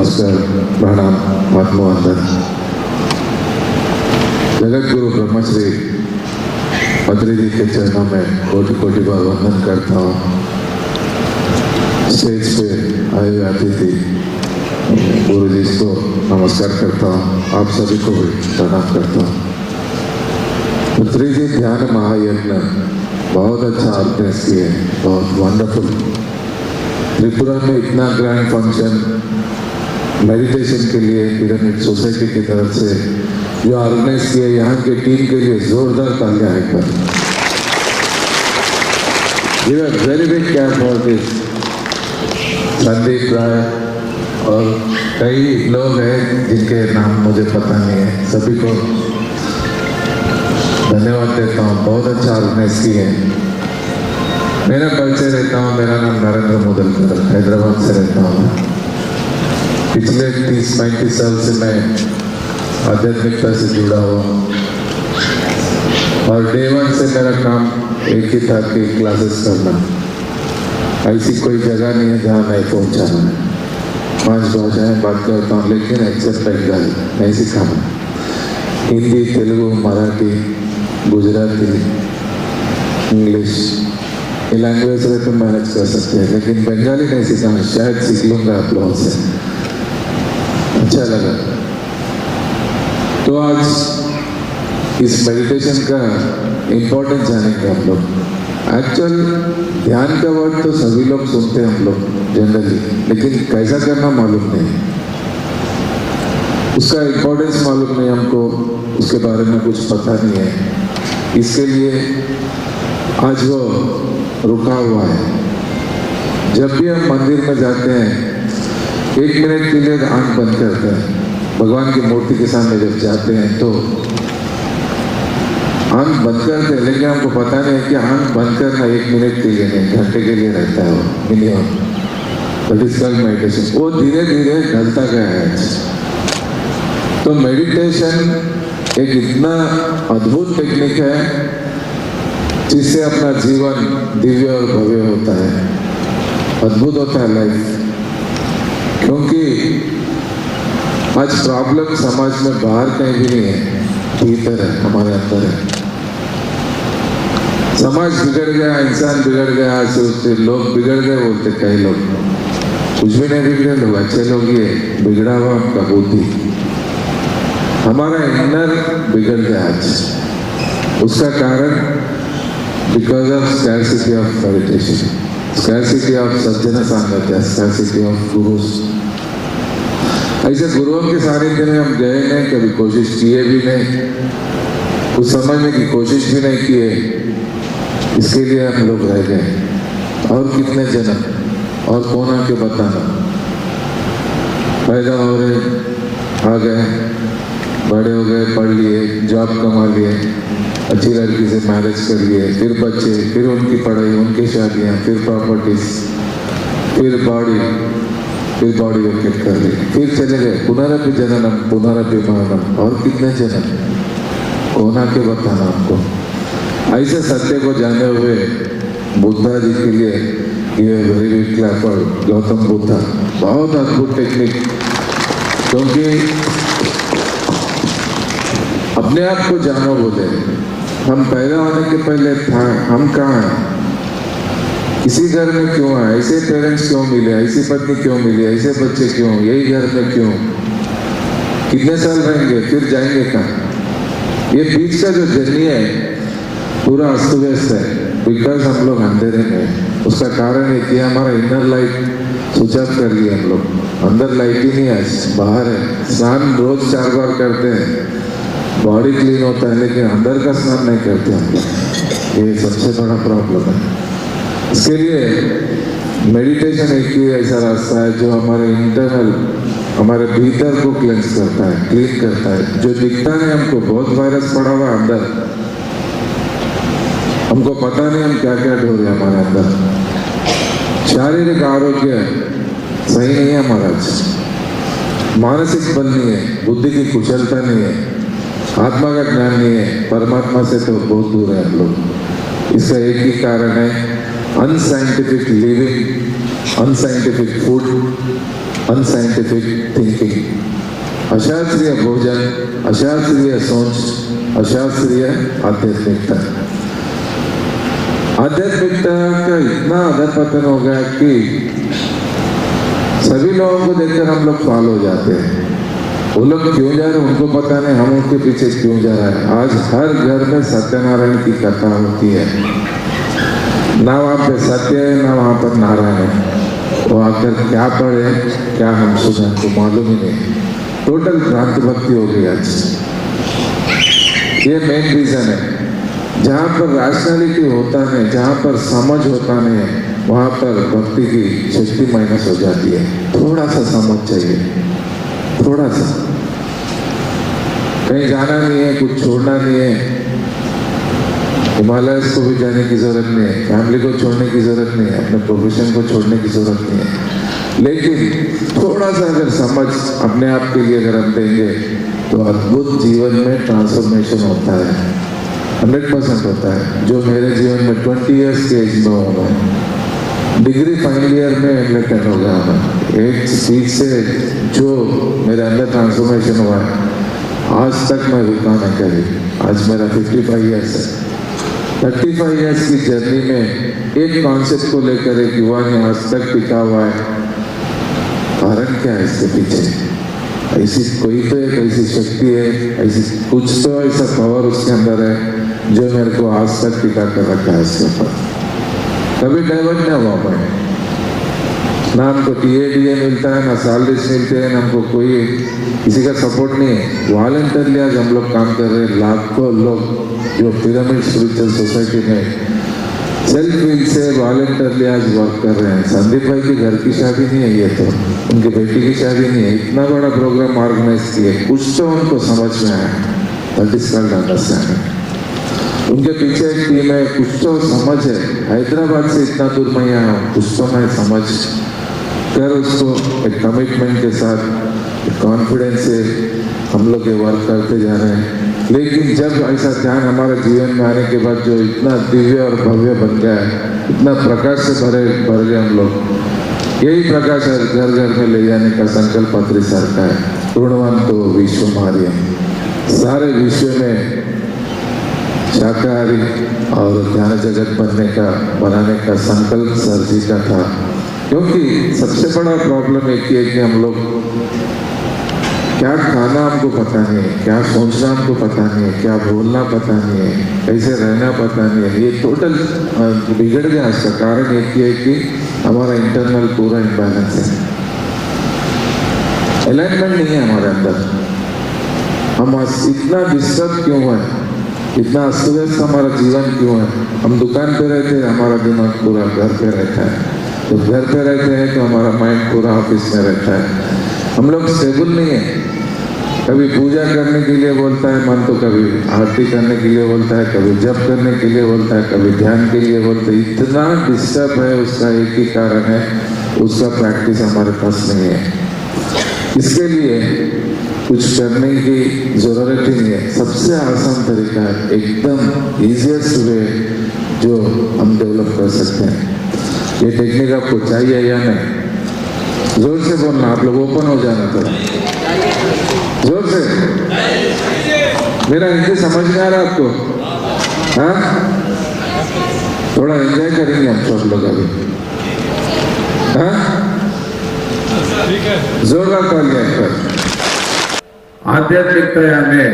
नमस्कार प्रणाम आत्मवंदन। जगत गुरु ब्रह्मश्री पत्री जी के चरणों में कोटि कोटि बार वंदन करता हूँ। स्टेज पे आए हुए अतिथि गुरु जी को नमस्कार करता हूँ, आप सभी को भी प्रणाम करता हूँ। पत्री जी ध्यान महायज्ञ बहुत अच्छा ऑर्गेनाइज किए, बहुत वंडरफुल। त्रिपुरा में इतना ग्रैंड फंक्शन मेडिटेशन के लिए पिरामिड सोसाइटी की तरफ से जो ऑर्गेनाइज किए, यहाँ के टीम के लिए जोरदार तालियां एक बार। Give a very big clap for this. Sandeep Rai और कई लोग हैं जिनके नाम मुझे पता नहीं है, सभी को धन्यवाद देता हूँ। बहुत अच्छा ऑर्गेनाइज किए। मेरा परिचय रहता हूँ, मेरा नाम नरेंद्र मुदलकर, हैदराबाद से रहता हूँ। पिछले 30-35 साल से मैं आध्यात्मिकता से जुड़ा हुआ और डे वन से मेरा काम एक ही था कि क्लासेस करना। ऐसी कोई जगह नहीं है जहाँ नहीं पहुँचाना है। 5 भाषाएं बात करता हूँ, लेकिन एक्सेप्ट बंगाली नहीं सिखाना। हिंदी, तेलुगु, मराठी, गुजराती, इंग्लिश, ये लैंग्वेज रहे तो मैनेज कर सकते हैं, लेकिन बंगाली नहीं सिखाना। शायद सीख लूँगा आप लोगों से, अच्छा लगा। तो आज इस मेडिटेशन का इम्पोर्टेंस जानेंगे हम लोग। एक्चुअल ध्यान का वर्ड तो सभी लोग सुनते हैं हम लोग जनरली, लेकिन कैसा करना मालूम नहीं, उसका इम्पोर्टेंस मालूम नहीं हमको, उसके बारे में कुछ पता नहीं है। इसके लिए आज वो रुका हुआ है। जब भी हम मंदिर में जाते हैं 1 मिनट के लिए आंख बंद करते हैं, भगवान की मूर्ति के सामने जब जाते हैं तो आंख बंद करते हैं, लेकिन हमको पता नहीं है कि आंख बंद करना 1 मिनट के लिए नहीं, घंटे के लिए रहता है वो minimum. That is called meditation. वो धीरे धीरे ढलता गया है। तो मेडिटेशन एक इतना अद्भुत टेक्निक है जिससे अपना जीवन दिव्य और भव्य होता है, अद्भुत होता है लाइफ। क्योंकि आज प्रॉब्लम समाज में बाहर कहीं भी नहीं है, भीतर है, हमारे अंदर है। समाज बिगड़ गया, इंसान बिगड़ गया, सोचते लोग बिगड़ गए बोलते कई लोग। कुछ भी नहीं बिगड़े लोग, अच्छे लोग। ये बिगड़ा हुआ उनका बुद्धि, हमारा इनर बिगड़ गया आज। उसका कारण because of scarcity of meditation, scarcity of Sajjan सांगत्य, scarcity of guru's. ऐसे गुरुओं के सानिध्य में हम गए नहीं, कभी कोशिश किए भी नहीं, कुछ समझने की कोशिश भी नहीं किए। इसके लिए हम लोग रह गए। और कितने जन्म और कौन आके बताना। पैदा हो रहे, आ गए, बड़े हो गए, पढ़ लिए, जॉब कमा लिए, अच्छी लड़की से मैरिज कर लिए, फिर बच्चे, फिर उनकी पढ़ाई, उनकी शादियाँ, फिर प्रॉपर्टीज, फिर बॉडी विकेट कर ली, फिर चले गए। पुनरपि जननम पुनरपि मरणम। और कितने जन्म, कौन आके बताना आपको। ऐसे सत्य को जाने हुए बुद्धा जी के लिए ये very big clap for Gautam Buddha. बहुत अद्भुत टेक्निक। क्योंकि अपने आप को जानो बोले। हम पैदा होने के पहले था, हम कहाँ हैं, इसी घर में क्यों आए, ऐसे पेरेंट्स क्यों मिले, ऐसी पत्नी क्यों मिली, ऐसे बच्चे क्यों, यही घर में क्यों, कितने साल रहेंगे, फिर जाएंगे कहाँ। ये बीच का जो जर्नी है पूरा अस्त व्यस्त है, बिकॉज हम लोग अंधेरे में। उसका कारण है कि हमारा इनर लाइट स्विच ऑफ कर लिया हम लोग। अंदर लाइट ही नहीं है, बाहर है। स्नान रोज 4 बार करते हैं, बॉडी क्लीन होता है, लेकिन अंदर का स्नान नहीं करते हम लोग। ये सबसे बड़ा प्रॉब्लम है। इसके लिए मेडिटेशन एक ही ऐसा रास्ता है जो हमारे इंटरनल, हमारे भीतर को क्लेंस करता है, क्लीन करता है। जो दिखता नहीं हमको, बहुत वायरस पड़ा हुआ अंदर, हमको पता नहीं हम क्या क्या ढो रहे हैं हमारे अंदर। शारीरिक आरोग्य सही नहीं है हमारा, मानसिक बल नहीं है, बुद्धि की कुशलता नहीं है, आत्मा का ज्ञान नहीं है, परमात्मा से तो बहुत दूर है हम लोग। इसका एक ही कारण है unscientific living, unscientific food, unscientific thinking, अशास्त्रीय भोजन, अशास्त्रीय सोच, अशास्त्रीय आध्यात्मिकता। आध्यात्मिकता का इतना अधपतन हो गया कि सभी लोगों को देखकर हम लोग फॉलो हो जाते हैं। वो लोग क्यों जा रहे हैं उनको पता नहीं, हम उनके पीछे क्यों जा रहे हैं। आज हर घर में सत्यनारायण की कथा होती है, ना वहाँ पे सत्य है ना वहाँ पर नारायण है। वो आकर क्या पढ़े क्या हम सुने हमको मालूम ही नहीं। टोटल भ्रांत भक्ति हो गई आज। ये मेन रीजन है। जहाँ पर रैशनैलिटी होता है, जहाँ पर समझ होता नहीं, वहाँ पर भक्ति की शक्ति माइनस हो जाती है। थोड़ा सा समझ चाहिए, थोड़ा सा। कहीं जाना नहीं है, कुछ छोड़ना नहीं है, हिमालय को भी जाने की जरूरत नहीं है, फैमिली को छोड़ने की जरूरत नहीं है, अपने प्रोफेशन को छोड़ने की जरूरत नहीं है। लेकिन थोड़ा सा अगर समझ अपने आप के लिए अगर हम देंगे तो अद्भुत जीवन में ट्रांसफॉर्मेशन होता है, 100% होता है। जो मेरे जीवन में 20 ईयर्स के एज में होगा, डिग्री फाइनल ईयर में एडमिटेड हो गया मैं। एक चीज से जो मेरे अंदर ट्रांसफॉर्मेशन हुआ है, आज तक मैं रुका नहीं कभी। आज मेरा 55 ईयर्स है। 35 ईयर्स की जर्नी में एक कॉन्सेप्ट को लेकर एक युवा ने आज तक टिका हुआ है। कारण क्या है इसके पीछे? ऐसी कोई तो एक ऐसी शक्ति है, ऐसी कुछ तो ऐसा पावर उसके अंदर है जो मेरे को आज तक टिका कर रखा है इसके ऊपर। कभी डाइवर्ट नहीं हुआ मैं। ना हमको TADA मिलता है, ना सैलरीज मिलते हैं, ना हमको कोई किसी का सपोर्ट नहीं है। वॉलंटियरली आज हम लोग काम कर रहे हैं। लाखों लोग जो पिरामिड स्पिरिचुअल सोसाइटी में सेल्फ विल से वॉलंटियरली आज वर्क कर रहे हैं। संदीप भाई की घर की शादी नहीं है ये, तो उनकी बेटी की शादी नहीं है। इतना बड़ा प्रोग्राम ऑर्गेनाइज किए, कुछ तो उनको समझ में आया। That is called understanding. उनके पीछे एक टीम है, कुछ तो समझ है। हैदराबाद से इतना दूर मैं आया हूँ, कुछ तो मैं समझ कर उसको एक कमिटमेंट के साथ, कॉन्फिडेंस से हम लोग ये वर्क करते जा रहे हैं। लेकिन जब ऐसा ध्यान हमारे जीवन में आने के बाद जो इतना दिव्य और भव्य बन गया है, इतना प्रकाश से भर गए हम लोग, यही प्रकाश घर घर में ले जाने का संकल्प पत्री सर का है। पूर्णवंतो विश्व मार्य, सारे विश्व में शाकाहारी और ध्यान जगत बनाने का संकल्प सर जी का था। क्योंकि सबसे बड़ा प्रॉब्लम एक ही है कि हम लोग क्या खाना हमको पता नहीं है, क्या सोचना हमको पता नहीं है, क्या बोलना पता नहीं है, कैसे रहना पता नहीं है। ये टोटल बिगड़ गया। इसका कारण एक ही है कि हमारा इंटरनल पूरा इम्बैलेंस है, अलाइनमेंट नहीं है हमारे अंदर। हम इतना डिस्टर्ब क्यों है, इतना अस्त व्यस्त हमारा जीवन क्यों है? हम दुकान पे रहते हैं, हमारा दिमाग पूरा घर पे रहता है। तो घर पे रहते हैं तो हमारा माइंड पूरा ऑफिस में रहता है। हम लोग स्टेबल नहीं है। कभी पूजा करने के लिए बोलता है मन, तो कभी आरती करने के लिए बोलता है, कभी जप करने के लिए बोलता है, कभी ध्यान के लिए बोलता है। इतना डिस्टर्ब है। उसका एक ही कारण है, उसका प्रैक्टिस हमारे पास नहीं है। इसके लिए कुछ करने की जरूरत ही नहीं है। सबसे आसान तरीका है, एकदम इजीएस्ट वे जो हम डेवलप कर सकते हैं। ये टेक्निक आपको चाहिए या नहीं? जोर से बोलना, आप लोग ओपन हो जाना तो जोर से। मेरा हिंदी समझ में आ रहा है आपको? हाँ, थोड़ा एंजॉय करेंगे हम सब लोग अभी। हाँ, जोरदार तालियां पर। आध्यात्मिकता हमें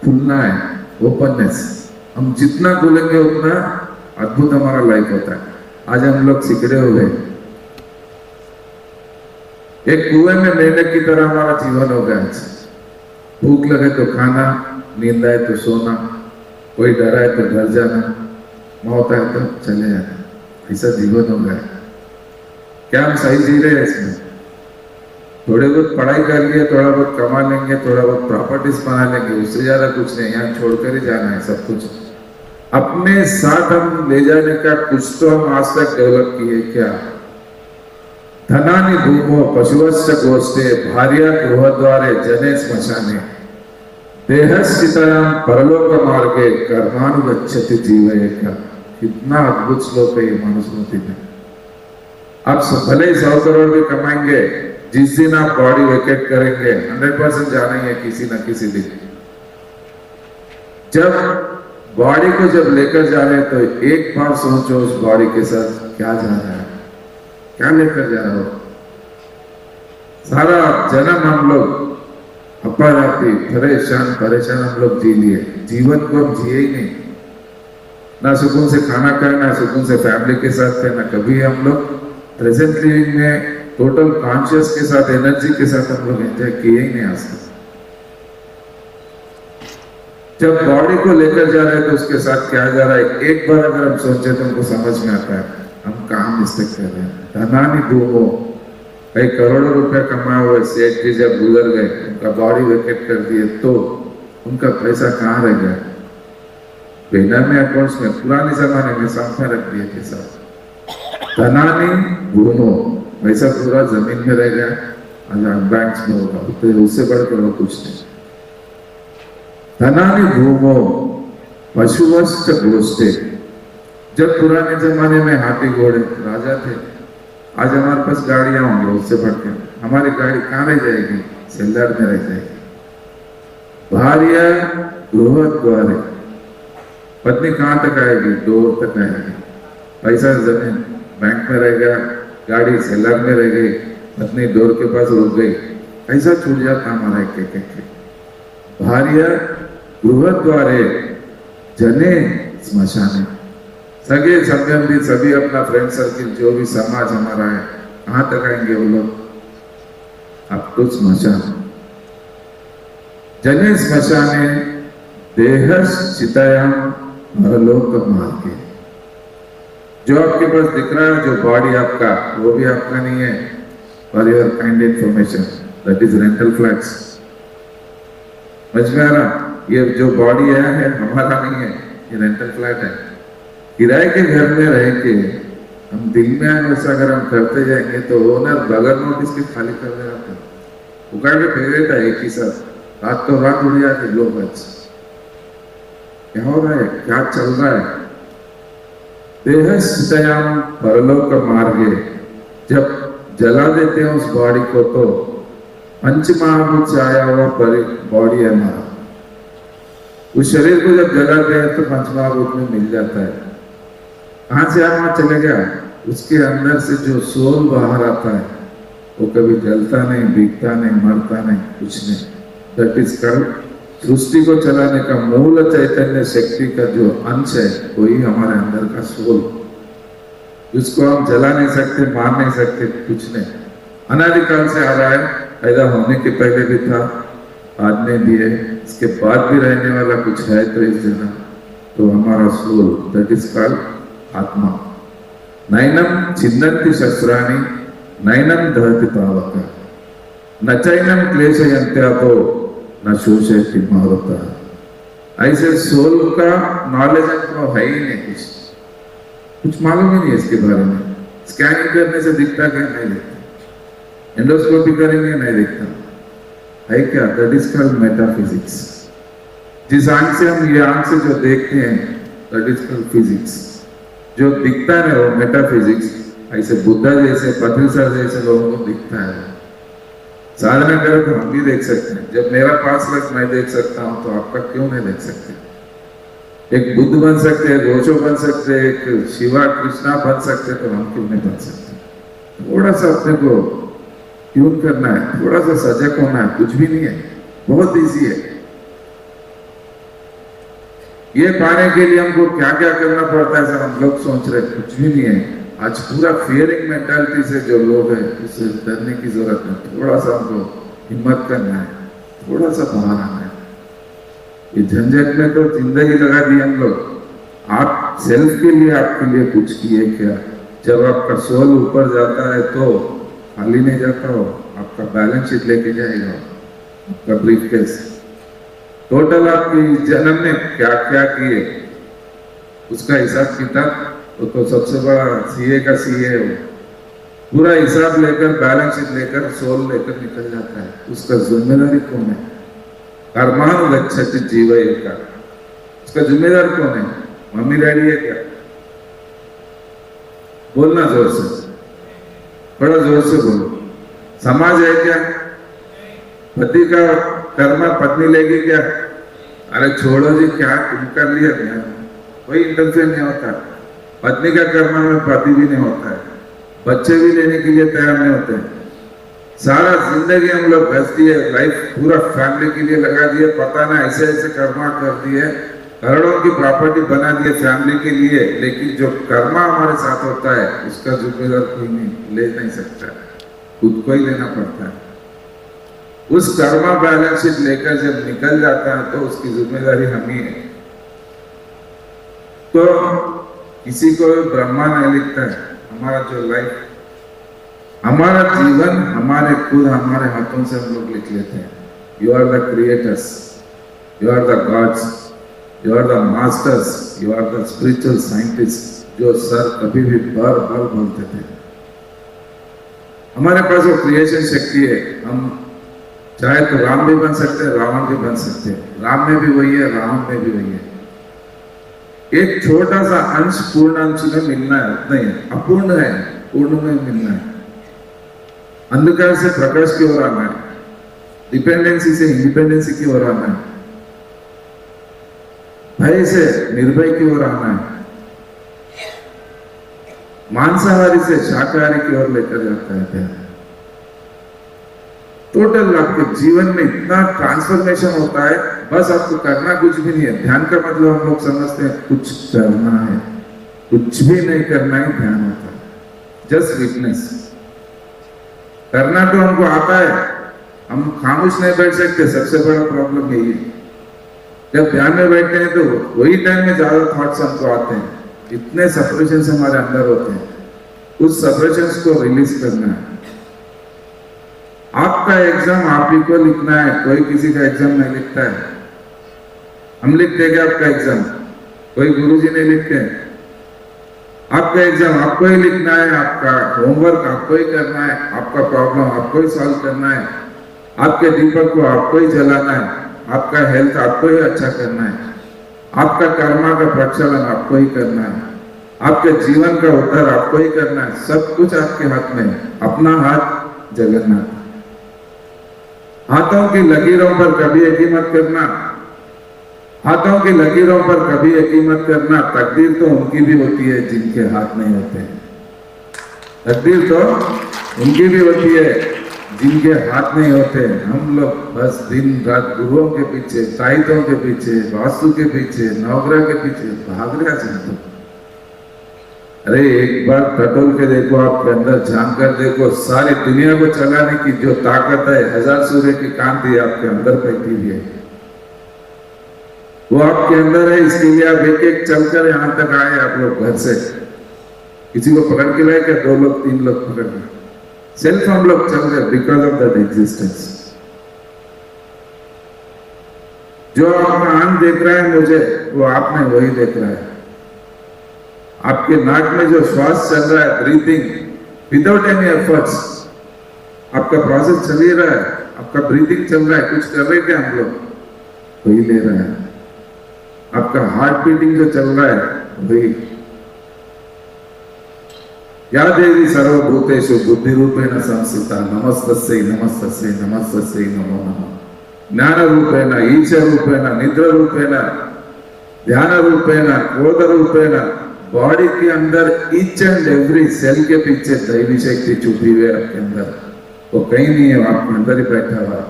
खुलना है, ओपननेस। हम जितना खुलेंगे उतना अद्भुत हमारा लाइफ होता है। आज हम लोग सिकड़े हो गए, एक कुएं में मेंढक की तरह हमारा जीवन हो गया। भूख लगे तो खाना, नींद आए तो सोना, कोई डरा है तो घर जाना, मौत है तो चले जाना। ऐसा जीवन हो गया। क्या हम सही जी रहे हैं इसमें? थोड़े बहुत पढ़ाई कर लिए, थोड़ा बहुत कमा लेंगे, थोड़ा बहुत प्रॉपर्टीज बना लेंगे, उससे ज्यादा कुछ नहीं। यहाँ छोड़कर ही जाना है सब कुछ। अपने साथ हम ले जाने का कुछ तो हम आज तक डेवलप किए क्या? धनानि भूमो पशुवश्च गोष्ठे भार्या गृहद्वारे जने श्मशाने देहस्थितायां परलोक मार्गे कर्मानुगच्छति जीवयेक। कितना अद्भुत श्लोक है ये मनुस्मृति में। आप भले ही 100 करोड़ भी कमाएंगे, जिस दिन आप बॉडी वेकेट करेंगे 100% जानेंगे किसी ना किसी दिन। जब बॉडी को जब लेकर जा रहे हैं तो एक बार सोचो उस बॉडी के साथ क्या जा रहा है, क्या लेकर जा रहे हो। सारा जन्म हम लोग अपराधी परेशान परेशान हम लोग जी लिए, जीवन को हम जिए ही नहीं। ना सुकून से खाना खाए, ना सुकून से फैमिली के साथ खाए, ना कभी हम लोग प्रेजेंट लिविंग में टोटल कॉन्शियस के साथ एनर्जी के साथ हम लोग एंजॉय किए ही नहीं आज तक। जब बॉडी को लेकर जा रहे हैं तो उसके साथ क्या जा रहा है, एक बार अगर हम सोचे तो हमको समझ में आता है हम कहाँ मिस्टेक कर रहे हैं। धनानी धूमो, कई करोड़ों रुपए कमाए हुए सेठ जी जब गुजर गए, उनका बॉडी वेकेट कर दिए तो उनका पैसा कहाँ रह गया, बेनामी अकाउंट्स में पुराने जमाने में साथ में रख दिए पैसा। धनानी धूमो, पैसा पूरा जमीन में रह गया, बैंक में होगा, तो उससे बढ़कर वो कुछ नहीं। धनानी भूमो पशुवश्च गोष्ठे, जब पुराने जमाने में हाथी घोड़े राजा थे, आज हमारे पास गाड़ियां होंगी, उससे बढ़कर हमारी गाड़ी कहाँ रह जाएगी, सेल्लार में रह जाएगी। भार्या गृह द्वारे, पत्नी कहाँ तक आएगी, डोर तक आएगी। पैसा जमीन बैंक में रह गया, गाड़ी सेल्लार में रह गई, पत्नी डोर के पास रुक गई, ऐसा छूट जाता हमारा एक। भार्या गृह द्वारे जने स्मशाने, सगे संबंधी सभी अपना फ्रेंड सर्किल जो भी समाज हमारा है, कहां तक आएंगे वो लोग, अब तो स्मशान। जने स्मशाने देहस चितायाम परलोक मार्गे, जो आपके पास दिख रहा है, जो बॉडी आपका, वो भी आपका नहीं है। For your kind information, that is rental flats. समझ में आ रहा, ये जो बॉडी है हमारा नहीं है, ये रेंटल फ्लैट है। किराए के घर में रह के हम दिल में आए वैसा अगर हम करते जाएंगे तो ओनर बगैर नोटिस के खाली कर दे रहा था, उगाड़ के फेंक देता एक ही साथ, रात तो रात उड़ जाते लोग। क्या हो रहा है, क्या चल रहा है। देहस्याम परलोक मार्गे, जब जला देते हैं उस बॉडी को तो पंच महाभूत से आया हुआ बॉडी है हमारा, उस शरीर को जब जलाते हैं तो पंच महाभूत में मिल जाता है। कहां से वहां चले गया, उसके अंदर से जो सोल बाहर आता है वो कभी जलता नहीं, बिकता नहीं, मरता नहीं, कुछ नहीं। दैट इज कॉल्ड, सृष्टि को चलाने का मूल चैतन्य शक्ति का जो अंश है वही हमारे अंदर का सोल, जिसको हम जला नहीं सकते, मार नहीं सकते, कुछ नहीं। अनादिकाल से आ रहा है, पैदा होने के पहले भी था, बाद में भी है, इसके बाद भी रहने वाला कुछ है तो इस जन्म, तो हमारा सोल, दैट इज कॉल्ड आत्मा। नैनम छिन्नन्ति शस्त्राणि नैनम दहति पावक, न चैनम क्लेशयन्त्यातो न शोषयति मारुतः। ऐसे सोल का नॉलेज हमको है ही नहीं, कुछ मालूम ही नहीं है इसके बारे में। स्कैनिंग करने से दिखता क्या, नहीं दिखता। एंडोस्कोपी करेंगे, नहीं दिखता है क्या, दैट इज कॉल्ड मेटाफिजिक्स। जिस आंख से हम ये आंख से जो देखते हैं दैट इज कॉल्ड फिजिक्स, जो दिखता है वो मेटाफिजिक्स। ऐसे बुद्धा जैसे, पत्री सर जैसे लोगों को दिखता है। साधना करें तो हम भी देख सकते हैं। जब मेरा 5 लाख मैं देख सकता हूं तो आपका क्यों नहीं देख सकते। एक बुद्ध बन सकते हैं, रोशो बन सकते हैं, एक शिवा कृष्णा बन सकते हैं, तो हम क्यों नहीं बन सकते। थोड़ा सा अपने को ट्यून करना है, थोड़ा सा सजग होना है, कुछ भी नहीं है, बहुत इजी है। ये पाने के लिए हमको क्या क्या करना पड़ता है सर, हम लोग सोच रहे कुछ भी नहीं है। आज पूरा फियरिंग मेंटालिटी से जो लोग हैं उससे डरने की जरूरत नहीं, थोड़ा सा हमको हिम्मत करना है, थोड़ा सा बाहर आना है। ये झंझट में तो जिंदगी लगा दी हम लोग। आप सेल्फ के लिए, आपके लिए कुछ किए क्या? जब आपका सोल ऊपर जाता है तो खाली नहीं जाता हो, आपका बैलेंस शीट लेके जाएगा, आपका ब्रीफकेस। टोटल आपकी जन्म में क्या क्या किए उसका हिसाब किताब, वो तो सबसे बड़ा सीए का सीए है। वो पूरा हिसाब लेकर, बैलेंस शीट लेकर, सोल लेकर निकल जाता है। उसका जिम्मेदारी कौन है? कर्मानु गच्छति जीव का, उसका जिम्मेदार कौन है? मम्मी डैडी है क्या? बोलना जोर से। बड़ा जोर से बोलो। समाज है क्या? पति का कर्म पत्नी लेगी क्या? अरे छोड़ो जी, क्या तुम कर लिया क्या? कोई इंटरफेयर नहीं होता। पत्नी का कर्म में पति भी नहीं होता है, बच्चे भी लेने के लिए तैयार नहीं होते हैं। सारा जिंदगी हम लोग घस दिए, लाइफ पूरा फैमिली के लिए लगा दिए, पता ना ऐसे ऐसे कर्मा कर दिए, करोड़ों की प्रॉपर्टी बना दिए फैमिली के लिए, लेकिन जो कर्मा हमारे साथ होता है उसका जिम्मेदार कोई नहीं ले नहीं सकता, खुद को ही लेना पड़ता है। उस कर्मा बैलेंस शीट लेकर जब निकल जाता है तो उसकी जिम्मेदारी हम ही है। तो किसी को ब्रह्मा नहीं लिखता है। हमारा जो लाइफ, हमारा जीवन हमारे खुद हमारे हाथों से हम लोग लिख लेते हैं। You are the creators, you are the gods, you are the masters, you are the spiritual scientist, जो सर कभी भी बार बार बोलते थे। हमारे पास वो क्रिएशन शक्ति है। हम चाहे तो राम भी बन सकते हैं, रावण भी बन सकते हैं। राम में भी वही है, रावण में भी वही है। एक छोटा सा अंश पूर्ण अंश में मिलना है, उतना ही है। अपूर्ण है, पूर्ण में मिलना है। अंधकार से प्रकाश की ओर आना है, डिपेंडेंसी से इंडिपेंडेंसी की ओर आना है, भय से निर्भय की ओर आना है, मांसाहारी से शाकाहारी की ओर लेकर जाता है प्यार। टोटल आपके जीवन में इतना ट्रांसफॉर्मेशन होता है, बस आपको करना कुछ भी नहीं है। ध्यान का मतलब हम लोग समझते हैं कुछ करना है, कुछ भी नहीं करना ही ध्यान होता है। जस्ट विटनेस करना तो हमको आता है, हम खामोश नहीं बैठ सकते। सबसे बड़ा प्रॉब्लम यही है। जब ध्यान में बैठते हैं तो वही टाइम में ज्यादा थॉट्स हमको आते हैं, इतने सप्रेशंस हमारे अंदर होते हैं। उस सप्रेशंस को रिलीज करना है। आपका एग्जाम आप ही को लिखना है, कोई किसी का एग्जाम नहीं लिखता है। हम लिख देंगे आपका एग्जाम, कोई गुरुजी नहीं लिखते हैं। आपका एग्जाम आपको ही लिखना है, आपका होमवर्क आपको ही करना है, आपका प्रॉब्लम आपको ही सॉल्व करना है, आपके दीपक को आपको ही जलाना है, आपका हेल्थ आपको ही अच्छा करना है, आपका कर्मा का प्रक्षालन आपको ही करना है, आपके जीवन का उद्धार आपको ही करना है। सब कुछ आपके हाथ में है। अपना हाथ जगन्नाथ। हाथों की लकीरों पर कभी यकीन मत करना, हाथों की लकीरों पर कभी यकीन मत करना। तकदीर तो उनकी भी होती है जिनके हाथ नहीं होते हैं। तकदीर तो उनकी भी होती है जिनके हाथ नहीं होते। हम लोग बस दिन रात गुरुओं के पीछे, ताइतों के पीछे, वास्तु के पीछे, नवग्रह के पीछे भाग रहे हैं। अरे एक बार टटोल के देखो, आपके अंदर झांक कर देखो, सारी दुनिया को चलाने की जो ताकत है, 1000 सूर्य की कांति आपके अंदर बैठी हुई है, वो आपके अंदर है। इसके लिए आप एक एक चलकर यहां तक आए। आप लोग घर से किसी को पकड़ के लाए क्या? 2 लोग 3 लोग पकड़ के सेल्फ हम लोग चल रहे बिकॉज ऑफ दैट एग्जिस्टेंस। जो आपका आंख देख रहा है मुझे, वो आप में वही देख रहा है। आपके नाक में जो श्वास चल रहा है, ब्रीथिंग विदाउट एनी एफर्ट्स, आपका प्रोसेस चल ही रहा है, आपका ब्रीथिंग चल रहा है। कुछ कर रहे क्या हम लोग? वही ले रहा है। आपका हार्ट बीटिंग जो चल रहा है वही। या देवी सर्वभूतेषु बुद्धि रूपेण संस्थिता, नमस्तस्यै नमस्तस्यै नमस्तस्यै नमो नमः। ज्ञान रूपेण, ईश रूपेण, निद्रा रूपेण, ध्यान रूपेण, क्रोध रूपेण, बॉडी के अंदर ईच एंड एवरी सेल के पीछे दैवी शक्ति छुपी हुई है आपके अंदर। वो कहीं नहीं है, आपके अंदर ही बैठा हुआ।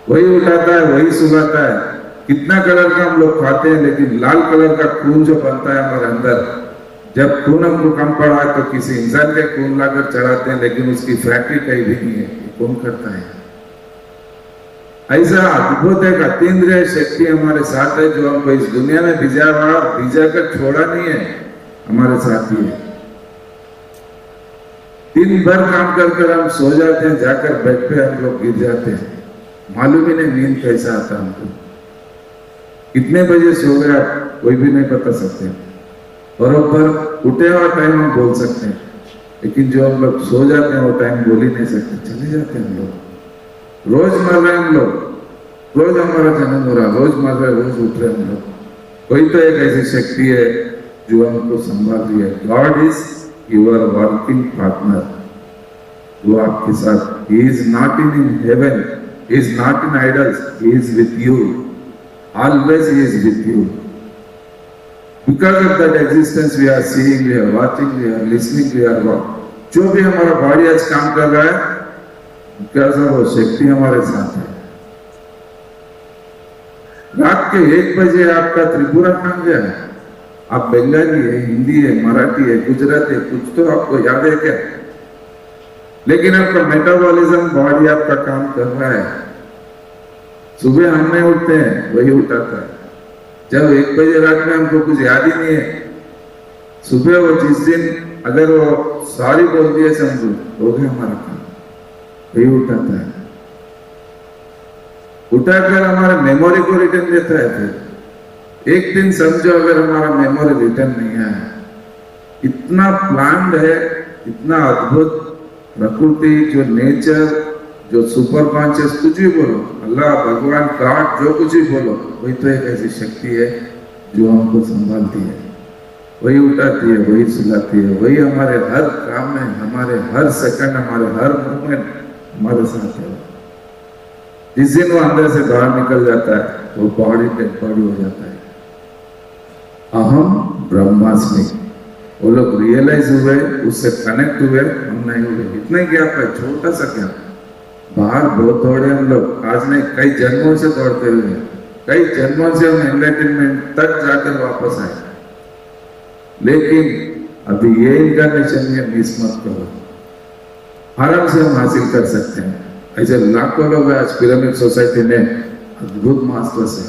वही उठाता है, वही सुलाता है। कितना कलर का हम लोग खाते हैं, लेकिन लाल कलर का खून जो बनता है हमारे अंदर, जब खून हमको कम पड़ा तो किसी इंसान के खून लाकर चढ़ाते हैं, लेकिन उसकी फैक्ट्री कहीं भी नहीं है। कौन करता है? ऐसा अद्भुत एक अतीन्द्रिय शक्ति हमारे साथ है, जो हमको इस दुनिया में भिजा कर छोड़ा नहीं है, हमारे साथ ही है। दिन भर काम कर हम सो जाते हैं, जाकर बेड पे हम लोग गिर जाते हैं, मालूम ही नहीं नींद कैसा आता हमको। कितने बजे सो गए आप कोई भी नहीं बता सकते। बरोबर उठे हुआ टाइम हम बोल सकते हैं, लेकिन जो हम लोग सो जाते हैं वो टाइम बोल ही नहीं सकते, चले जाते हैं हम लोग। रोज मर रहे हम लोग, रोज हमारा जन्म हो रहा, रोज मर रहे, रोज उठ रहे हम लोग। कोई तो एक ऐसी शक्ति है जो हमको संभाल रही है। God is your working partner. वो आपके साथ, he is not in heaven, he is not in idols, he is with you, always he is with you. Because of that existence we are seeing, we are watching, we are listening, we are what, जो भी हमारा body आज काम कर रहा है, because of वो शक्ति हमारे साथ है। रात के 1 बजे आपका त्रिपुरा कहाँ गया है? आप बंगाली है, हिंदी है, मराठी है, गुजराती है, कुछ तो आपको याद है क्या? लेकिन आपका मेटाबॉलिज्म बॉडी आपका काम कर रहा है। सुबह हम नहीं उठते हैं, वही उठाता है। जब 1 बजे रात में हमको कुछ याद ही नहीं है, सुबह वो जिस दिन अगर वो सॉरी बोल दिए समझो हो गया हमारा काम, वही उठाता है। उठाकर हमारे मेमोरी को रिटर्न देता है। फिर एक दिन समझो अगर हमारा मेमोरी रिटर्न नहीं आया, इतना प्लान्ड है, इतना अद्भुत प्रकृति, जो नेचर, जो सुपर कॉन्शियस, कुछ भी बोलो, अल्लाह, भगवान, गॉड, जो कुछ भी बोलो, वही तो एक ऐसी शक्ति है जो हमको संभालती है, वही उठाती है, वही सुलाती है, वही हमारे हर काम में, हमारे हर सेकंड, हमारे हर मोमेंट हमारे साथ है। जिस दिन वो अंदर से बाहर निकल जाता है, वो बॉडी डेड बॉडी हो जाता है। अहम ब्रह्मास्मि, वो लोग रियलाइज हुए, उससे कनेक्ट हुए, हम नहीं हुए। इतना गैप है, छोटा सा गैप। बाहर बहुत दौड़े हम लोग, आज नहीं कई जन्मों से दौड़ते हुए, कई जन्मों से हम एनलाइटनमेंट तक जाकर वापस आए। लेकिन अभी ये इनकार्नेशन में मिस मत करो, आराम से हम हासिल कर सकते हैं। ऐसे लाखों लोग आज पिरामिड सोसाइटी में अद्भुत मास्टर्स है।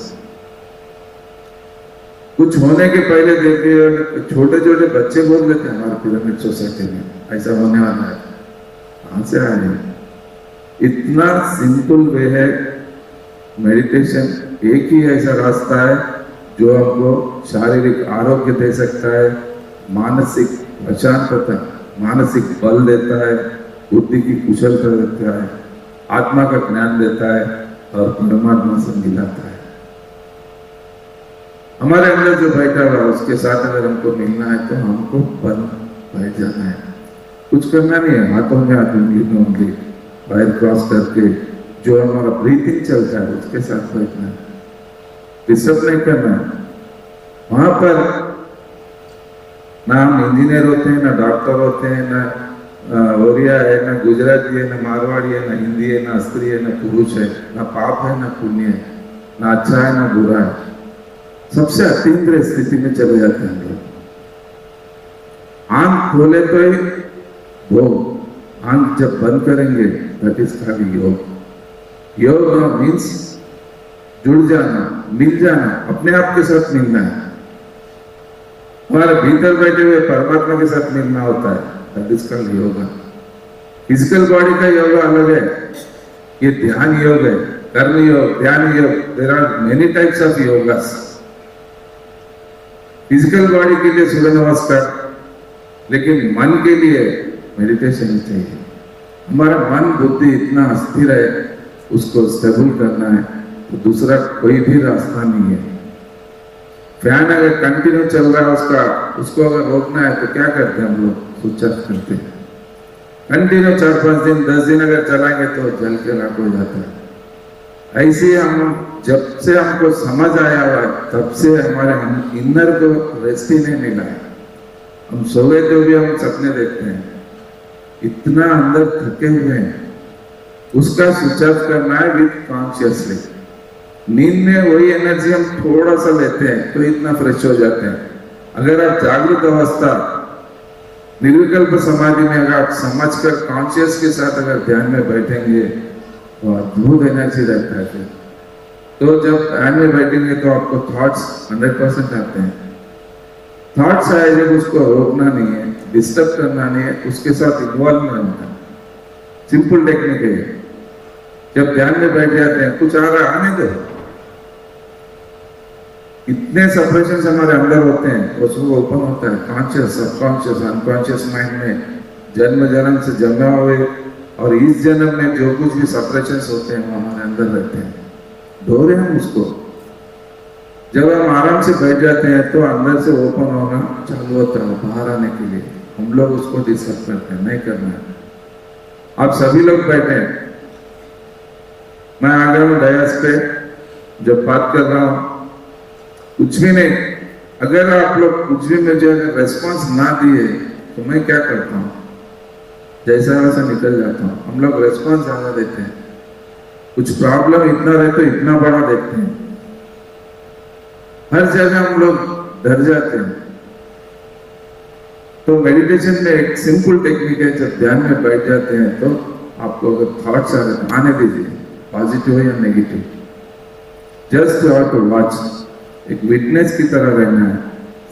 कुछ होने के पहले देखिए, छोटे छोटे बच्चे बोल रहे थे हमारे पिरामिड सोसाइटी में ऐसा होने वाला है, कहां से आए? इतना सिंपल वे है मेडिटेशन। एक ही ऐसा रास्ता है जो हमको शारीरिक आरोग्य दे सकता है, मानसिक प्रशांतता, मानसिक बल देता है, बुद्धि की कुशलता देता है, आत्मा का ज्ञान देता है और परमात्मा से मिलाता है। हमारे अंदर जो बैठा हुआ है उसके साथ अगर हमको मिलना है तो हमको बैठ जाना है, कुछ करना नहीं है। हाथों में हाथ ओनली पैर क्रॉस करके जो हमारा ब्रीथिंग चलता है उसके साथ बैठना है, डिस्टर्ब नहीं करना है। वहां पर ना हम इंजीनियर होते हैं, ना डॉक्टर होते हैं, ना ओरिया है, ना गुजराती है, ना मारवाड़ी है, ना हिंदी है, ना स्त्री है, ना पुरुष है, ना पाप है, ना पुण्य है, ना अच्छा है, ना बुरा है। सबसे अतीन्द्रिय स्थिति में चले जाते हैं लोग। आंख खोले तो ही वो, आंख जब बंद करेंगे दैट इज खाली योग। योग मीन्स जुड़ जाना, मिल जाना, अपने आप के साथ मिलना है। हमारे भीतर बैठे हुए परमात्मा के साथ मिलना होता है, that is called yoga. Physical body का योगा अलग है, ये ध्यान योग है, कर्म योग, ध्यान योग। There are many types of yogas. Physical body के लिए सूर्य नमस्कार, लेकिन मन के लिए मेडिटेशन चाहिए। हमारा मन बुद्धि इतना अस्थिर है, उसको स्टेबल करना है तो दूसरा कोई भी रास्ता नहीं है। फैन अगर कंटिन्यू चल रहा है उसको अगर रोकना है तो क्या करते हैं हम लोग? स्विच ऑफ करते हैं। कंटिन्यू 4-5 दिन 10 दिन अगर चलाएंगे तो जल के राख हो जाता है। ऐसे हम जब से हमको समझ आया हुआ तब से हमारे इनर को रेस्ट ही नहीं मिला है। हम सोए तो भी हम सपने देखते हैं, इतना अंदर थके हुए हैं। उसका स्विच ऑफ करना है विद कॉन्शियसली। नींद में वही एनर्जी हम थोड़ा सा लेते हैं तो इतना फ्रेश हो जाते हैं। अगर आप जागृत अवस्था निर्विकल्प समाधि में अगर आप समझकर कॉन्शियस के साथ अगर ध्यान में बैठेंगे तो अद्भुत एनर्जी रहता है। फिर तो जब ध्यान में बैठेंगे तो आपको थॉट्स 100% आते हैं। थॉट्स आए जब उसको रोकना नहीं है, डिस्टर्ब करना नहीं है, उसके साथ इन्वॉल्व नहीं होना। सिंपल टेक्निक है। जब ध्यान में बैठ जाते हैं, कुछ आ रहा आने दो। इतने सप्रेशंस हमारे अंदर होते हैं, वो सब ओपन होता है। कॉन्शियस, सबकॉन्शियस, अनकॉन्शियस माइंड में जन्म जन्म से जमा हुए और इस जन्म में जो कुछ भी सप्रेशंस होते हैं वो हमारे अंदर रहते हैं। ढोरे हम उसको। जब हम आराम से बैठ जाते हैं तो अंदर से ओपन होना चालू होता है बाहर आने के लिए। हम लोग उसको डिस्टर्ब करते हैं, नहीं करना है। आप सभी लोग बैठे हैं, मैं आ गया हूं डयास पे, जब बात कर रहा हूं कुछ भी नहीं, अगर आप लोग कुछ भी मुझे रेस्पॉन्स ना दिए तो मैं क्या करता हूं, जैसा वैसा निकल जाता हूं। हम लोग रेस्पॉन्स ज्यादा देते हैं, कुछ प्रॉब्लम इतना रहे तो इतना बड़ा देखते हैं, हर जगह हम लोग डर जाते हैं। तो मेडिटेशन में एक सिंपल टेक्निक है, जब ध्यान में बैठ जाते हैं तो आपको अगर थॉट्स आने दीजिए, पॉजिटिव या negative, just you have to watch, एक विटनेस की तरह रहना है,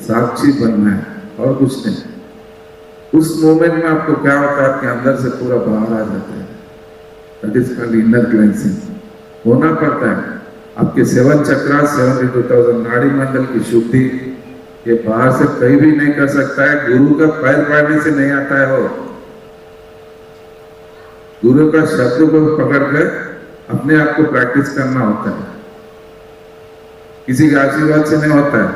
साक्षी बनना है और कुछ नहीं। उस मोमेंट में आपको क्या होता है, आपके अंदर से पूरा बाहर आ जाता है, that is called inner cleansing. होना पड़ता है, आपके 7 चक्रा 72,000 नाड़ी मंडल की शुद्धि ये बाहर से कहीं भी नहीं कर सकता है, गुरु का पैर पड़ने से नहीं आता है। वो गुरु का शब्द को पकड़कर अपने आप को प्रैक्टिस करना होता है, किसी के आशीर्वाद से नहीं होता है।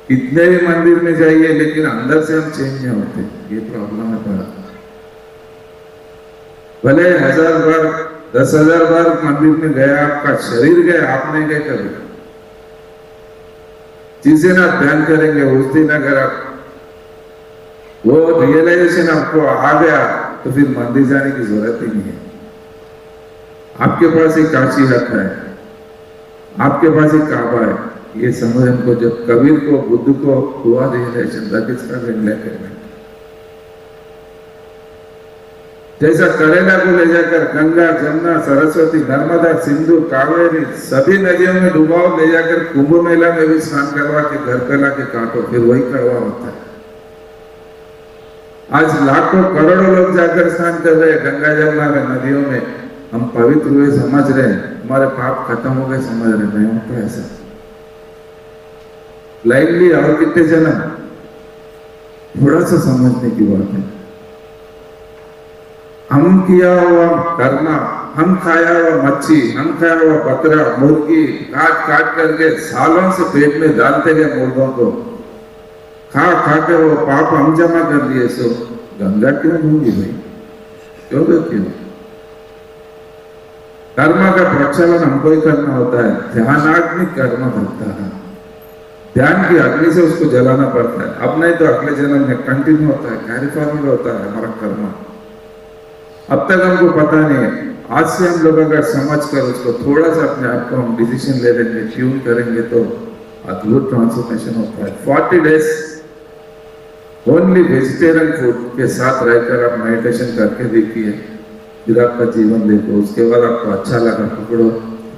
कितने भी मंदिर में जाइए लेकिन अंदर से हम चेंज नहीं होते, ये प्रॉब्लम है बड़ा। भले 1000 बार 10,000 बार मंदिर में गया, आपका शरीर गया, आप नहीं गए कभी। जिस दिन आप ध्यान करेंगे उस दिन अगर आप वो रियलाइजेशन आपको आ गया तो फिर मंदिर जाने की जरूरत ही नहीं है। आपके पास एक काशी हट है, आपके पास एक काबा है, ये समझ हमको जब कबीर को बुद्ध को हुआ realization, that is called enlightenment. जैसा करेला को ले जाकर गंगा जमुना सरस्वती नर्मदा सिंधु कावेरी सभी नदियों में डुबाओ, ले जाकर कुंभ मेला में भी स्नान करवा के घर पे ला के काटो, फिर वही कड़वा होता है। आज लाखों करोड़ों लोग जाकर स्नान कर रहे हैं गंगा जमुना में नदियों में, हम पवित्र हुए समझ रहे हैं, हमारे पाप खत्म हो गए समझ रहे, नहीं होता ऐसा। लाइवली और कितने जन्म, थोड़ा सा समझने की बात है। हम किया हुआ कर्मा, हम खाया हुआ मच्छी, हम खाया हुआ बकरा मुर्गी काट काट करके सालों से पेट में डालते गए मुर्गों को, खा खा कर वो पाप हम जमा कर लिए। सो गंगा क्यों होंगी भाई, क्यों क्यों? कर्म का प्रक्षालन हमको ही करना होता है, ध्यानाग्नि कर्म करता है, ध्यान की अग्नि से उसको जलाना पड़ता है। अब नहीं तो अगले जन्म में कंटिन्यू होता है, कैरी फॉरवर्ड होता है हमारा कर्म। अब तक हमको पता नहीं है, आज से हम लोग अगर समझ कर उसको थोड़ा सा अपने आप को हम डिसीजन ले लेंगे, ट्यून करेंगे तो अद्भुत ट्रांसफॉर्मेशन होता है। 40 डेज ओनली वेजिटेरियन फूड के साथ रहकर आप मेडिटेशन करके देखिए, फिर आपका जीवन देखो, उसके बाद आपको अच्छा लगा पकड़ो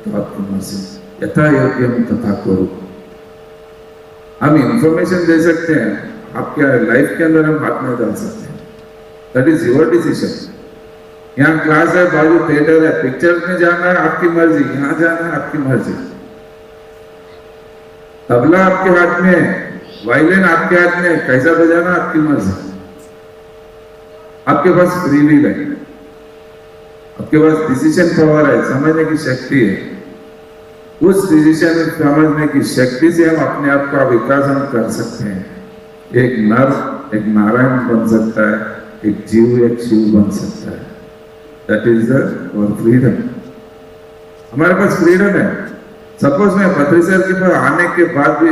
तो आपकी मर्जी, यथा योग्य तथा करो। हम इंफॉर्मेशन दे सकते हैं, आपके लाइफ के अंदर हम हाथ नहीं डाल सकते, दैट इज योर डिसीजन। यहाँ क्लास है, बाजू थिएटर है, पिक्चर में जाना है आपकी मर्जी, यहाँ जाना है आपकी मर्जी। तबला आपके हाथ में, वायलिन आपके हाथ में, कैसा बजाना आपकी मर्जी। आपके पास फ्री विल है, आपके पास डिसीजन पावर है, समझने की शक्ति है। उस डिसीजन समझने की शक्ति से हम अपने आप का विकास हम कर सकते हैं। एक नर एक नारायण बन सकता है, एक जीव एक शिव बन सकता है। That is the freedom. हमारे पास फ्रीडम है। सपोज मैं बद्री सर के पास आने के बाद भी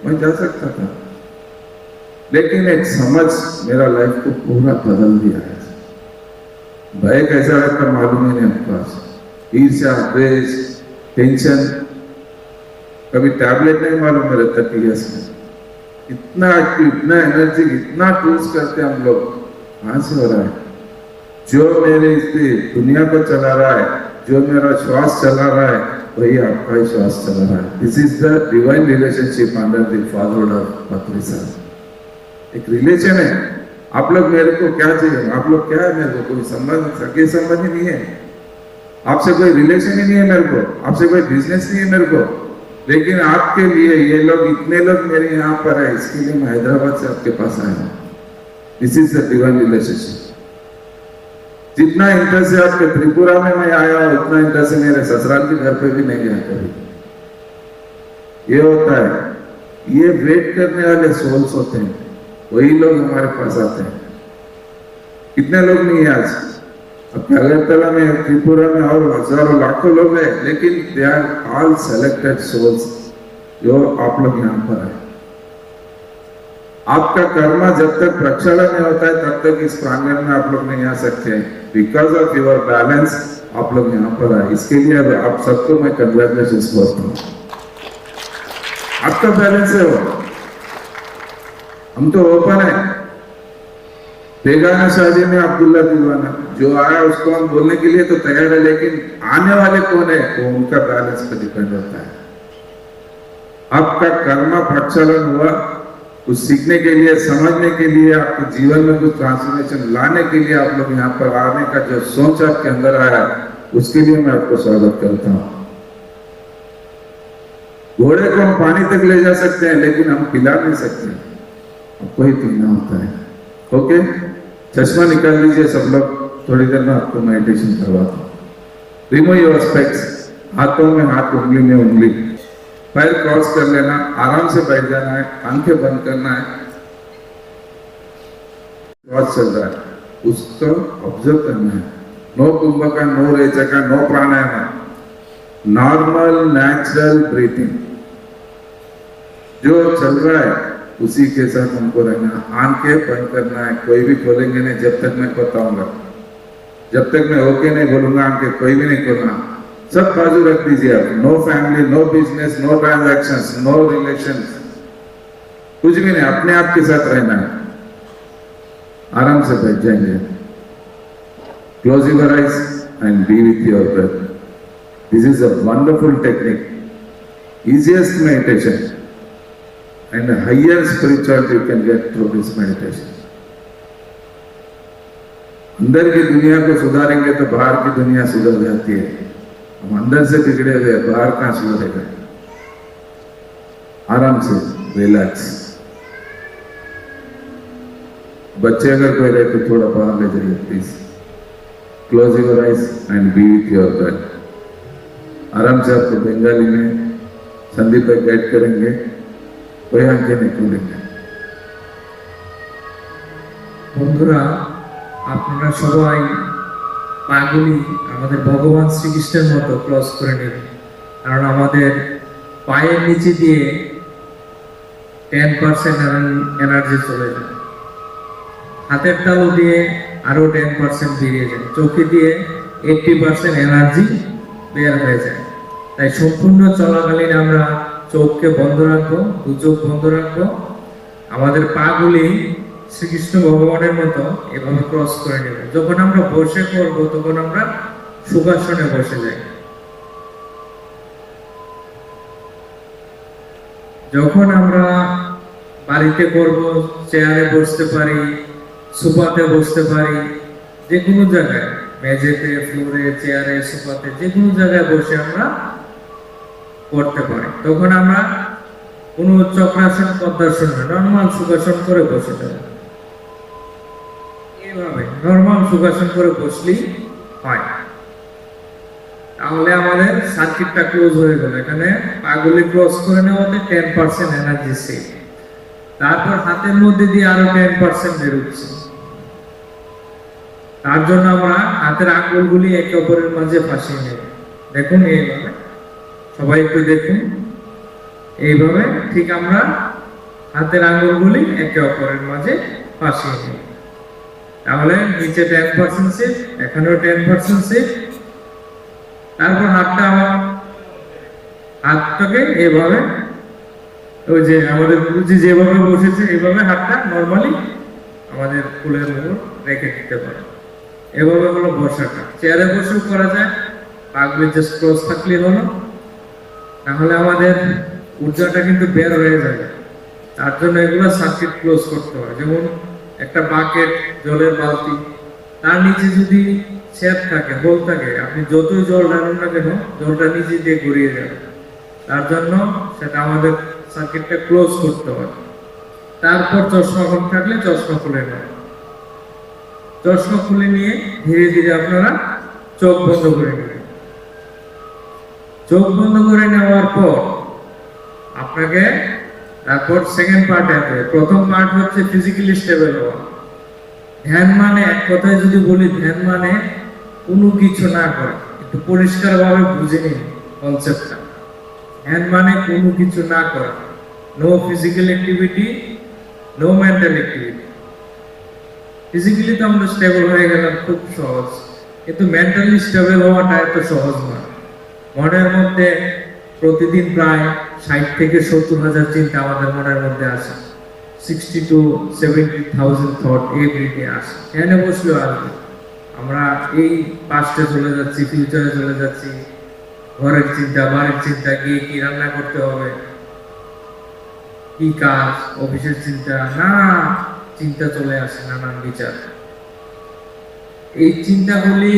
मैं जा सकता था, लेकिन एक समझ मेरा लाइफ को पूरा बदल दिया है। भय कैसा रहता मालूम ही नहीं हमके पास, ईर्ष्या द्वेष टेंशन, कभी टैबलेट नहीं मालूम मेरे तक में। इतना एक्टिव, इतना एनर्जी, इतना टूल्स करते हम लोग, कहां से हो रहा है? जो मेरे इस दुनिया को चला रहा है, जो मेरा श्वास चला रहा है, वही आपका ही श्वास चला रहा है। This is the divine relationship under the fatherhood of Badri sir. एक रिलेशन है। आप लोग मेरे को क्या चाहिए? आप लोग क्या है मेरे को? कोई संबंध, सगे संबंध ही नहीं है, आपसे कोई रिलेशन ही नहीं है मेरे को, आपसे कोई बिजनेस नहीं है मेरे को। लेकिन आपके लिए ये लोग, इतने लोग मेरे यहाँ पर है, इसके लिए मैं हैदराबाद से आपके पास आया हूँ। This is the divine relationship. जितना इंटरेस्ट है आपके त्रिपुरा में मैं आया हूँ, उतना इंटरेस्ट है मेरे ससुराल के घर पे भी नहीं गया कभी। ये होता है, ये वेट करने वाले सोल्स होते हैं, वही लोग हमारे पास आते हैं। कितने लोग नहीं है आज? अब अगरतला में, त्रिपुरा में और हजारों लाखों लोग हैं, लेकिन they are all selected souls जो आप लोग यहाँ पर है। आपका कर्म जब तक प्रक्षालन नहीं होता है तब तक इस प्रांगण में आप लोग नहीं आ सकते। बिकॉज ऑफ योर बैलेंस आप लोग यहाँ पर आए, इसके लिए अब आप सबको मैं कंग्रेचुलेशन बोलता हूँ। आपका बैलेंस है वो, हम तो ओपन है। बेगाना शादी में अब्दुल्ला दिलवाना जो आया उसको हम बोलने के लिए तो तैयार है, लेकिन आने वाले कौन है वो उनका बैलेंस पर डिपेंड होता है। आपका कर्म प्रक्षालन हुआ, कुछ सीखने के लिए, समझने के लिए, आपके जीवन में कुछ ट्रांसफॉर्मेशन लाने के लिए आप लोग यहाँ पर आने का जो सोच आपके अंदर आया, उसके लिए मैं आपको स्वागत करता हूँ। घोड़े को हम पानी तक ले जा सकते हैं, लेकिन हम पिला नहीं सकते, आपको ही पीना होता है। ओके, चश्मा निकाल लीजिए सब लोग, थोड़ी देर में आपको मेडिटेशन करवाता हूँ। रिमूव योर स्पेक्स, हाथों में हाथ, उंगली में उंगली, पैर क्रॉस कर लेना, आराम से बैठ जाना है, आंखें बंद करना है। क्रॉस चल रहा है, उसको ऑब्जर्व करना है। नो कुंभका, नो रेचका, नो प्राणायाम, नॉर्मल नेचुरल ब्रीथिंग जो चल रहा है उसी के साथ हमको रहना। आंखें बंद करना है, कोई भी खोलेंगे नहीं जब तक मैं बताऊंगा। जब तक मैं ओके नहीं बोलूंगा आंखें कोई भी नहीं खोलना। सब बाजू रख दीजिए आप। No family, no business, no transactions, no relations, कुछ भी नहीं, अपने आप के साथ रहना है। आराम से बैठ जाएंगे। Close your eyes and be with your breath. This is a wonderful technique, easiest meditation and higher spirituality you can get through this meditation. अंदर की दुनिया को सुधारेंगे तो बाहर की दुनिया सुधर जाती है। हम अंदर से बिगड़े हुए, बाहर कहाँ सुधरेगा? आराम से रिलैक्स। बच्चे अगर कोई रहे तो थोड़ा बाहर ले जाइए please. Close your eyes and be with your breath. आराम से आपको बंगाली में संदीप भाई गाइड करेंगे, कोई आंखें नहीं खोलेंगे। বন্ধুরা, আপনারা সবাই পাগুলি আমাদের ভগবান শ্রীকৃষ্ণের মতো ক্রস করে নেবেন, কারণ আমাদের পায়ের নিচে দিয়ে 10% এনার্জি চলে যায়, হাতের তালু দিয়ে আরো 10% বেরিয়ে যায়, চোখে দিয়ে 80% এনার্জি বের হয়ে যায়। তাই সম্পূর্ণ চলাকালীন আমরা চোখকে বন্ধ রাখবো, দু চোখ বন্ধ রাখবো, আমাদের পাগুলি শ্রীকৃষ্ণ ভগবানের মতো এভাবে ক্রস করে নেব। যখন আমরা বসে করবো তখন আমরা সুখাসনে বসে যাই। যখন আমরা বাড়িতে করব চেয়ারে বসতে পারি, সোফাতে বসতে পারি, যে কোনো জায়গায়, মেঝেতে, ফ্লোরে, চেয়ারে, সোফাতে, যে কোনো জায়গায় বসে আমরা করতে পারি। তখন আমরা কোনো চক্রাসন, পদ্মাসন না, নর্মাল সুখাসন করে বসে যাব। এইভাবে নর্মাল সুখাসন করে বসলেই হয়। তাহলে আমাদের সার্কিটটা ক্লোজ হয়ে গেল। এখানে পাগুলি ক্রস করে নেওয়াতে 10% এনার্জি সেভ। তারপর হাতের মধ্যে দিয়ে আরো 10% বেরোচ্ছে। তার জন্য আমরা হাতের আঙ্গুলগুলি একে অপরের মাঝে ফাঁসিয়ে নেব। দেখুন এইভাবে, সবাই একটু দেখুন, এইভাবে ঠিক আমরা হাতের আঙ্গুলগুলি একে অপরের মাঝে ফাঁসিয়ে নেব। তাহলে নিচে 10% সেভ, এখানেও 10% সেভ। তারপর হাতটাকে এইভাবে, ওই যে আমাদের গুরুজি যেভাবে বসেছে এইভাবে হাতটা নর্মালি আমাদের কোলের উপর রেখে দিতে পারে। এভাবে হলো বসাটা। চেয়ারে বসেও করা যায়, পাগুলি জাস্ট ক্রস থাকলেই হলো। তাহলে আমাদের ঊর্জাটা কিন্তু বের হয়ে যাবে। তার জন্য এগুলো সার্কিট ক্লোজ করতে হয়। যেমন একটা বাকেট, জলের বালতি, তার নিচে যদি ছেদ থাকে, হোল থাকে, আপনি যতই জল ঢালুন না কেন জলটা নিচে দিয়ে গড়িয়ে যাবে। তার জন্য সেটা আমাদের সার্কিটটা ক্লোজ করতে হয়। তারপর চশমা থাকলে চশমা খুলে নেয়। চশমা খুলে নিয়ে ধীরে ধীরে আপনারা চোখ বন্ধ করে নেবেন। চোখ বন্ধ করে নেওয়ার পর আপনাকে তারপর সেকেন্ড পার্টে আসবে। প্রথম পার্ট হচ্ছে ফিজিক্যালি স্টেবল হওয়া। ধ্যান মানে এক কথায় যদি বলি, ধ্যান মানে কোনো কিছু না করা। একটু পরিষ্কারভাবে বুঝে নিন কনসেপ্টটা। ধ্যান মানে কোনো কিছু না করা, no physical activity, no mental activity. Physically তো আমরা স্টেবল হয়ে গেলাম, খুব সহজ, কিন্তু মেন্টালি স্টেবল হওয়াটা এত সহজ না। মনের মধ্যে প্রতিদিন প্রায় 60 থেকে 70,000 চিন্তা আমাদের মনের মধ্যে আসে। 60 to 70,000 থট এভরি ডে আসে, এখানে বসলেও আসবে। আমরা এই পাস্টে চলে যাচ্ছি, ফিউচারে চলে যাচ্ছি, ঘরের চিন্তা, বাড়ির চিন্তা, গিয়ে কি রান্না করতে হবে, কি কাজ, অফিসের চিন্তা, চিন্তা চলে আসে, নানান বিচার। এই চিন্তাগুলি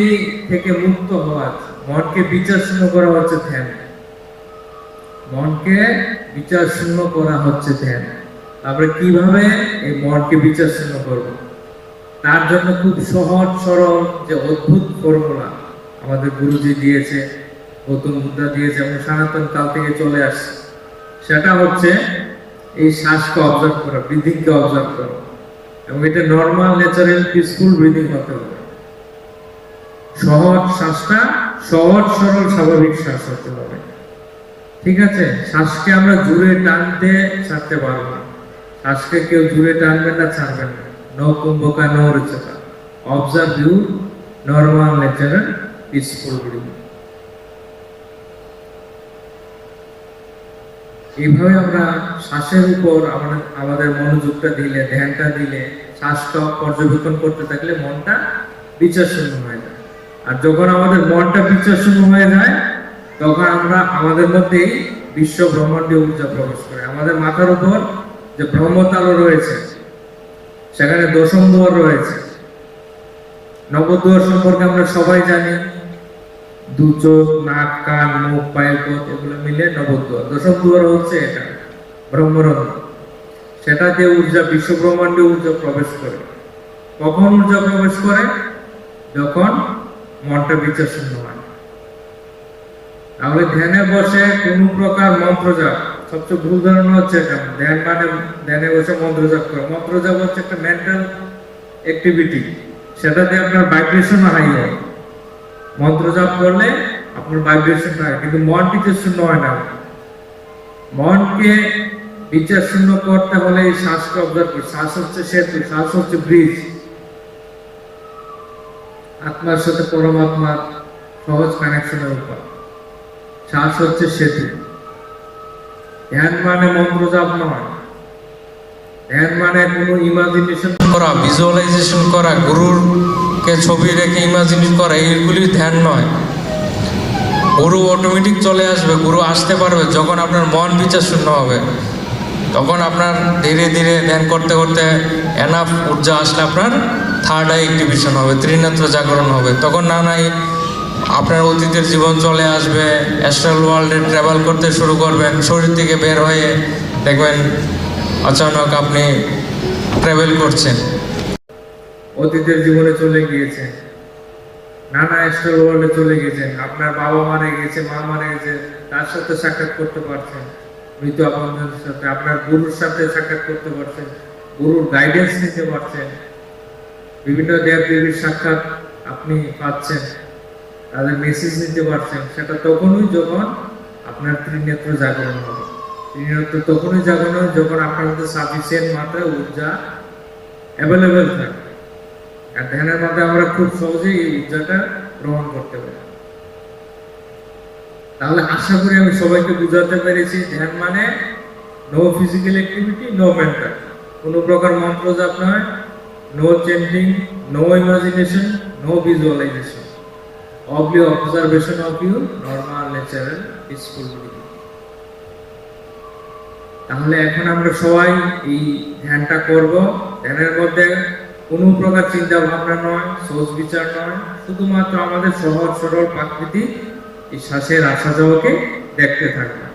থেকে মুক্ত হওয়া, মনকে বিচার শূন্য করা হচ্ছে ধ্যান। মনকে বিচার শূন্য করা হচ্ছে ধ্যান। তারপরে কিভাবে এই মনকে বিচার শূন্য করব? তার জন্য খুব সহজ সরল যে অদ্ভুত ফর্মুলা আমাদের গুরুজি দিয়েছে, গৌতম বুদ্ধা দিয়েছে এবং সনাতন কাল থেকে চলে আসছে, সেটা হচ্ছে এই শ্বাসকে অবজার্ভ করা, ব্রিদিংকে অবজার্ভ করা। এবং এটা নর্মাল, ন্যাচারাল, পিসফুল ব্রিদিং হতে হবে। সহজ শ্বাসটা সহজ সরল স্বাভাবিক শ্বাস হতে হবে। ঠিক আছে? শ্বাসকে আমরা জুড়ে টানতে ছাড়তে পারবো না। শ্বাসকে কেউ জুড়ে টানবেন না, ছাড়বেন না। No kumbhaka, no rechaka. Observe your normal, natural, peaceful breathing. এইভাবে আমরা শ্বাসের উপর আমাদের মনোযোগটা দিলে, ধ্যানটা দিলে, শ্বাসটা পর্যবেক্ষণ করতে থাকলে মনটা বিচার শূন্য হয়ে যায়। আর যখন আমাদের মনটা বিচার শূন্য হয়ে যায়, তখন আমরা আমাদের মধ্যেই বিশ্ব ব্রহ্মাণ্ডীয় ঊর্জা প্রবেশ করে। আমাদের মাথার উপর যে ব্রহ্মতাল রয়েছে, সেখানে দশম দুয়ার রয়েছে। নবদুয়ার সম্পর্কে আমরা সবাই জানি, দু চোখ, নাক, কান, মুখ, পায়ের পথ, এগুলো মিলে নবদুয়ার। দশম দুয়ার হচ্ছে এটা ব্রহ্মরন্ধ্র। সেটাতে ঊর্জা, বিশ্ব ব্রহ্মাণ্ডীয় ঊর্জা প্রবেশ করে। কখন ঊর্জা প্রবেশ করে? যখন মনটা বিচার শূন্য হয়। তাহলে ধ্যানে বসে কোন প্রকার মন্ত্র জাপ, সবচেয়ে ভুল ধারণা হচ্ছে এটা, ধ্যান মানে ধ্যানে বসে মন্ত্র জাপ করা। মন্ত্র জাপ হচ্ছে একটা মেন্টাল অ্যাক্টিভিটি, সেটাতে আপনার ভাইব্রেশন হাই হয়। মন্ত্র জাপ করলে আপনার ভাইব্রেশন হয়, কিন্তু মন বিচার শূন্য হয় না। মনকে বিচার শূন্য করতে হলে এই শ্বাসকে অবজার্ভ করতে। শ্বাস হচ্ছে সেতু, শ্বাস হচ্ছে ব্রিজ। আত্মার সাথে পরমাত্মার সহজ কানেকশনের উপায়। শ্বাস হচ্ছে সেতু। ধ্যান মানে মন্ত্র জাপ নয়। ধ্যান মানে কোনো ইমাজিনেশন করা, ভিজুয়ালাইজেশন করা, গুরুরকে ছবি রেখে ইমাজিন করা, এইগুলি ধ্যান নয়। গুরু অটোমেটিক চলে আসবে, গুরু আসতে পারবে যখন আপনার মন বিচার শূন্য হবে। তখন আপনার ধীরে ধীরে ধ্যান করতে করতে এনাফ ঊর্জা আসলে আপনার থার্ড আই অ্যাক্টিভেশন হবে, ত্রিনেত্র জাগরণ হবে। তখন আপনার অতীতের জীবন চলে আসবে, অ্যাস্ট্রাল ওয়ার্ল্ডে ট্রাভেল করতে শুরু করবেন। শরীর থেকে বের হয়ে দেখবেন অচানক আপনি ট্রাভেল করছেন, অতীতের জীবনে চলে গিয়েছেন, নানা অ্যাস্ট্রাল ওয়ার্ল্ডে চলে গেছেন। আপনার বাবা মারা গেছে, মা মারা গেছে, তার সাথে সাক্ষাৎ করতে পারছেন। মৃত আপনজনের সাথে, আপনার গুরুর সাথে সাক্ষাৎ করতে পারছেন, গুরুর গাইডেন্স নিতে পারছেন। বিভিন্ন দেব দেবীর সাক্ষাৎ আপনি পাচ্ছেন, তাদের মেসেজ নিতে পারছেন। সেটা তখনই যখন আপনার ত্রিনেত্র জাগরণ হবে। ত্রিনেত্র তখনই জাগরণ হবে যখন আপনার মধ্যে সাফিসিয়েন্ট মাত্রায় ঊর্জা অ্যাভেলেবেল থাকে। আর ধ্যানের মধ্যে আমরা খুব সহজেই এই ঊর্জাটা গ্রহণ করতে পারি। তাহলে আশা করি আমি সবাইকে বুঝাতে পেরেছি, ধ্যান মানে no physical activity, no mental, কোনো প্রকার মন্ত্র জাপ নয়, no chanting, no imagination, no visualization, only observation of your normal, natural, peaceful breathing. তাহলে এখন আমরা সবাই এই ধ্যানটা করব। ধ্যানের মধ্যে কোনো প্রকার চিন্তা ভাবনা নয়, সোচ বিচার নয়, শুধুমাত্র আমাদের সহজ সরল প্রাকৃতিক এই শ্বাসের আসা যাওয়াকে দেখতে থাকবে।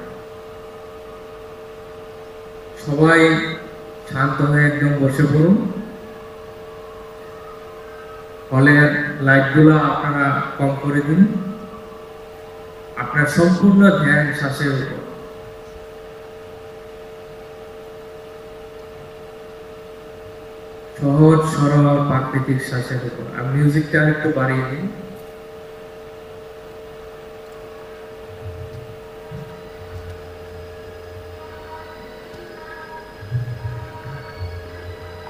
সবাই শান্ত হয়ে একদম বসে পড়ুন। হলের লাইটগুলো আপনারা কম করে দিন। আপনার সম্পূর্ণ ধ্যান শ্বাসের উপর। সহজ সরল প্রাকৃতিক শ্বাসের উপর। আমি মিউজিকটা একটু বাড়িয়ে দিই।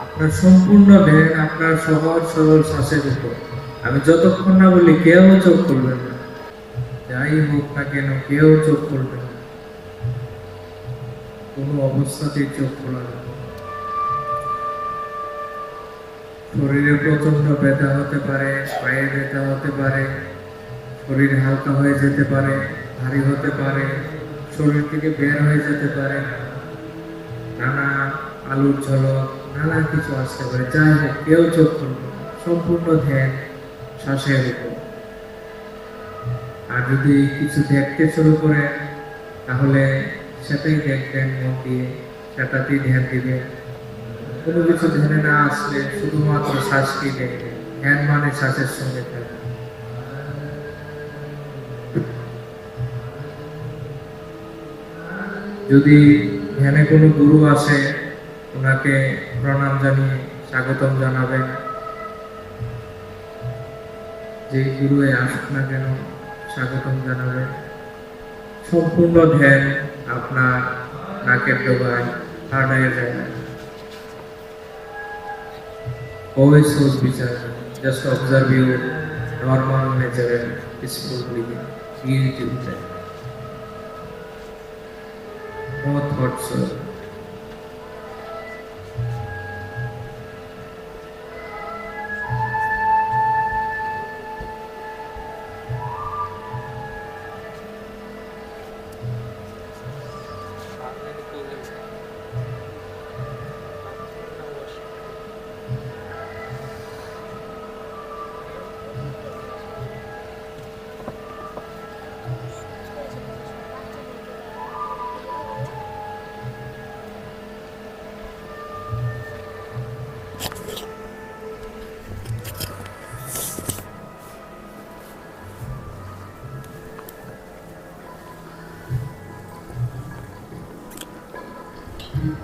আপনার সম্পূর্ণ ধ্যান আপনার সহজ সরল শ্বাসের উপর। আমি যতক্ষণ না বলি কেউ চোখ খুলবেন না, যাই হোক না কেন কেউ চোখ খুলবেন না, কোনো অবস্থাতেই চোখ খোলা যাবে না। শরীরে প্রচন্ড ব্যথা হতে পারে, পায়ে ব্যথা হতে পারে, শরীর হালকা হয়ে যেতে পারে, ভারী হতে পারে, শরীর থেকে বের হয়ে যেতে পারে, নানা আলুর ঝলক নানা কিছু আসতে পারে, যাই হোক কেউ চোখ খুলবে না, সম্পূর্ণ ধ্যান শ্বাসের উপর। আর যদি কিছু দেখতে শুরু করে তাহলে সেটাই দেখবেন মন দিয়ে, সেটাতেই ধ্যান দিবেন। কোনো কিছু ধ্যানে না আসলে শুধুমাত্র শ্বাসকেই দেখবেন। ধ্যান মানে শ্বাসের সঙ্গে থাকবে। যদি ধ্যানে কোনো গুরু আসে ওনাকে প্রণাম জানিয়ে স্বাগতম জানাবেন। যে গুরু আসুক না কেন স্বাগতম জানাবেন। সম্পূর্ণ ধ্যান আপনার নাকের ডগায় থার্ড আইয়ের জায়গায়। Always hold বিচার, just observe your normal, natural, peaceful breathing. Unity with that. No thoughts.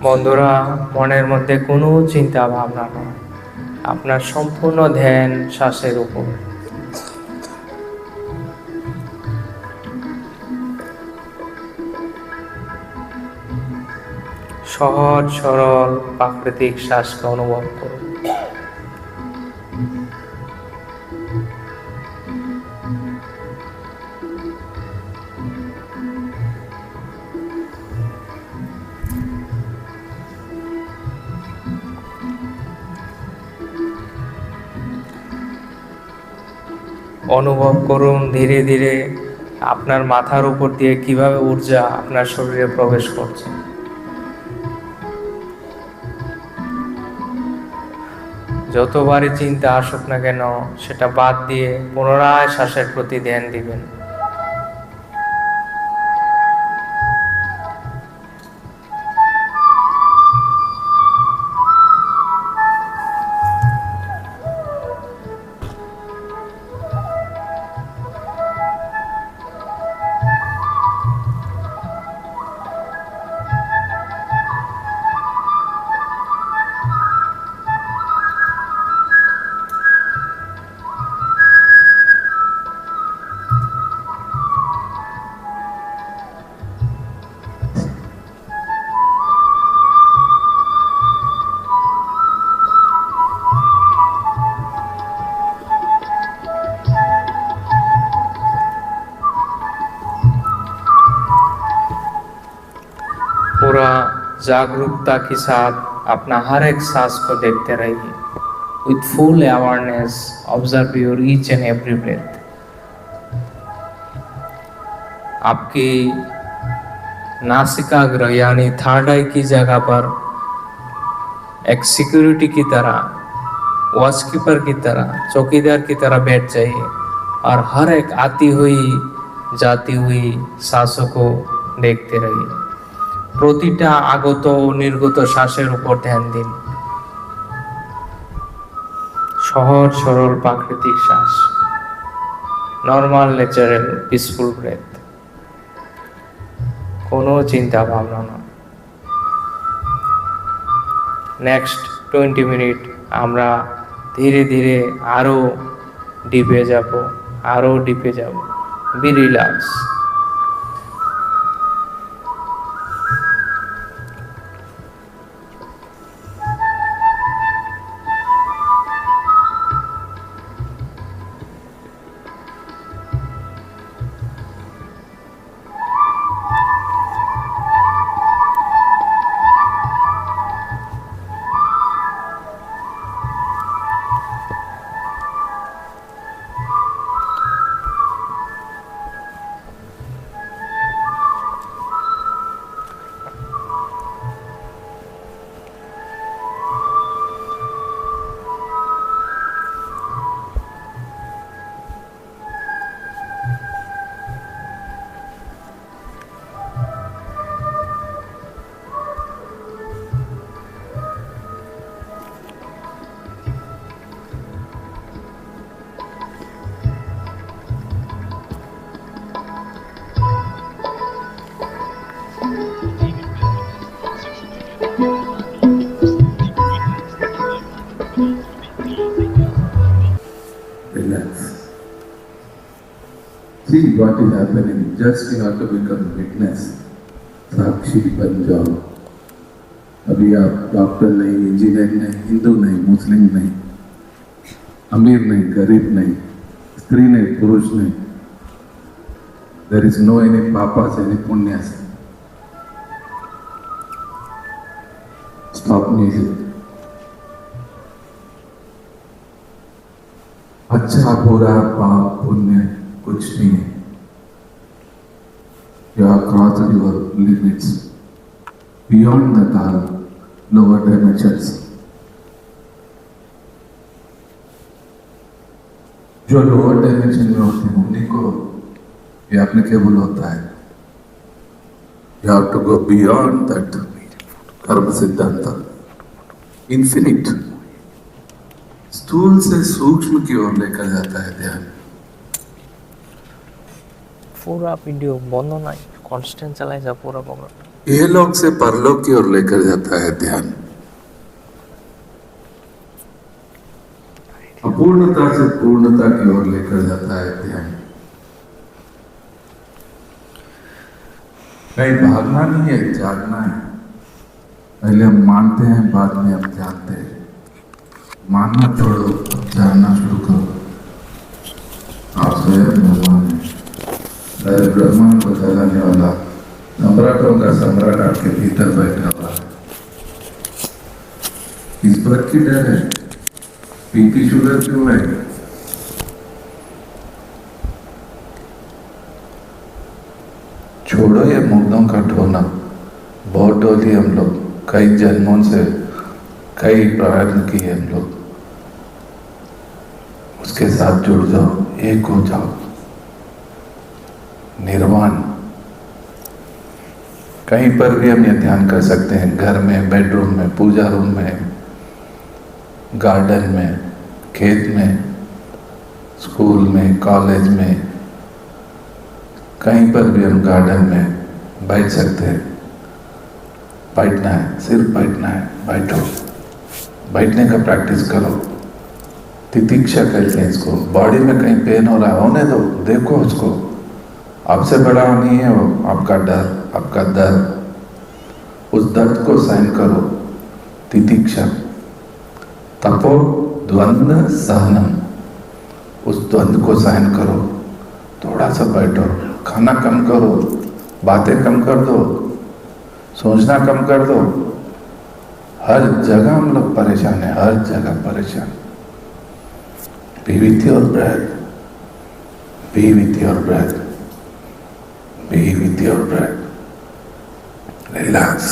বন্ধুরা, মনের মধ্যে কোনো চিন্তা ভাবনা নয়, আপনার সম্পূর্ণ ধ্যান শ্বাসের উপর। সহজ সরল প্রাকৃতিক শ্বাসকে অনুভব করুন। অনুভব করুন ধীরে ধীরে আপনার মাথার উপর দিয়ে কিভাবে ঊর্জা আপনার শরীরে প্রবেশ করছে। যতবারই চিন্তা আসুক না কেন সেটা বাদ দিয়ে পুনরায় শ্বাসের প্রতি ধ্যান দিবেন। पूरा जागरूकता के साथ अपना हर एक सांस को देखते रहिए। With full awareness, observe your each and every breath. आपकी नासिकाग्र यानी थर्ड आई की जगह पर एक सिक्योरिटी की तरह, वॉचकीपर की तरह, चौकीदार की तरह बैठ जाइए और हर एक आती हुई जाती हुई सांसों को देखते रहिए। প্রতিটা আগত ও নির্গত শ্বাসের উপর ধ্যান দিন। সহজ সরল প্রাকৃতিক শ্বাস, নর্মাল ন্যাচারাল পিসফুল ব্রেথ, কোনো চিন্তা ভাবনা না। নেক্সট 20 মিনিট আমরা ধীরে ধীরে আরও ডিপে যাব, আরও ডিপে যাব। Be relax. Relax. See what is happening. Just you have to become witness. साक्षी बन जाओ. अभी आप डॉक्टर नहीं, इंजीनियर नहीं, हिंदू नहीं, मुस्लिम नहीं, अमीर नहीं, गरीब नहीं, स्त्री नहीं, पुरुष नहीं. There is no any papas, any punyas. Stop music. अच्छा बुरा पाप पुण्य कुछ नहीं है. You have crossed your limits beyond the lower dimensions. जो लोअर डायमेंशन में होते हैं उन्हीं को ये एप्लीकेबल होता है. You have to go beyond that कर्म सिद्धांत. Infinite. स्थूल से सूक्ष्म की ओर लेकर जाता है ध्यान. পুরা ভিডিও বন্ধ নাই, কনস্ট্যান্ট চালাই যা পুরা প্রোগ্রাম। ये लोक से परलोक की ओर लेकर जाता है ध्यान. अपूर्णता से पूर्णता की ओर लेकर जाता है ध्यान. कहीं भागना नहीं है, जागना है. पहले हम मानते हैं, बाद में हम जानते हैं. मानना छोड़ो, जानना शुरू करो. आप स्वयं भगवान हैं. ब्रह्मांड को चलाने वाला सम्राटों का सम्राट आपके भीतर बैठा हुआ है. इस बात की डर है. बीपी शुगर क्यों है? छोड़ो ये मुग्धों का ढोना. बहुत डोली हम लोग, कई जन्मों से कई प्रयत्न किए हम लोग. उसके साथ जुड़ जाओ, एक हो जाओ. निर्वाण. कहीं पर भी हम ये ध्यान कर सकते हैं. घर में, बेडरूम में, पूजा रूम में, गार्डन में, खेत में, स्कूल में, कॉलेज में, कहीं पर भी हम गार्डन में बैठ सकते हैं. बैठना है, सिर्फ बैठना है. बैठो. बैठने का प्रैक्टिस करो. तितिक्षा कहते हैं इसको. बॉडी में कहीं पेन हो रहा है, होने दो, देखो उसको. आपसे बड़ा नहीं है वो, आपका डर, आपका दर्द. उस दर्द को सहन करो. तितिक्षा. तपो द्वंद्व सहनम. उस द्वंद्व को सहन करो. थोड़ा सा बैठो. खाना कम करो, बातें कम कर दो, सोचना कम कर दो. हर जगह हम लोग परेशान है, हर जगह परेशान. Be with your breath. Be with your breath. Be with your breath. Relax.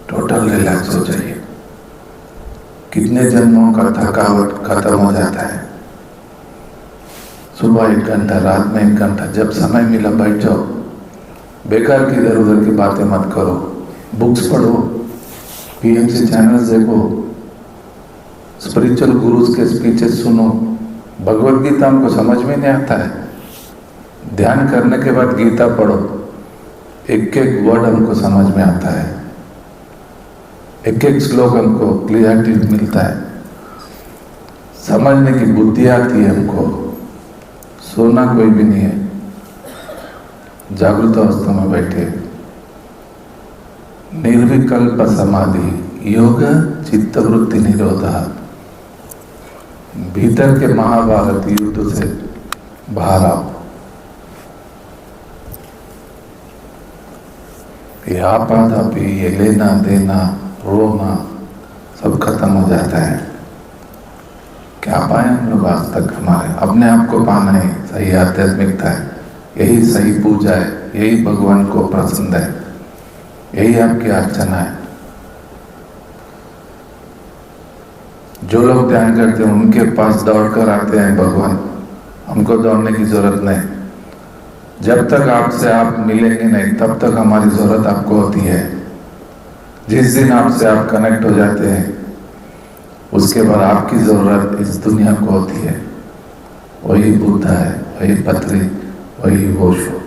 Total relax हो जाइए. कितने जन्मों का थकावट खत्म हो जाता है. सुबह 1 घंटा, रात में 1 घंटा, जब समय मिला बैठ जाओ. बेकार की इधर उधर की बातें मत करो. बुक्स पढ़ो, पीएमसी चैनल्स देखो, स्पिरिचुअल गुरुज के स्पीचेस सुनो. भगवत गीता हमको समझ में नहीं आता है. ध्यान करने के बाद गीता पढ़ो. एक एक वर्ड हमको समझ में आता है. एक एक श्लोक हमको क्लियरिटी मिलता है. समझने की बुद्धि आती है हमको। सोना कोई भी नहीं है, जागृत अवस्था में बैठे। निर्विकल्प समाधि योग चित्तवृत्ति निरोधा। भीतर के महाभारत युद्ध से बाहर आओ। ये आपाधापी, ये लेना देना, रोना सब खत्म हो जाता है। क्या पाए हम लोग आज तक? हमारे अपने आप को पाना ही सही आध्यात्मिकता है, यही सही पूजा है, यही भगवान को पसंद है, यही आपकी अर्चना है। जो लोग ध्यान करते हैं उनके पास दौड़ कर आते हैं भगवान। हमको दौड़ने की जरूरत नहीं। जब तक आपसे आप मिलेंगे नहीं तब तक हमारी जरूरत आपको होती है। जिस दिन आपसे आप कनेक्ट हो जाते हैं उसके बाद आपकी जरूरत इस दुनिया को होती है। वही बुद्ध है, वही पत्री, वही ओशो।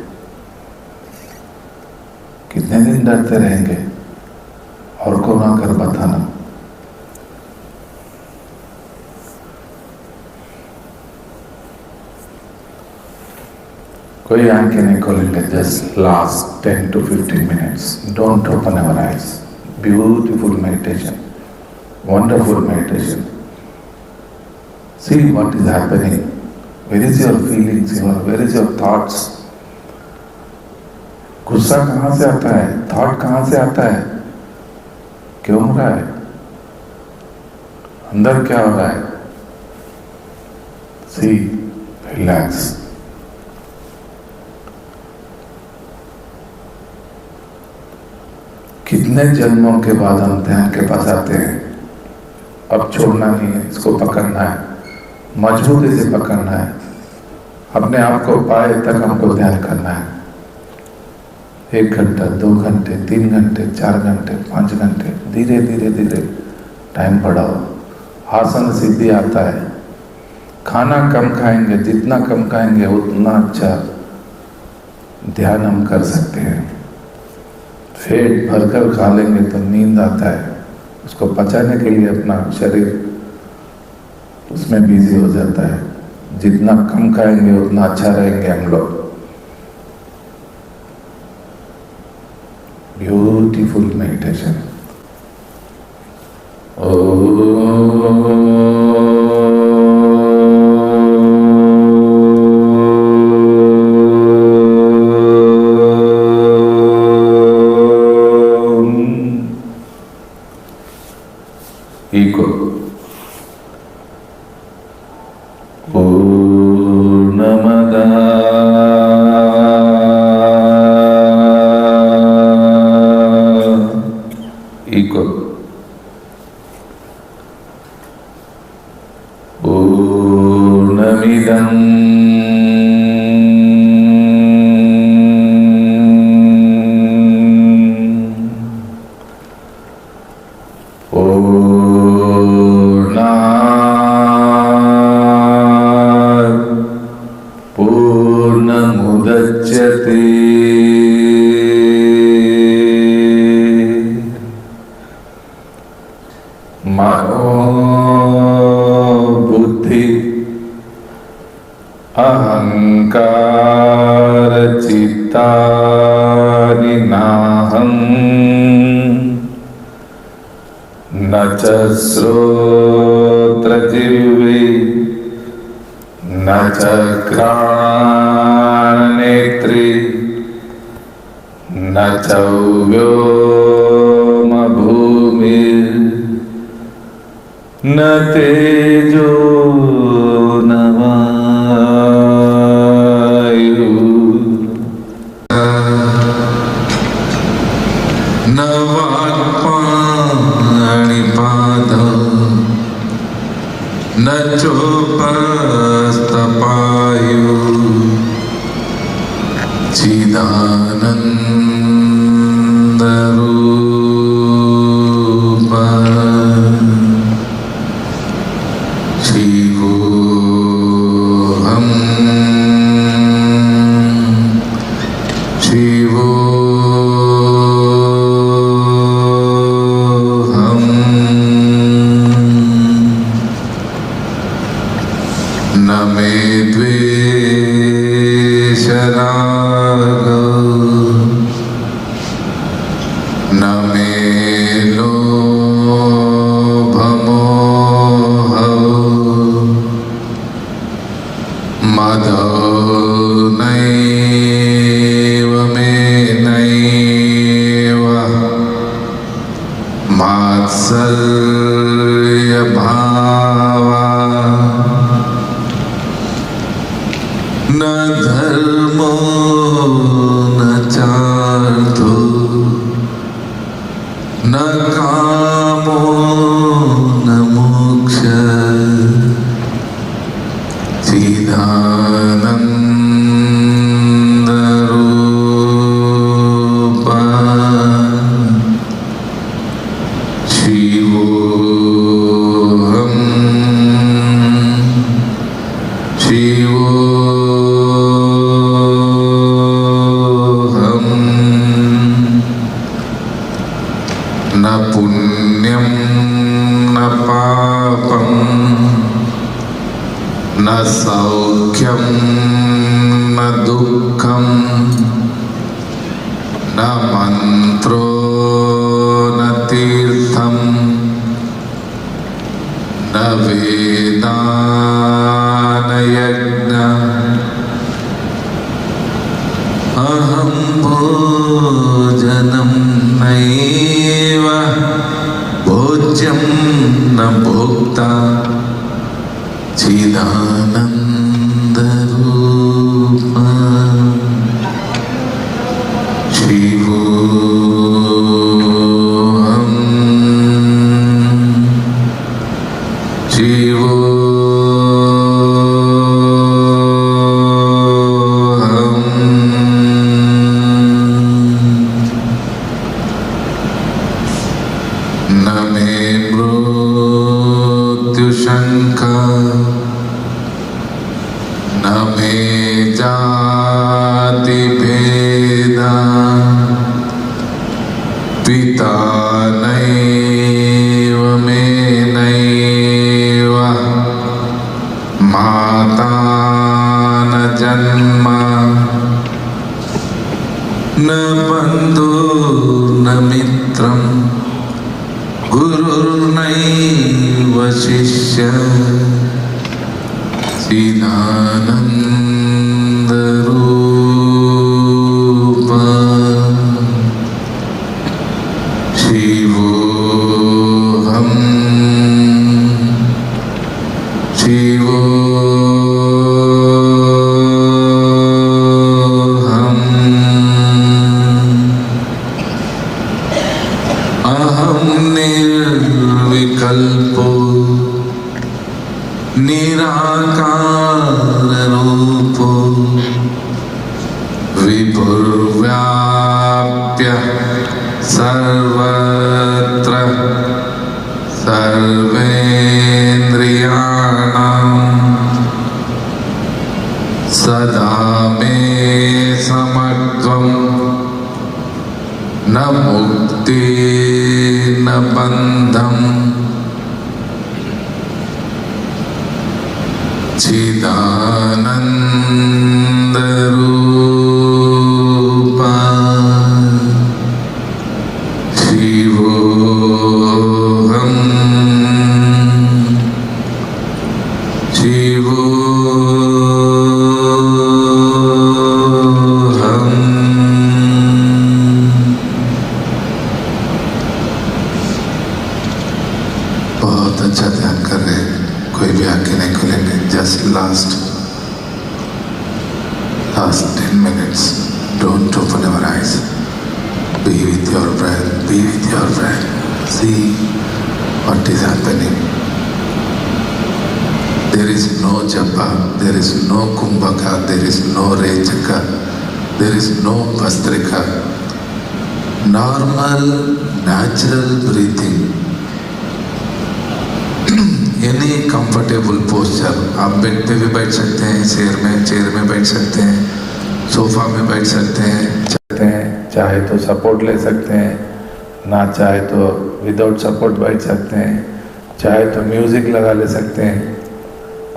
कितने दिन डरते रहेंगे? और को ना कर बताना। कोई आंखें नहीं खोलेंगे। Just last 10 to 15 minutes. Don't open our eyes. Beautiful meditation, wonderful meditation. See what is happening. Where is your feelings? Where is your thoughts? गुस्सा कहाँ से आता है? थॉट कहाँ से आता है? क्यों हो रहा है? अंदर क्या हो रहा है? See, relax. कितने जन्मों के बाद हम ध्यान के पास आते हैं। अब छोड़ना नहीं है, इसको पकड़ना है, मजबूती से पकड़ना है। अपने आप को पाए तक हमको ध्यान करना है। 1 घंटा, 2 घंटे, 3 घंटे, 4 घंटे, 5 घंटे, धीरे धीरे धीरे टाइम बढ़ाओ। आसन सिद्धि आता है। खाना कम खाएंगे, जितना कम खाएंगे उतना अच्छा ध्यान हम कर सकते हैं। पेट भरकर खा लेंगे तो नींद आता है, उसको पचाने के लिए अपना शरीर उसमें बिजी हो जाता है। जितना कम खाएंगे उतना अच्छा रहेंगे हम लोग। Beautiful meditation. ईको पूर्णमदा ईको पूर्णमिदं पूर्णमुदच्यते मनो बुद्धि अहंकार चित्तानि नाहं न च श्रोत्रजिह्वे न च घ्राणनेत्रे न च व्योमभूमिर् न तेजो न वायु न वाक्पाणिपादः न चोपस्थपायु चिदानन्दरूप शिवोऽहं शिवोऽहं धर्मो न चार्थो न कामो न मोक्ष चिदानंद रूपा शिवोऽहं शिवोऽहं न पुण्यं न पापं न सौख्यं न दुःखं न मन्त्रो न तीर्थं न वेदा न यज्ञ अहं भोजनं नैव भोज्यं न भोक्ता चिदानन्दरूपा शिवोऽहं शिवोऽहं न मे मृत्युशङ्का न मे जातिभेदा पिता नैव मे नैव माता न जन्म न बन्धु न मित्रं गुरुर्नैव शिष्य चिदानन्दरूपा शिवोऽहं शिवोऽहं अहं निर्विकल्पो निराकाररूपो विभुर्व्याप्य सर्वत्र सर्वेन्द्रियाणां सदा मे समत्वं न मुक्ति न बन्धम् चिदानन्दरूपा शिवोऽहं शिवोऽहं बहुत अच्छा ध्यान कर रहे हैं, कोई भी आंखें नहीं खुलेंगे। Just last 10 minutes. Don't open your eyes. Be with your breath. Be with your breath. See what is happening. There is no japa. There is no kumbhaka. There is no rechaka. There is no vastrika. Normal, natural breathing. Any comfortable posture, आप bed पे भी बैठ सकते हैं, chair में बैठ सकते हैं, सोफा में बैठ सकते हैं, चाहे तो सपोर्ट ले सकते हैं, ना चाहे तो विदाउट सपोर्ट बैठ सकते हैं, चाहे तो म्यूजिक लगा ले सकते हैं,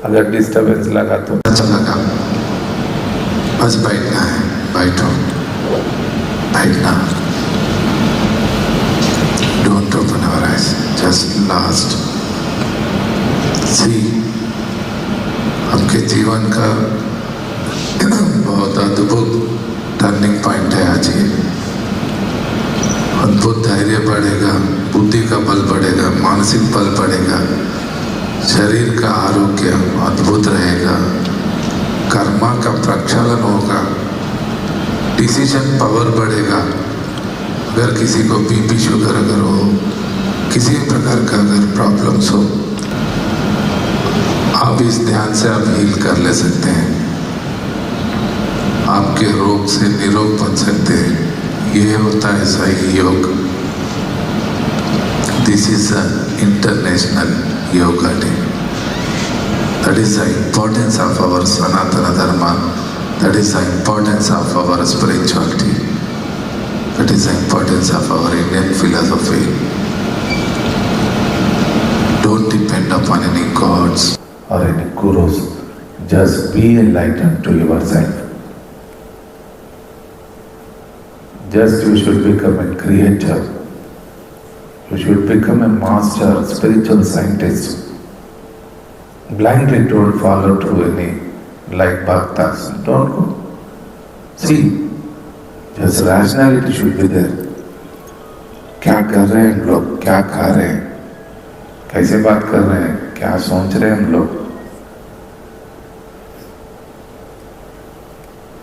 अगर डिस्टर्बेंस लगा तो अच्छा लगा, बस बैठना है, बैठो, बैठना, don't open your eyes, just last see आपके जीवन का बहुत अद्भुत टर्निंग पॉइंट है आज ये। अद्भुत धैर्य बढ़ेगा, बुद्धि का बल बढ़ेगा, मानसिक बल बढ़ेगा, शरीर का आरोग्य अद्भुत रहेगा, कर्मा का प्रक्षालन होगा, डिसीजन पावर बढ़ेगा। अगर किसी को बीपी शुगर अगर हो, किसी प्रकार का अगर प्रॉब्लम्स हो, आप इस ध्यान से आप हील कर ले सकते हैं, आपके रोग से निरोग बन सकते हैं। ये होता है सही योग। This is a international yoga day. That is the importance of our Sanatan Dharma, that is the importance of our spirituality, that is the importance of our Indian philosophy. Don't depend upon any gods or any gurus. Just be enlightened to yourself. Just you should become a creator. You should become a master, spiritual scientist. Blindly don't follow to any like bhaktas. Don't go. See, just rationality should be there. क्या कर रहे हैं हम लोग, क्या खा रहे हैं, कैसे बात कर रहे हैं, क्या सोच रहे हैं हम लोग,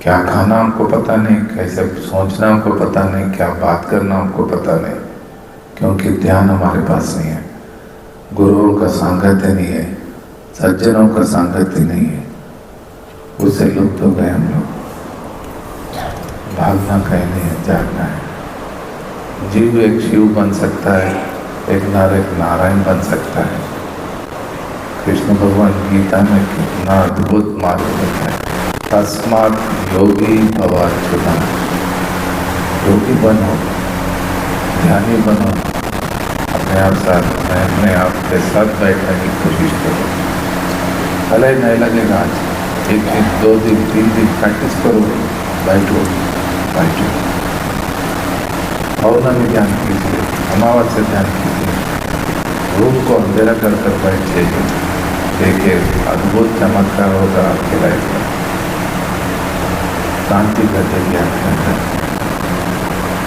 क्या खाना हमको पता नहीं, कैसे सोचना हमको पता नहीं, क्या बात करना हमको पता नहीं, क्योंकि ध्यान हमारे पास नहीं है, गुरुओं का सांगत्य नहीं है, सज्जनों का सांगत्य नहीं है, उससे लुप्त हो गए हम लोग। भागना कहीं नहीं है, जागना है। जीव एक शिव बन सकता है, एक नारायण बन सकता है। कृष्ण भगवान गीता में कितना अद्भुत मार्ग लिखा है, तस्मात् योगी भवार्जुन। योगी बनो, ध्यानी बनो, अपने आप के साथ बैठने की कोशिश करो। भले नहीं लगेगा आज, 1 दिन 2 दिन 3 दिन प्रैक्टिस करो, बैठो। पौर्णमी ध्यान कीजिए, अमावस्या ध्यान कीजिए, रूम को अंधेरा कर बैठ जाइए, देखिए अद्भुत चमत्कार होगा आपके लाइफ में, शांति घटेगी आपके अंदर।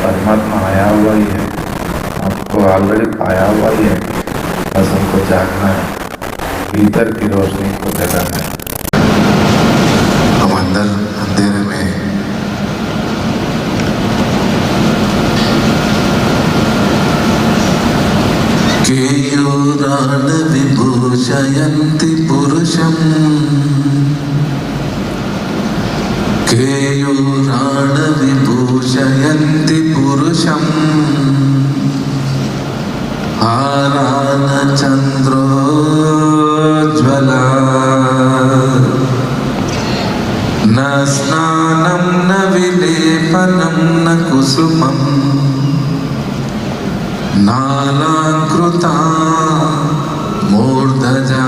परमात्मा आया हुआ ही है, आपको ऑलरेडी पाया हुआ ही है, बस उनको जागना है, भीतर की रोशनी को जगाना है। हम अंदर अंधेरे में केयूरान विभूषयन्ति पुरुषम्, केयूरान विभूषयन्ति पुरुषम्, हारान चन्द्रोज्ज्वला, न स्नानं न विलेपनं न कुसुमम्, नालाकृता मूर्धजा,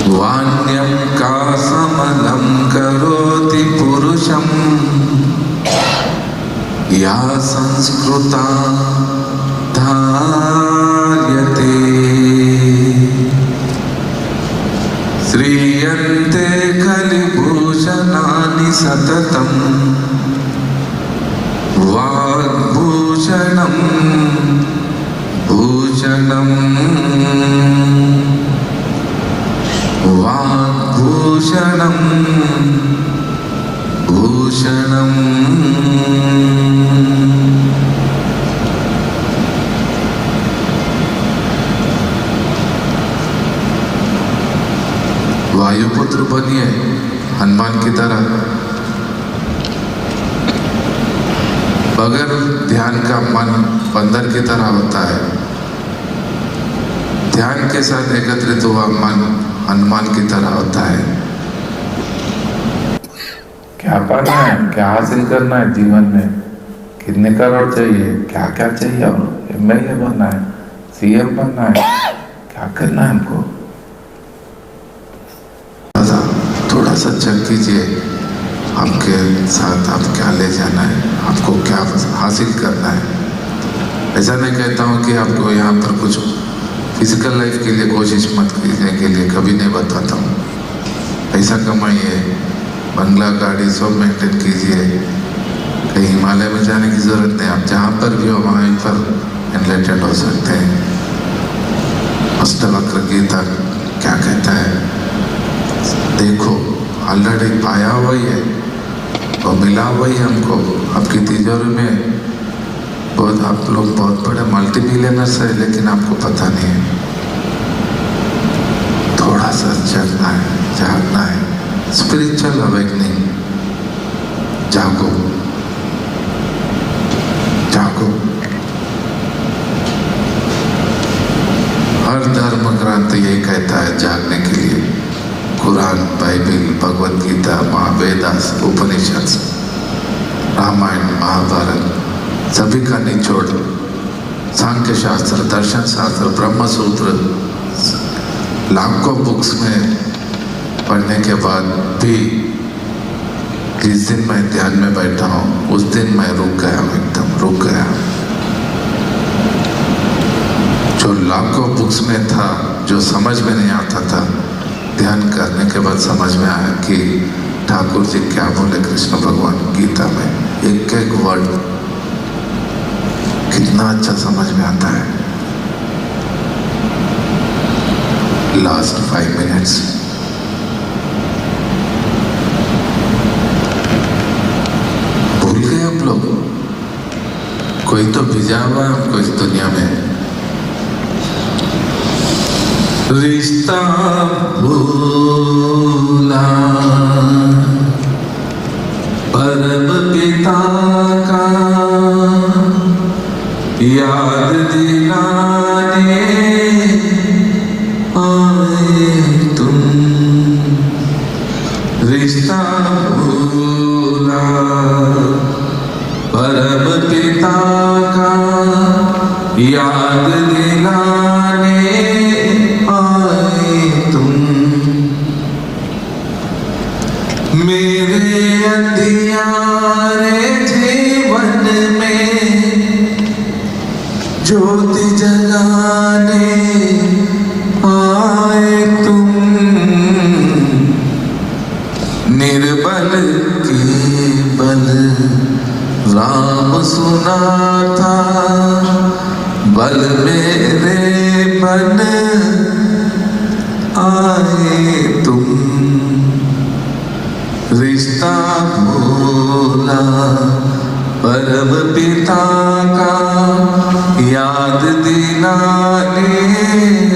वाण्यं कासमलं करोति पुरुषं, या संस्कृता धार्यते। श्रीयन्ते कलिभूषणानि सततम्, वाग्भूषणं भूषणं, वाग्भूषणं भूषणं। वायुपुत्र बनिए हनुमान की तरह। बगैर ध्यान का मन बंदर की तरह होता है, ध्यान के साथ एकत्रित हुआ मन हनुमान की तरह होता है। क्या पाना है, क्या हासिल करना है जीवन में, कितने करोड़ चाहिए, क्या क्या चाहिए, और एमएलए बनना है, सीएम बनना है, क्या करना है हमको। थोड़ा सा चेक कीजिए आपके साथ आप क्या ले जाना है, आपको क्या हासिल करना है। ऐसा नहीं कहता हूँ कि आपको यहाँ पर कुछ फिजिकल लाइफ के लिए कोशिश मत करने के लिए कभी नहीं बताता हूँ। पैसा कमाइए, बंगला गाड़ी सब मेंटेन कीजिए, कहीं हिमालय में जाने की ज़रूरत नहीं, आप जहाँ पर भी हो वहीं पर एनलाइटेंड हो सकते हैं। अष्टवक्र गीता क्या कहता है, देखो ऑलरेडी पाया हुआ ही है और मिला हुआ ही हमको। आपकी तिजोरी में बहुत, आप लोग बहुत बड़े मल्टी मिलियनर्स है, लेकिन आपको पता नहीं है। थोड़ा सा जगना है, जागना है, स्पिरिचुअल अवेकनिंग। जागो जागो। हर धर्म ग्रंथ यही कहता है जागने के लिए। कुरान, बाइबल, भगवत गीता, महावेदास, उपनिषद, रामायण, महाभारत, सभी का निचोड़, सांख्य शास्त्र, दर्शन शास्त्र, ब्रह्म सूत्र, लाखों बुक्स में पढ़ने के बाद भी जिस दिन मैं ध्यान में बैठा हूँ उस दिन मैं रुक गया हूँ, एकदम रुक गया। जो लाखों बुक्स में था, जो समझ में नहीं आता था, ध्यान करने के बाद समझ में आया कि ठाकुर जी क्या बोले कृष्ण भगवान गीता में। एक एक वर्ड कितना अच्छा समझ में आता है। लास्ट 5 मिनट्स भूल गए आप लोग। कोई तो भिजा हुआ है हमको इस दुनिया में। रिश्ता भूला परम पिता का, याद दिलाने आए तुम। रिश्ता भूला परम पिता का, याद दिलाने आए तुम। मेरे अंधियारे जीवन में ज्योति जगाने आए तुम। निर्बल केवल राम सुना था, बल मेरे बन आए तुम। रिश्ता भूला परम पिता का, याद दिलाने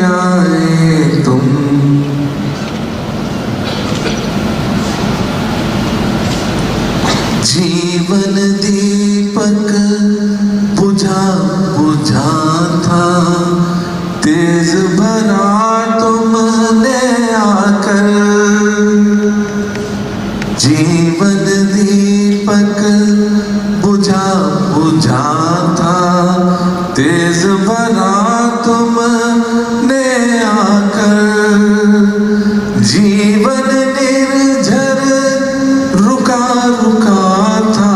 आए तुम। जीवन दीपक बुझा बुझा था, तेज भरा तुमने आकर। जीवन दीपक बुझा बुझा था, तेज भरा तुमने आकर। जीवन निर्झर रुका रुका था,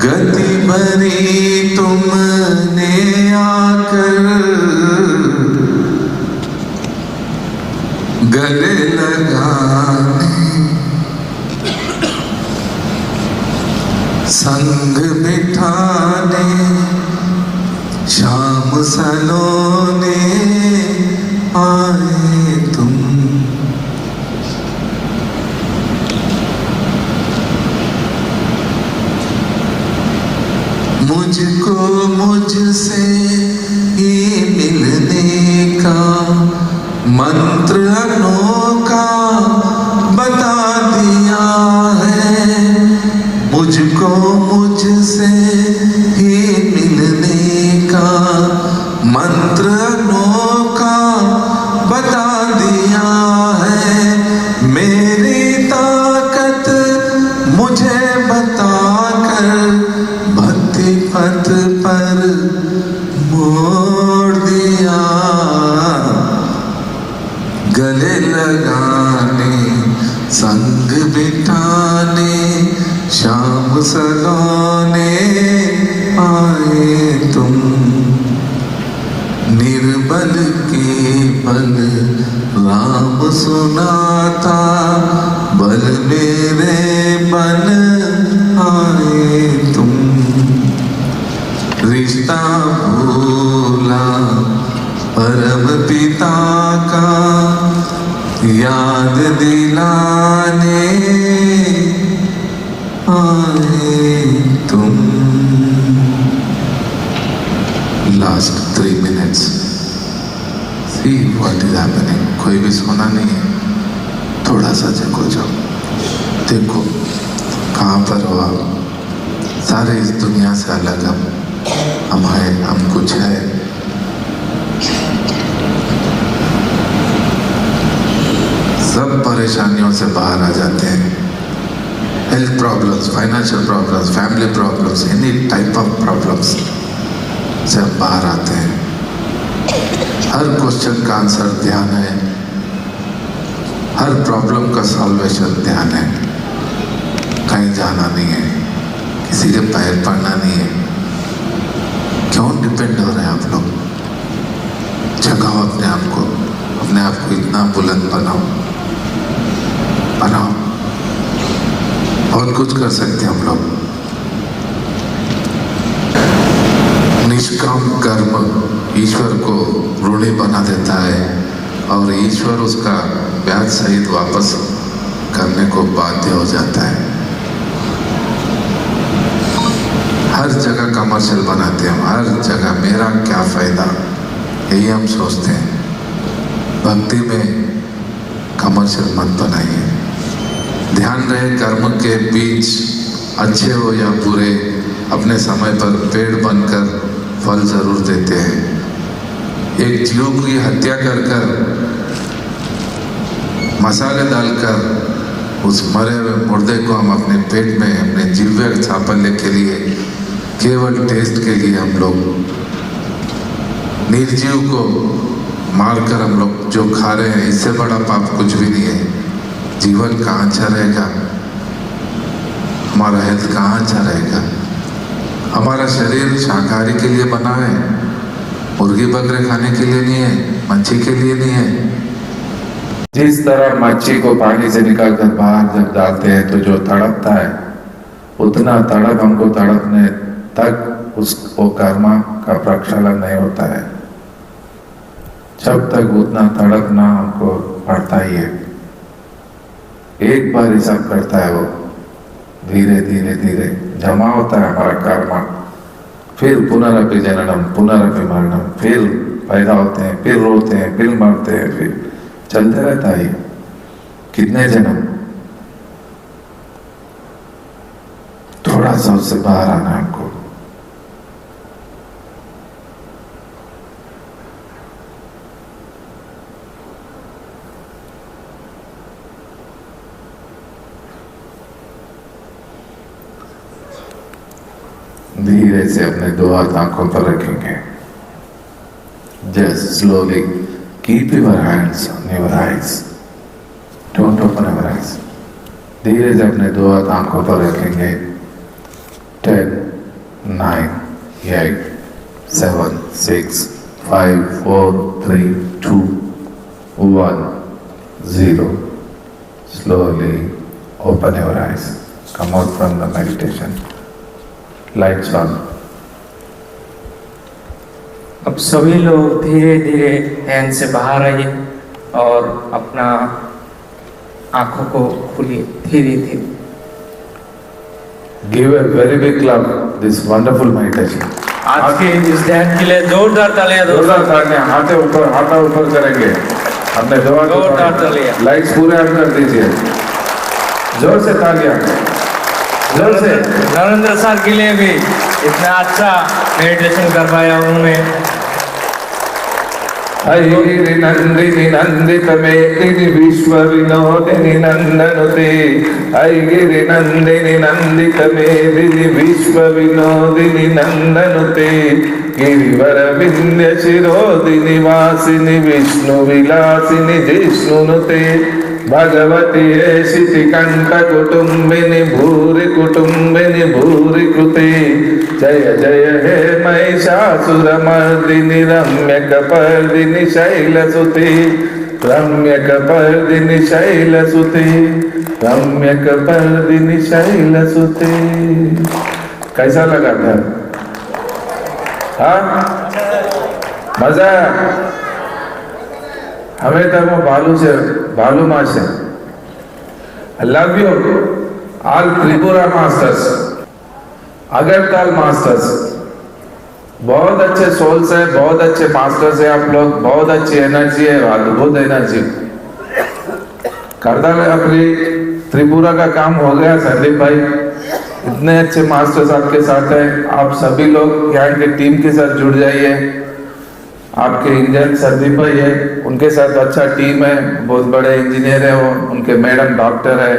गति भरी तुमने आकर। गले लगाने संग बिठाने, शाम सलोने आए तुम। मुझको मुझसे ही मिलने का मंत्र अनोखा बता दिया है। मुझको मुझसे ही मिलने का मंत्र अनोखा बता दिया है। मेरी ताकत मुझे बताकर भक्ति पथ पर मोड़ दिया। गले लगाने संग बिठाने, शाम सलोने आए तुम। निर्बल केवल राम सुनाता, बल मेरे बन आए तुम। रिश्ता भूला परम पिता का, याद दिलाने आए तुम। Last 3 minutes, see what is happening। कोई भी सोना नहीं है, थोड़ा सा जगो जाओ, देखो कहाँ पर हो आप। सारे इस दुनिया से अलग हम है, हम कुछ है। सब परेशानियों से बाहर आ जाते हैं। Health problems, financial problems, family problems, any type of problems से हम बाहर आते हैं। हर क्वेश्चन का आंसर ध्यान है, हर प्रॉब्लम का सॉल्वेशन ध्यान है। कहीं जाना नहीं है, किसी के पैर पड़ना नहीं है। क्यों डिपेंड हो रहे हैं आप लोग? जगाओ अपने आप को इतना बुलंद बनाओ। बहुत कुछ कर सकते हैं हम लोग। निष्काम कर्म ईश्वर को ऋणी बना देता है और ईश्वर उसका ब्याज सहित वापस करने को बाध्य हो जाता है। हर जगह कमर्शियल बनाते हैं हम, हर जगह मेरा क्या फायदा, यही हम सोचते हैं। भक्ति में कमर्शियल मत बनाइए। ध्यान रहे कर्म के बीच अच्छे हो या बुरे, अपने समय पर पेड़ बनकर फल जरूर देते हैं। एक जीव की हत्या कर मसाले डालकर उस मरे हुए मुर्दे को हम अपने पेट में, अपने जीव्य चापल्य के लिए, केवल टेस्ट के लिए हम लोग निर्जीव को मारकर हम लोग जो खा रहे हैं, इससे बड़ा पाप कुछ भी नहीं है। जीवन कहाँ अच्छा रहेगा, हमारा हेल्थ कहाँ अच्छा रहेगा। हमारा शरीर शाकाहारी के लिए बना है, मुर्गी बकरे खाने के लिए नहीं है, मच्छी के लिए नहीं है। जिस तरह मच्छी को पानी से निकाल कर बाहर जब डालते हैं तो जो तड़पता है, उतना तड़प हमको तड़पने तक वो कर्मा का प्रक्षालन नहीं होता है। जब तक उतना तड़पना हमको पड़ता ही है। एक बार हिसाब करता है वो, धीरे धीरे धीरे जमा होता है हमारा कर्मा। फिर पुनरपि जननम पुनरपि मरणम, फिर पैदा होते हैं, फिर रोते हैं, फिर मरते हैं, फिर चलते रहता है। कितने जन्म? थोड़ा सा उससे बाहर आना है हमको। धीरे से अपने दो हाथ आंखों पर रखेंगे। Just slowly keep your hands on your eyes. Don't open your eyes. धीरे से अपने दो हाथ आंखों पर रखेंगे। 10, 9, 8, 7, 6, 5, 4, 3, 2, 1, 0. Slowly open your eyes. Come out from the meditation. Lights on. अब सभी लोग धीरे धीरे ध्यान से बाहर आइए और अपना आंखों को खोलिए धीरे धीरे। Give a very big clap this wonderful meditation. आज के इस ध्यान के लिए जोरदार तालियां दो। जोरदार तालियां, हाथ ऊपर करेंगे। अपने जोरदार तालियां। लाइट्स पूरे ऑन कर दीजिए। जोर से तालियां, जोर से। नरेंद्र सर के लिए भी इतना अच्छा मेडिटेशन करवाया उन्होंने। ऐगिरि नंदिनि नंदित मेदिनि विश्व विनोदिनि नंदनुते। ऐगिरि नंदिनि नंदित मेदिनि विश्व विनोदिनि नंदनुते। गिरिवर विंध्य शिरोदिनि वासिनि विष्णु विलासिनि जिष्णुनुते। भगवती ऐसी कंठ कुटुंबिनी भूरि कुटुंबिनी भूरि कृते। जय जय हे महिषासुरमर्दिनि रम्यकपर्दिनि शैलसुते। रम्यकपर्दिनि शैलसुते। रम्यकपर्दिनि शैलसुते। कैसा लगा था? हाँ, मजा? हमें तो वो बालू मास है। I love you all Tripura masters, Agartala masters, बहुत अच्छे सोल्स है, बहुत अच्छे मास्टर्स है आप लोग, बहुत अच्छी एनर्जी है, अद्भुत एनर्जी। करदा में अपनी त्रिपुरा का काम हो गया संदीप भाई, इतने अच्छे मास्टर्स आपके साथ हैं। आप सभी लोग यहाँ के टीम के साथ जुड़ जाइए। आपके इंडियन संदीप भाई है, उनके साथ अच्छा टीम है, बहुत बड़े इंजीनियर है वो, उनके मैडम डॉक्टर है।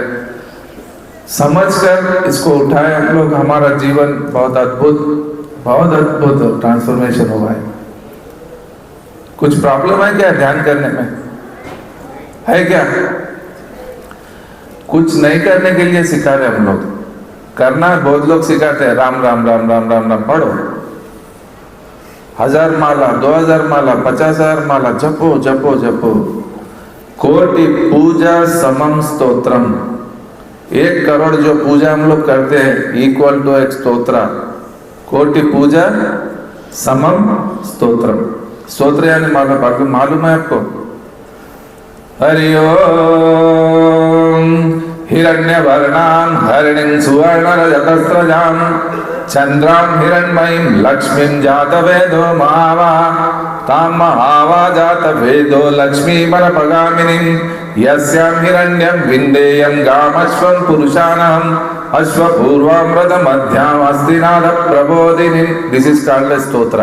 समझकर इसको उठाए हम लोग, हमारा जीवन बहुत अद्भुत ट्रांसफॉर्मेशन हुआ है। कुछ प्रॉब्लम है क्या ध्यान करने में? है क्या? कुछ नहीं करने के लिए सिखा रहे हम लोग, करना बहुत लोग सिखाते हैं। राम राम राम राम राम राम पढ़ो, 1000 माला, 2000 माला, 50,000 माला जपो जपो जपो। कोटि पूजा समम स्तोत्रम, 1 करोड़ जो पूजा हम लोग करते हैं इक्वल टू एक स्तोत्र। कोटि पूजा समम स्तोत्रम, स्तोत्र यानी माला। बाकी मालूम है आपको? हरि ओम हिरण्यवर्णां हरिणीं सुवर्णरजतस्रजां चंद्रां हिरण्मयीं लक्ष्मीं जातवेदो महावा तां महावा जातवेदो लक्ष्मीमनपगामिनीं यस्यां हिरण्यं विन्देयं गामश्वं पुरुषाणाम् अश्वपूर्वामृतमध्याम् अस्तिनाथप्रबोधिनीं। दिस इज कॉल्ड ए स्तोत्र।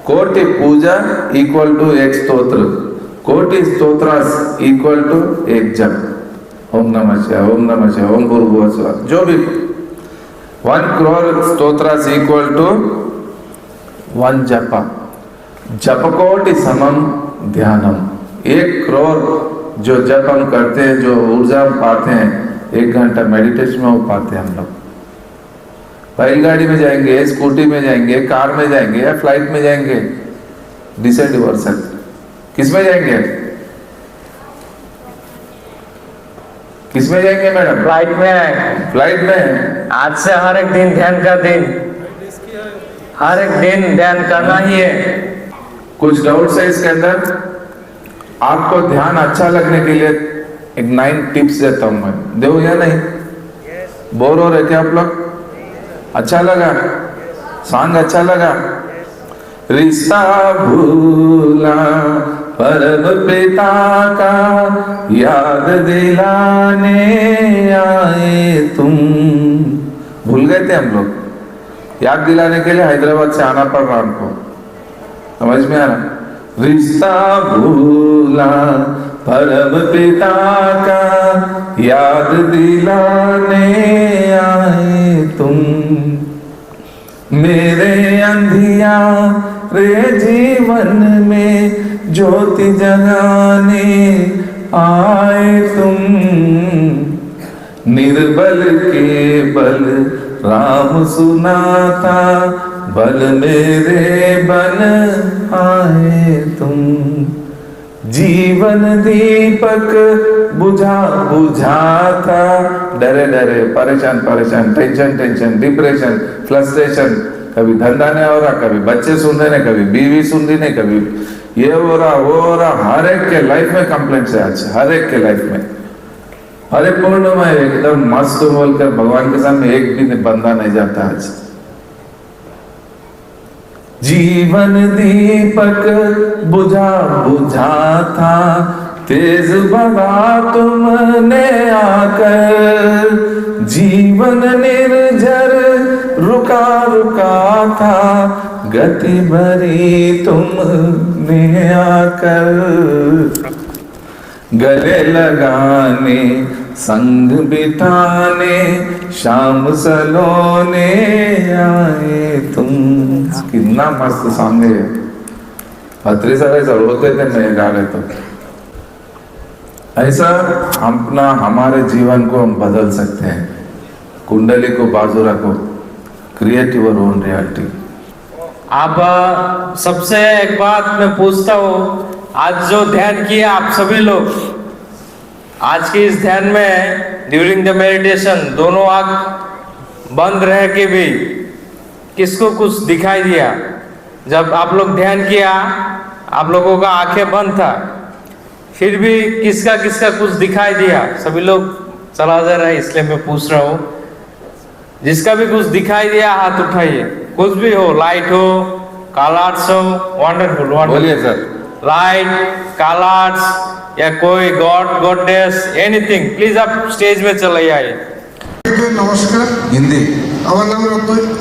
कोटि पूजा इक्वल टू एक स्तोत्र, कोटि स्तोत्र इक्वल टू एक जप। ओम नमः शिवाय, ओम नमः शिवाय, ओम भूर्भुवः स्वः, जो भी 1 करोड़ स्तोत्र इक्वल टू 1 जप। जप कोटि समम ध्यानम, 1 करोड़ जो जप हम करते हैं, जो ऊर्जा हम पाते हैं, 1 घंटा मेडिटेशन में वो पाते हैं हम लोग। बैलगाड़ी में जाएंगे, स्कूटी में जाएंगे, कार में जाएंगे या फ्लाइट में जाएंगे, डिसाइड योरसेल्फ। किस में जाएंगे? किस में जाएंगे मैडम? फ्लाइट में। फ्लाइट में। आज से हर एक दिन ध्यान का दिन, हर एक दिन ध्यान करना ही है। कुछ डाउट्स है इसके अंदर? आपको ध्यान अच्छा लगने के लिए एक 9 टिप्स देता हूं मैं, दो या नहीं? बोर हो रहे क्या आप लोग? अच्छा लगा? सॉन्ग अच्छा लगा? रिश्ता भूला परम पिता का याद दिलाने आए तुम। भूल गए थे हम लोग, याद दिलाने के लिए हैदराबाद से आना पड़ रहा हमको। समझ में आ रहा? रिश्ता भूला परम पिता का याद दिलाने आए तुम, मेरे अंधिया रे जीवन में ज्योति जगाने आए तुम, निर्बल के बल राम सुनाता, बल मेरे बन आए तुम, जीवन दीपक बुझा बुझाता, डरे डरे परेशान परेशान, टेंशन टेंशन, डिप्रेशन, फ्रस्ट्रेशन, कभी धंधा नहीं हो रहा, कभी बच्चे सुन रहे नहीं, कभी बीवी सुन रही नहीं, कभी ये हो रहा वो हो रहा। हर एक के लाइफ में कंप्लेंट्स है आज, हर एक के लाइफ में। परिपूर्ण में एकदम मस्त बोलकर भगवान के सामने एक भी बंदा नहीं जाता आज। जीवन दीपक बुझा बुझा था, तेज भगा तुमने आकर, जीवन निर्झर रुका रुका था, गति भरी तुमने आकर, गले लगाने संग बिताने शाम सलोने आए तुम। कितना मस्त सॉन्ग है। पत्री सारे रोते थे मैं गा रहे तो। ऐसा अपना हमारे जीवन को हम बदल सकते हैं। कुंडली को बाजू रखो, क्रिएट योर ओन रियलिटी। अब सबसे एक बात मैं पूछता हूँ, आज जो ध्यान किया आप सभी लोग, आज के इस ध्यान में ड्यूरिंग द मेडिटेशन दोनों आंख बंद रह के भी किसको कुछ दिखाई दिया? जब आप लोग ध्यान किया आप लोगों का आंखें बंद था, फिर भी किसका किसका कुछ दिखाई दिया? सभी लोग चला जा रहा है इसलिए मैं पूछ रहा हूँ। जिसका भी कुछ दिखाई दिया हाथ उठाइए। कुछ भी हो, लाइट हो, कलर्स हो, वंडरफुल बोलिए वंडरफुल। सर। लाइट, कलर्स या कोई गॉड गॉडेस एनीथिंग, प्लीज आप स्टेज में चले आइए। नमस्कार। हिंदी।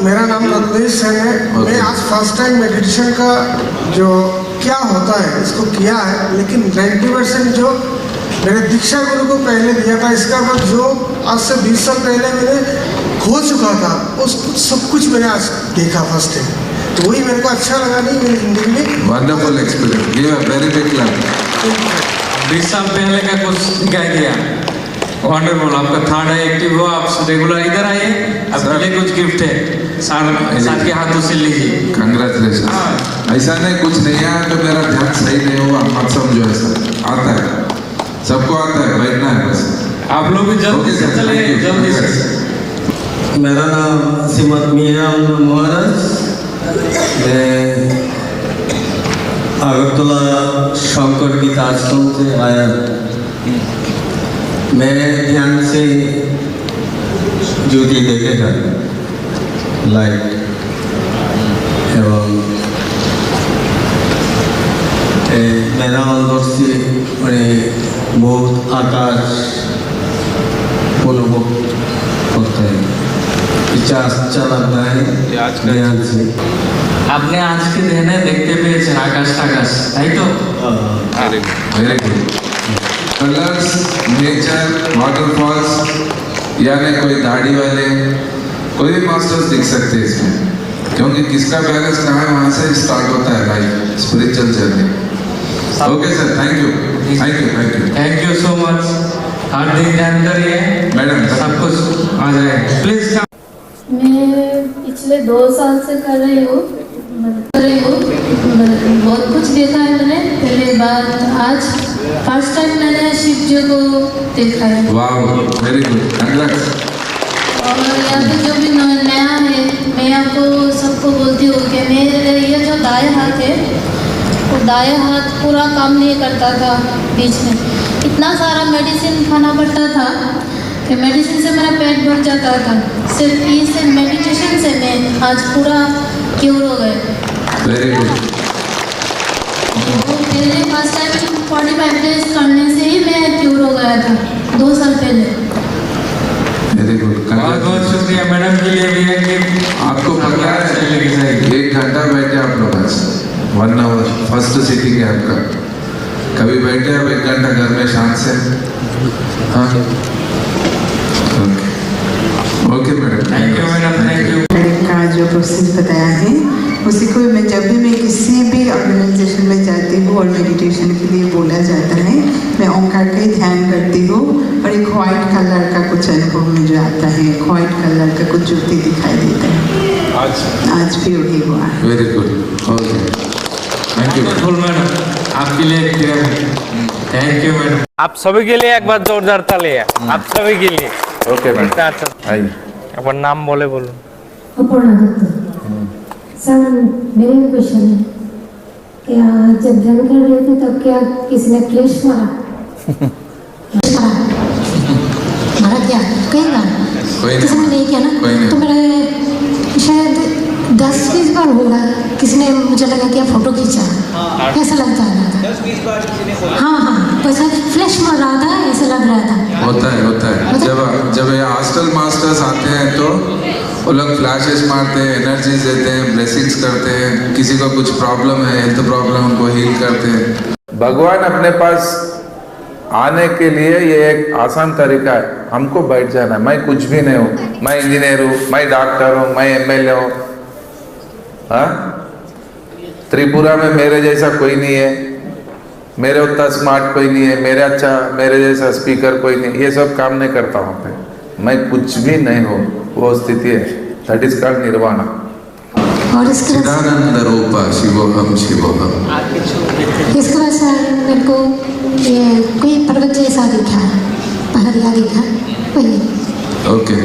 मेरा नाम रत्नेश सेन है। मैं आज फर्स्ट टाइम मेडिटेशन का जो क्या होता है इसको किया है, लेकिन 90% जो मेरे दीक्षा गुरु को पहले दिया था, इसका बाद जो आज से 20 साल पहले मैंने खो चुका था उस सब कुछ मैंने आज देखा फर्स्ट टाइम, तो वही मेरे को अच्छा लगा। नहीं मेरी जिंदगी में wonderful experience, give a very big clap. 20 साल पहले का कुछ दिखाई दिया, वंडरफुल। आपका थर्ड आई एक्टिव हो, आप रेगुलर इधर आइए, आपके लिए कुछ गिफ्ट है, साथ के हाथों से लीजिए। कंग्रेचुलेशन। ऐसा नहीं कुछ नहीं आया तो मेरा ध्यान सही नहीं हुआ मत समझो, ऐसा आता है, सबको आता है, बैठना है बस। आप लोग भी जल्दी से चले, जल्दी से। मेरा नाम श्रीमद मीरा महाराज, मैं अगरतला शंकर गीता आश्रम से आया। मेरे ध्यान से ज्योति देखेगा, लाइट एवं मेरा अंदर से बहुत आकाश अनुभव होता है, इच्छा अच्छा लगता है ध्यान से। আপনি আজকে ধ্যানে দেখতে পেয়েছেন আকাশ টাকাশ, তাই তো? Very good. Colours, nature, waterfalls, यानी कोई दाढ़ी वाले, कोई भी मास्टर्स दिख सकते हैं इसमें, क्योंकि किसका बैलेंस कहाँ है वहाँ से स्टार्ट होता है life, spiritual journey. Okay sir, thank you, thank you, thank you, thank you so much. हर दिन ध्यान करिए, मैडम। सब कुछ आ जाए, प्लीज। मैं पिछले 2 साल से कर रही हूँ, बहुत कुछ देखा है मैंने। पहले बार आज फर्स्ट टाइम मैंने शिव जी को देखा है। वाह, वेरी गुड, कंग्रेट्स। और यहाँ पे जो भी नया है, मैं आपको सबको बोलती हूँ कि मेरे ये जो दाएं हाथ है, वो दाएं हाथ पूरा काम नहीं करता था बीच में। इतना सारा मेडिसिन खाना पड़ता था कि मेडिसिन से मेरा पेट भर जाता था। सिर्फ इस मेडिटेशन से मैं आज पूरा क्योर हो गए। Very good. पहले फर्स्ट टाइम 45 डेज करने से ही मैं क्योर हो गया था 2 साल पहले। वेरी गुड, बहुत बहुत शुक्रिया मैडम के लिए भी है कि आपको पता है 1 घंटा बैठे आप लोग आज, 1 आवर फर्स्ट सिटी के आपका। कभी बैठे आप 1 घंटा घर में शांत से? हाँ, okay madam, thank you madam, thank you. का जो प्रोसेस बताया है उसी को मैं जब भी मैं किसी भी ऑर्गेनाइजेशन में जाती हूँ और मेडिटेशन के लिए बोला जाता है, मैं ओंकार का ही ध्यान करती हूँ और एक वाइट कलर का कुछ अनुभव में जो आता है, एक वाइट कलर का कुछ ज्योति दिखाई देता है। आज भी वही हुआ है। Very good, okay, thank you madam, आपके लिए थैंक यू मैडम। आप सभी के लिए एक बार जोरदार ताली है, आप सभी के लिए। ओके मैडम, आइए। अपना नाम बोले बोलो। अपर्णा दत्त। सर मेरे भी क्वेश्चन है, क्या जब ध्यान कर रहे थे तब क्या किसी ने क्लेश मारा? मारा क्या? कहीं ना किसी ने नहीं किया ना? तो मेरे शायद 10-20 बार होगा किसी ने, मुझे लगा कि फोटो खींचा, ऐसा लगता है। हाँ, वैसा फ्लैश मार रहा था, ऐसा लग रहा था। होता है। जब ये हॉस्टल मास्टर्स आते हैं तो वो लोग फ्लैशेस मारते हैं, एनर्जीज देते हैं, ब्लेसिंग्स करते हैं। किसी को कुछ प्रॉब्लम है, हेल्थ प्रॉब्लम, उनको हील करते हैं। भगवान अपने पास आने के लिए ये एक आसान तरीका है, हमको बैठ जाना है। मैं कुछ भी नहीं हूँ, मैं इंजीनियर हूँ, मैं डॉक्टर हूँ, मैं MLA हूँ। हाँ, त्रिपुरा में मेरे जैसा कोई नहीं है, मेरे उतना स्मार्ट कोई नहीं है, मेरे जैसा स्पीकर कोई नहीं, ये सब काम नहीं करता वहाँ पे। मैं कुछ भी नहीं हूँ, वो स्थिति है, दैट इज कॉल्ड निर्वाणा। और इसके चिदानंद रूपा शिवोहम। इसके बाद सर मेरे को ये कोई पर्वत जैसा दिखा, पहाड़िया दिखा, वही। ओके,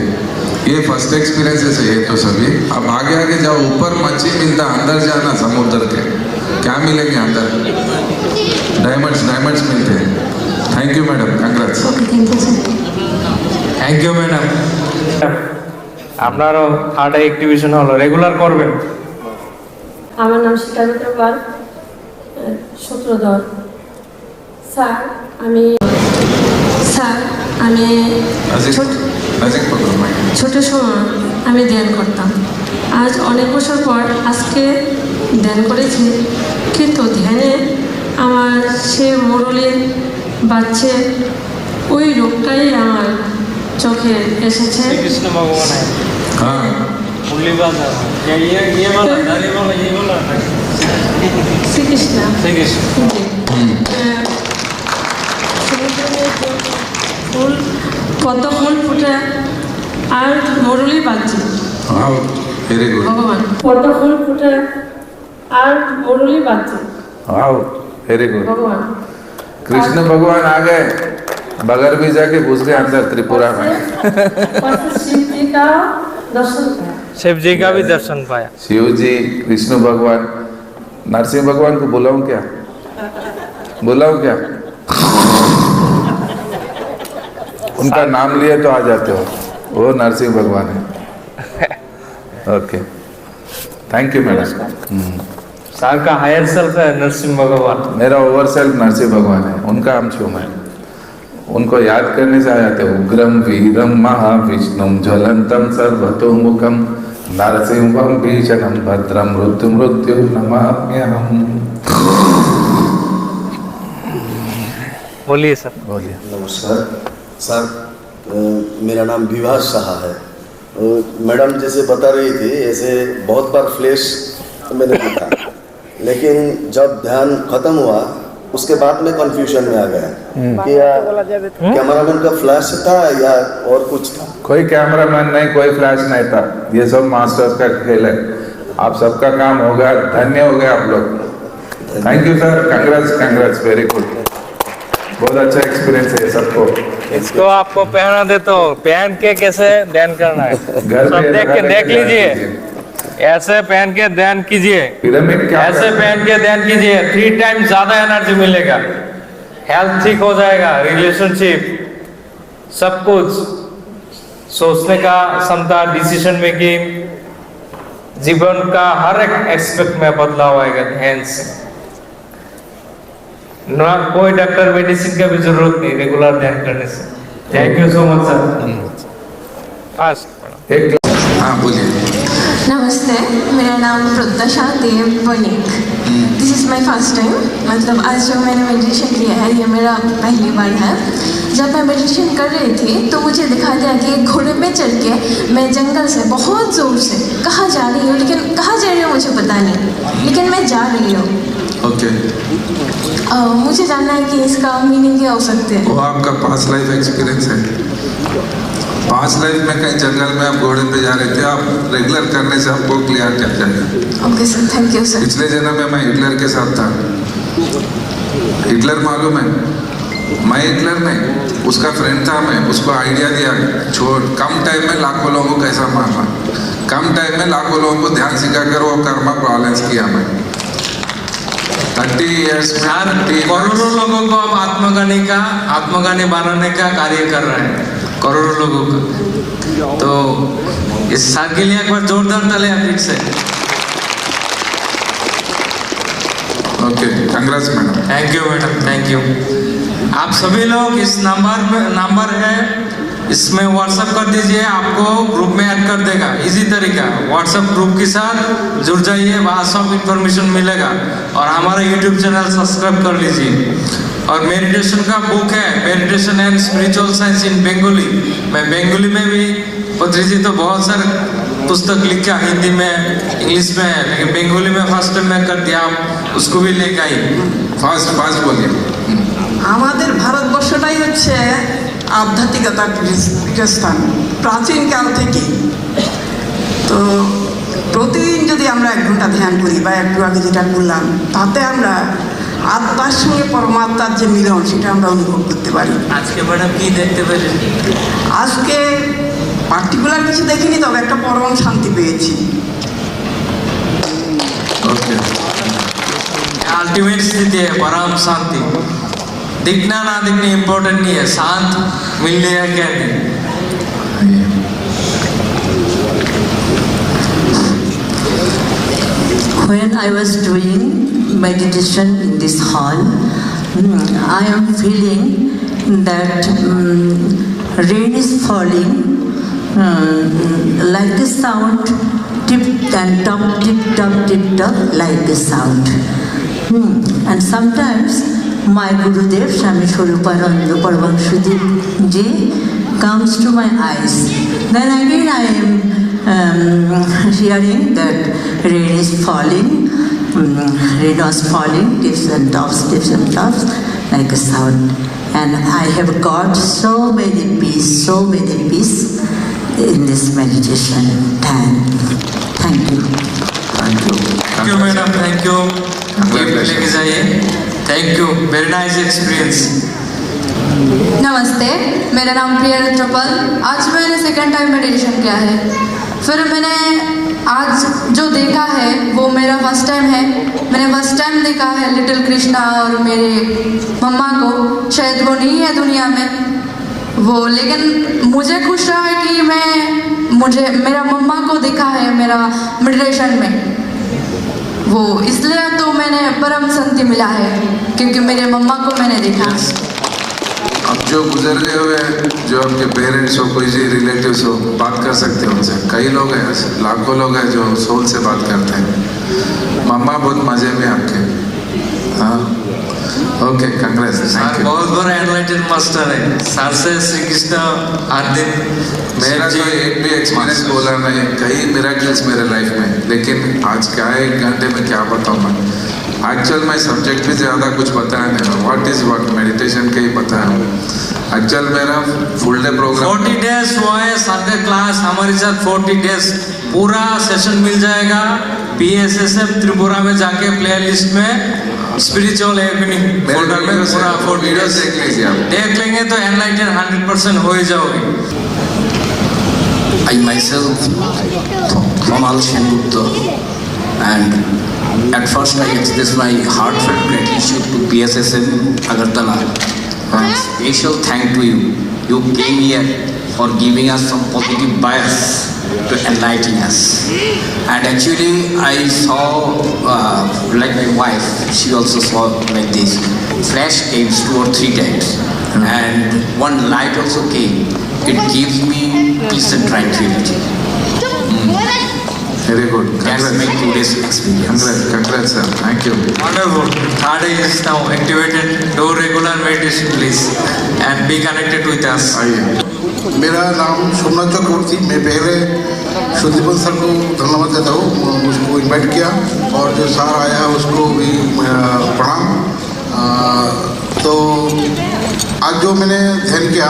ये फर्स्ट एक्सपीरियंस है ये तो सभी। अब आगे जाओ, ऊपर मच्छी मिलता, अंदर जाना समुद्र के। क्या मिलेंगे अंदर? डायमंड्स मिलते हैं। Thank you madam, congrats. Okay, thank you sir. Thank you madam. আপনারও হার্ট অ্যাক্টিভেশন হলো, রেগুলার করবেন। আমার নাম সীতামিত্র পাল, সূত্রধর। স্যার আমি नजीक पकड़ो माइक। ছোট সময় আমি ধ্যান করতাম। আজ অনেক বছর পর আজকে ধ্যান করেছি, কিন্তু ধ্যানে আমার সে মুরলির বাচ্চে ওই রোগটাই আমার চোখে এসেছে। কৃষ্ণ ভগবান हाँ মুরলি বাজার ये वाला दाढ़ी वाला ये वाला শ্রীকৃষ্ণ শ্রীকৃষ্ণ। সমুদ্রে যে ফুল, পদ্ম ফুল ফুটে আর মুরলি বাজছে। हाँ वेरी गुड। ভগবান পদ্ম ফুল ফুটে আর মুরলি বাজছে। Wow very good. भगवान कृष्ण भगवान आ गए, बगल भी जाके घुस गए अंदर त्रिपुरा में। शिव जी का दर्शन किया। शिव जी का भी दर्शन पाया। शिव जी, कृष्ण भगवान, नरसिंह भगवान को बुलाऊं क्या? बुलाऊं क्या? उनका नाम लिए तो आ जाते हो, वो नरसिंह भगवान है। Okay, thank you madam. Sir का हायर सेल्फ है नरसिंह भगवान। मेरा ओवर सेल्फ नरसिंह भगवान है, उनका हम छू मैं। उनको याद करने से आ जाते हैं। उग्रम वीरम महाविष्णुम ज्वलंतम सर्वतोमुखम नरसिंहम भीषणम भद्रम मृत्यु नमाम्यहम्। बोलिए सर। बोलिए। नमस्कार सर, मेरा नाम विवाह शाह है। मैडम जैसे बता रही थी, ऐसे बहुत बार फ्लैश मैंने देखा, लेकिन जब ध्यान खत्म हुआ उसके बाद में कंफ्यूजन में आ गया कि कैमरामैन का फ्लैश था या और कुछ था। कोई कैमरामैन नहीं, कोई फ्लैश नहीं था, ये सब मास्टर्स का खेल है। आप सबका काम होगा, धन्य हो गए आप लोग। Thank you sir, congrats, very good. बहुत अच्छा एक्सपीरियंस है सबको। इसको आपको पहना दे तो पहन के कैसे ध्यान करना है, घर सब पे देख लीजिए। ऐसे पहन के ध्यान कीजिए, पिरामिड क्या ऐसे पहन के ध्यान कीजिए, 3 टाइम ज्यादा एनर्जी मिलेगा, हेल्थ ठीक हो जाएगा, रिलेशनशिप सब कुछ, सोचने का क्षमता, डिसीजन मेकिंग, जीवन का हर एक एस्पेक्ट में बदलाव आएगा ध्यान से। ना कोई डॉक्टर मेडिसिन का भी जरूरत नहीं, रेगुलर ध्यान करने से। Thank you so much sir. हाँ बोलिए। नमस्ते, मेरा नाम Pratyasha Dev Banik. This is my first time, मतलब आज जो मैंने मेडिटेशन किया है ये मेरा पहली बार है। जब मैं मेडिटेशन कर रही थी तो मुझे दिखा दिया कि एक घोड़े पे चढ़ के मैं जंगल से बहुत ज़ोर से कहाँ जा रही हूँ, लेकिन कहाँ जा रही हूँ मुझे पता नहीं, लेकिन मैं जा रही हूँ। ओके, मुझे जानना है कि इसका मीनिंग क्या हो सकते हैं। वो आपका पास्ट लाइफ एक्सपीरियंस है। पास्ट लाइफ में कहीं जंगल में आप घोड़े पे जा रहे थे, आप रेगुलर करने से आपको क्लियर कर जाएगा। Okay sir, thank you sir. पिछले जन्म में मैं हिटलर के साथ था। हिटलर मालूम है? मैं हिटलर नहीं, उसका फ्रेंड था। मैं उसको आइडिया दिया, छोड़, कम टाइम में लाखों लोगों को कैसा मारना, कम टाइम में लाखों लोगों को ध्यान सिखाकर वो कर्मा बैलेंस किया मैं 30 years में। करोड़ों लोगों को अब आत्मगानी बनाने का कार्य कर रहे हैं, करोड़ों लोगों का। तो इस साल के लिए एक बार जोरदार तालियां फिर से। Okay, Congress madam. Thank you madam, thank you. आप सभी लोग इस नंबर है, इसमें व्हाट्सएप कर दीजिए, आपको ग्रुप में ऐड कर देगा। इजी तरीका, व्हाट्सएप ग्रुप के साथ जुड़ जाइए, वहाँ सब इंफॉर्मेशन मिलेगा। और हमारा यूट्यूब चैनल सब्सक्राइब कर लीजिए। और मेडिटेशन का बुक है, मेडिटेशन एंड स्पिरिचुअल साइंस इन बंगाली। मैं बंगाली में भी, पत्री जी तो बहुत सारे पुस्तक लिखा, हिंदी में, इंग्लिश में है, लेकिन बंगाली में फर्स्ट टाइम मैं कर दिया, आप उसको भी लेकर आइए। फास्ट बोलिए। আমাদের ভারতবর্ষটাই হচ্ছে আধ্যাত্মিকতার পীঠস্থান প্রাচীনকাল থেকে। তো প্রতিদিন যদি আমরা 1 ঘন্টা ধ্যান করি বা একটু আগে যেটা করলাম, তাতে আমরা আত্মার সঙ্গে পরমাত্মার যে মিলন সেটা আমরা অনুভব করতে পারি। আজকে ম্যাডাম কি দেখতে পেলেন? আজকে পার্টিকুলার কিছু দেখিনি, তবে একটা পরম শান্তি পেয়েছি। ओके, अल्टीमेट स्थिति है, परम शांति। दिखना ना दिखना इम्पोर्टेंट नहीं है, शांत मिलने है क्या नहीं। When I was doing meditation in this hall, I am feeling that rain is falling like a sound, tip and top, tip top, like a sound. And sometimes my Gurudev, Swami Swarupananda Paramahansa Ji, comes to my eyes. Then again I am hearing that rain is falling, rain was falling, tips and tops, like a sound. And I have got so many peace in this meditation time. Thank you. Thank you madam, thank you. लेके जाइए। Thank you, very nice experience. नमस्ते, मेरा नाम प्रिया चौपल। आज मैंने second time meditation किया है। फिर मैंने आज जो देखा है वो मेरा फर्स्ट टाइम है। मैंने फर्स्ट टाइम देखा है लिटिल कृष्णा और मेरे मम्मा को। शायद वो नहीं है दुनिया में वो, लेकिन मुझे खुश रहा है कि मुझे मेरा मम्मा को देखा है मेरा मेडिटेशन में वो, इसलिए तो मैंने परम शांति मिला है क्योंकि मेरे मम्मा को मैंने देखा। अब जो गुजर गए हुए जो आपके पेरेंट्स हो, कोई भी रिलेटिव्स हो, बात कर सकते हो उनसे। कई लोग हैं, लाखों लोग हैं जो सोल से बात करते हैं। मम्मा बहुत मजे में आपके। हाँ, ओके, कांग्रेस। सर बहुत बड़ा एनलाइटेड मास्टर है। सर से श्री कृष्ण हर दिन। मेरा तो एक भी एक्सपीरियंस बोला नहीं, कई मिरेकल्स मेरे लाइफ में, लेकिन आज क्या है 1 घंटे में क्या बताऊँ मैं। एक्चुअल में सब्जेक्ट भी ज़्यादा कुछ बताया नहीं, व्हाट इज़ व्हाट मेडिटेशन का ही बताया। एक्चुअल मेरा फुल डे प्रोग्राम 40 डेज हुआ है संडे क्लास हमारे साथ। 40 डेज पूरा सेशन मिल जाएगा PSSF त्रिपुरा में जाके प्लेलिस्ट में स्पिरिचुअल इवनिंग फोल्डर में पूरा 40 डेज देख लेंगे तो एनलाइटेड 100% हो ही जाओगे। I myself, Thomal Sengupta, and at first I expressed my heartfelt gratitude to PSSM Agartala. And special thank to you. You came here for giving us some positive bias to enlighten us. And actually I saw, like my wife, she also saw like this. Flash came 2 or 3 times. And one light also came. It gives me peace and tranquility. Very good. That's my today's experience. Congrats, sir. Thank you. Wonderful. Third eye is now activated. Do regular meditation, please, and be connected with us. मेरा नाम सोमनाथ चक्रवर्ती। मैं पहले सुदीपन sir को धन्यवाद देता हूँ, उसको invite किया और जो सर आया उसको भी प्रणाम। तो आज जो मैंने ध्यान किया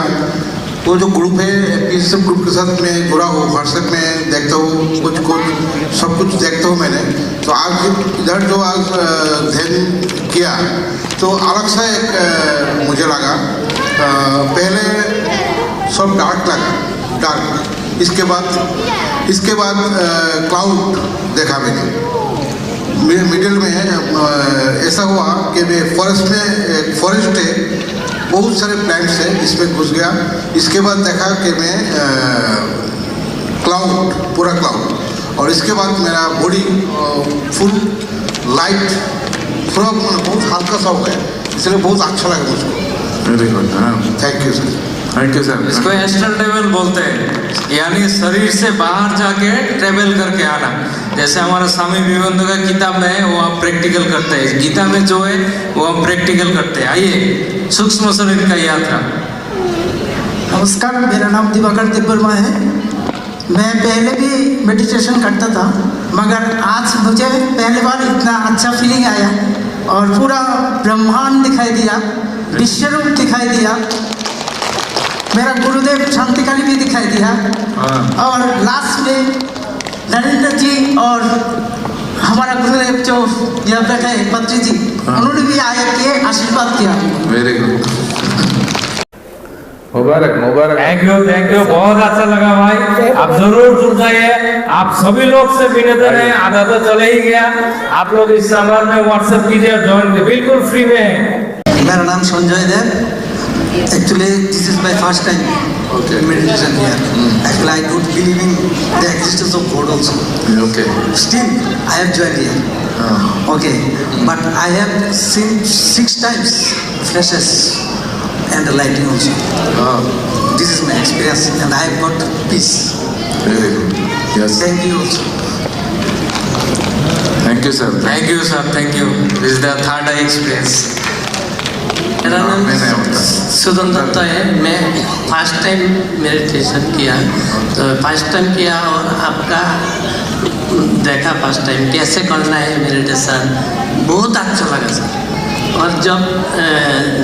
वो जो ग्रुप है PSSM ग्रुप के साथ मैं जुड़ा हूँ, व्हाट्सएप में देखता हूँ, कुछ सब कुछ देखता हूँ मैंने। तो आज इधर जो आज ध्यान किया तो अलग सा एक मुझे लगा। पहले सब डार्क लगा, डार्क। इसके बाद क्लाउड देखा मैंने मिडिल में। ऐसा हुआ कि मैं फॉरेस्ट है, बहुत सारे प्लांट्स है, इसमें घुस गया। इसके बाद देखा कि मैं क्लाउड, पूरा क्लाउड, और इसके बाद मेरा बॉडी फुल लाइट, थोड़ा बहुत हल्का सा हो गया, इसलिए बहुत अच्छा लगा मुझको। Very good, thank you sir. Thank you sir. इसको एस्ट्रल ट्रेवल बोलते हैं, यानी शरीर से बाहर जाके ट्रेवल करके आना। जैसे हमारा स्वामी विवेकानंद का किताब में है वो हम प्रैक्टिकल करते हैं, गीता में जो है वो हम प्रैक्टिकल करते हैं। आइए, सूक्ष्म शरीर का यात्रा। नमस्कार, मेरा नाम दिवाकर दिब्बरमा है। मैं पहले भी मेडिटेशन करता था, मगर आज मुझे पहली बार इतना अच्छा फीलिंग आया और पूरा ब्रह्मांड दिखाई दिया, विश्वरूप दिखाई दिया, मेरा गुरुदेव शांतिकारी भी दिखाई दिया। और लास्ट में नरेंद्र जी और हमारा गुरुदेव जो यहाँ बैठे हैं पत्री जी, उन्होंने भी आए के आशीर्वाद किया। Very good. Mubarak Mubarak. Thank you, बहुत अच्छा लगा भाई। आप जरूर जुड़ जाइए। आप सभी लोग से विनती है, आधा तो चले ही गया, आप लोग इस समर में व्हाट्सएप कीजिए, ज्वाइन बिल्कुल फ्री में है। मेरा नाम संजय देव। Actually, this is my first time meditation here. Actually, I don't believe in the existence of God also. Okay. Still, I have joined here. Okay, but I have seen 6 times flashes and the lighting also. This is my experience, and I have got peace. Very good. Yes. Thank you also. Thank you, sir. Thank you sir, thank you. This is the third I experience. मेरा नाम सुदन दत्ता है। मैं first time meditation किया, तो first time किया और आपका देखा फर्स्ट टाइम कैसे करना है मेडिटेशन, बहुत अच्छा लगा सर। और जब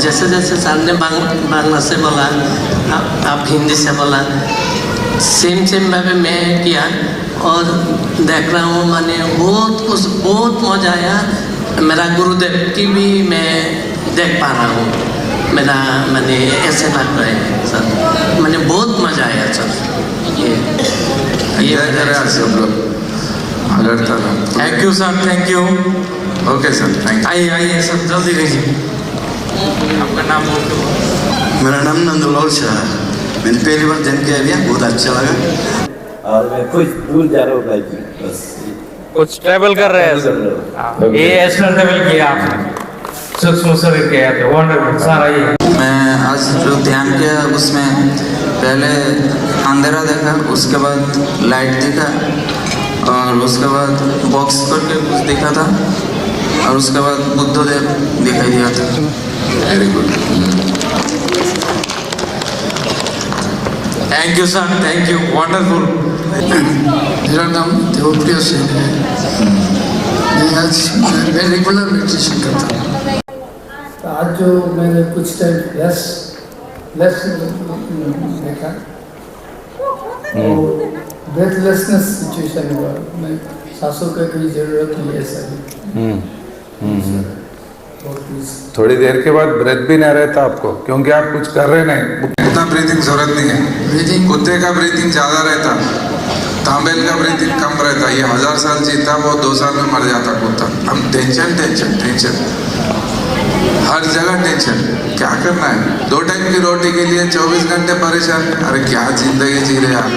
जैसे जैसे सर ने बांग्ला से बोला, आप हिंदी से बोला, सेम भावे मैं किया और देख रहा हूँ, माने बहुत मजा आया। मेरा गुरुदेव की भी मैं देख पा रहा हूँ, मेरा माने ऐसे लग रहा है सर, माने बहुत मजा आया सर। ये सब लोग Agartala. Thank you sir, thank you. Okay sir, thank you. आइए सर, जल्दी लीजिए। आपका नाम बोल दो। मेरा नाम नंदलाल शाह है। मैंने पहली बार जन किया भैया, बहुत अच्छा लगा। और मैं कुछ दूर जा रहा हूँ भाई जी, बस कुछ ट्रैवल कर रहे हैं सर। ये एस्ट्रल ट्रैवल किया आपने, सूक्ष्म शरीर किया था, वंडरफुल सर। आइए। मैं आज जो ध्यान किया उसमें पहले अंधेरा देखा, उसके बाद लाइट दिखा, और उसके बाद बॉक्स करके कुछ दिखा था, और उसके बाद बुद्धदेव दिखाई दिया था। Very good. Thank you sir, thank you, wonderful. मेरा नाम देवप्रिया सिंह है। मैं रेगुलर मेडिटेशन करता हूँ। तो आज जो मैंने कुछ टाइम लेस देखा, और ब्रेथलेसनेस सिचुएशन हुआ, मैं सांसों का कोई जरूरत नहीं है सर। थोड़ी देर के बाद ब्रेथ भी नहीं रहता आपको, क्योंकि आप कुछ कर रहे नहीं। उतना ब्रीथिंग जरूरत नहीं है। कुत्ते का ब्रीथिंग ज्यादा रहता, तांबेल का ब्रीथिंग कम रहता। ये 1000 साल जीता, वो 2 साल में मर जाता कुत्ता। हम टेंशन टेंशन टेंशन, हर जगह टेंशन। क्या करना है? 2 टाइम की रोटी के लिए 24 घंटे परेशान। अरे क्या जिंदगी जी रहे आप।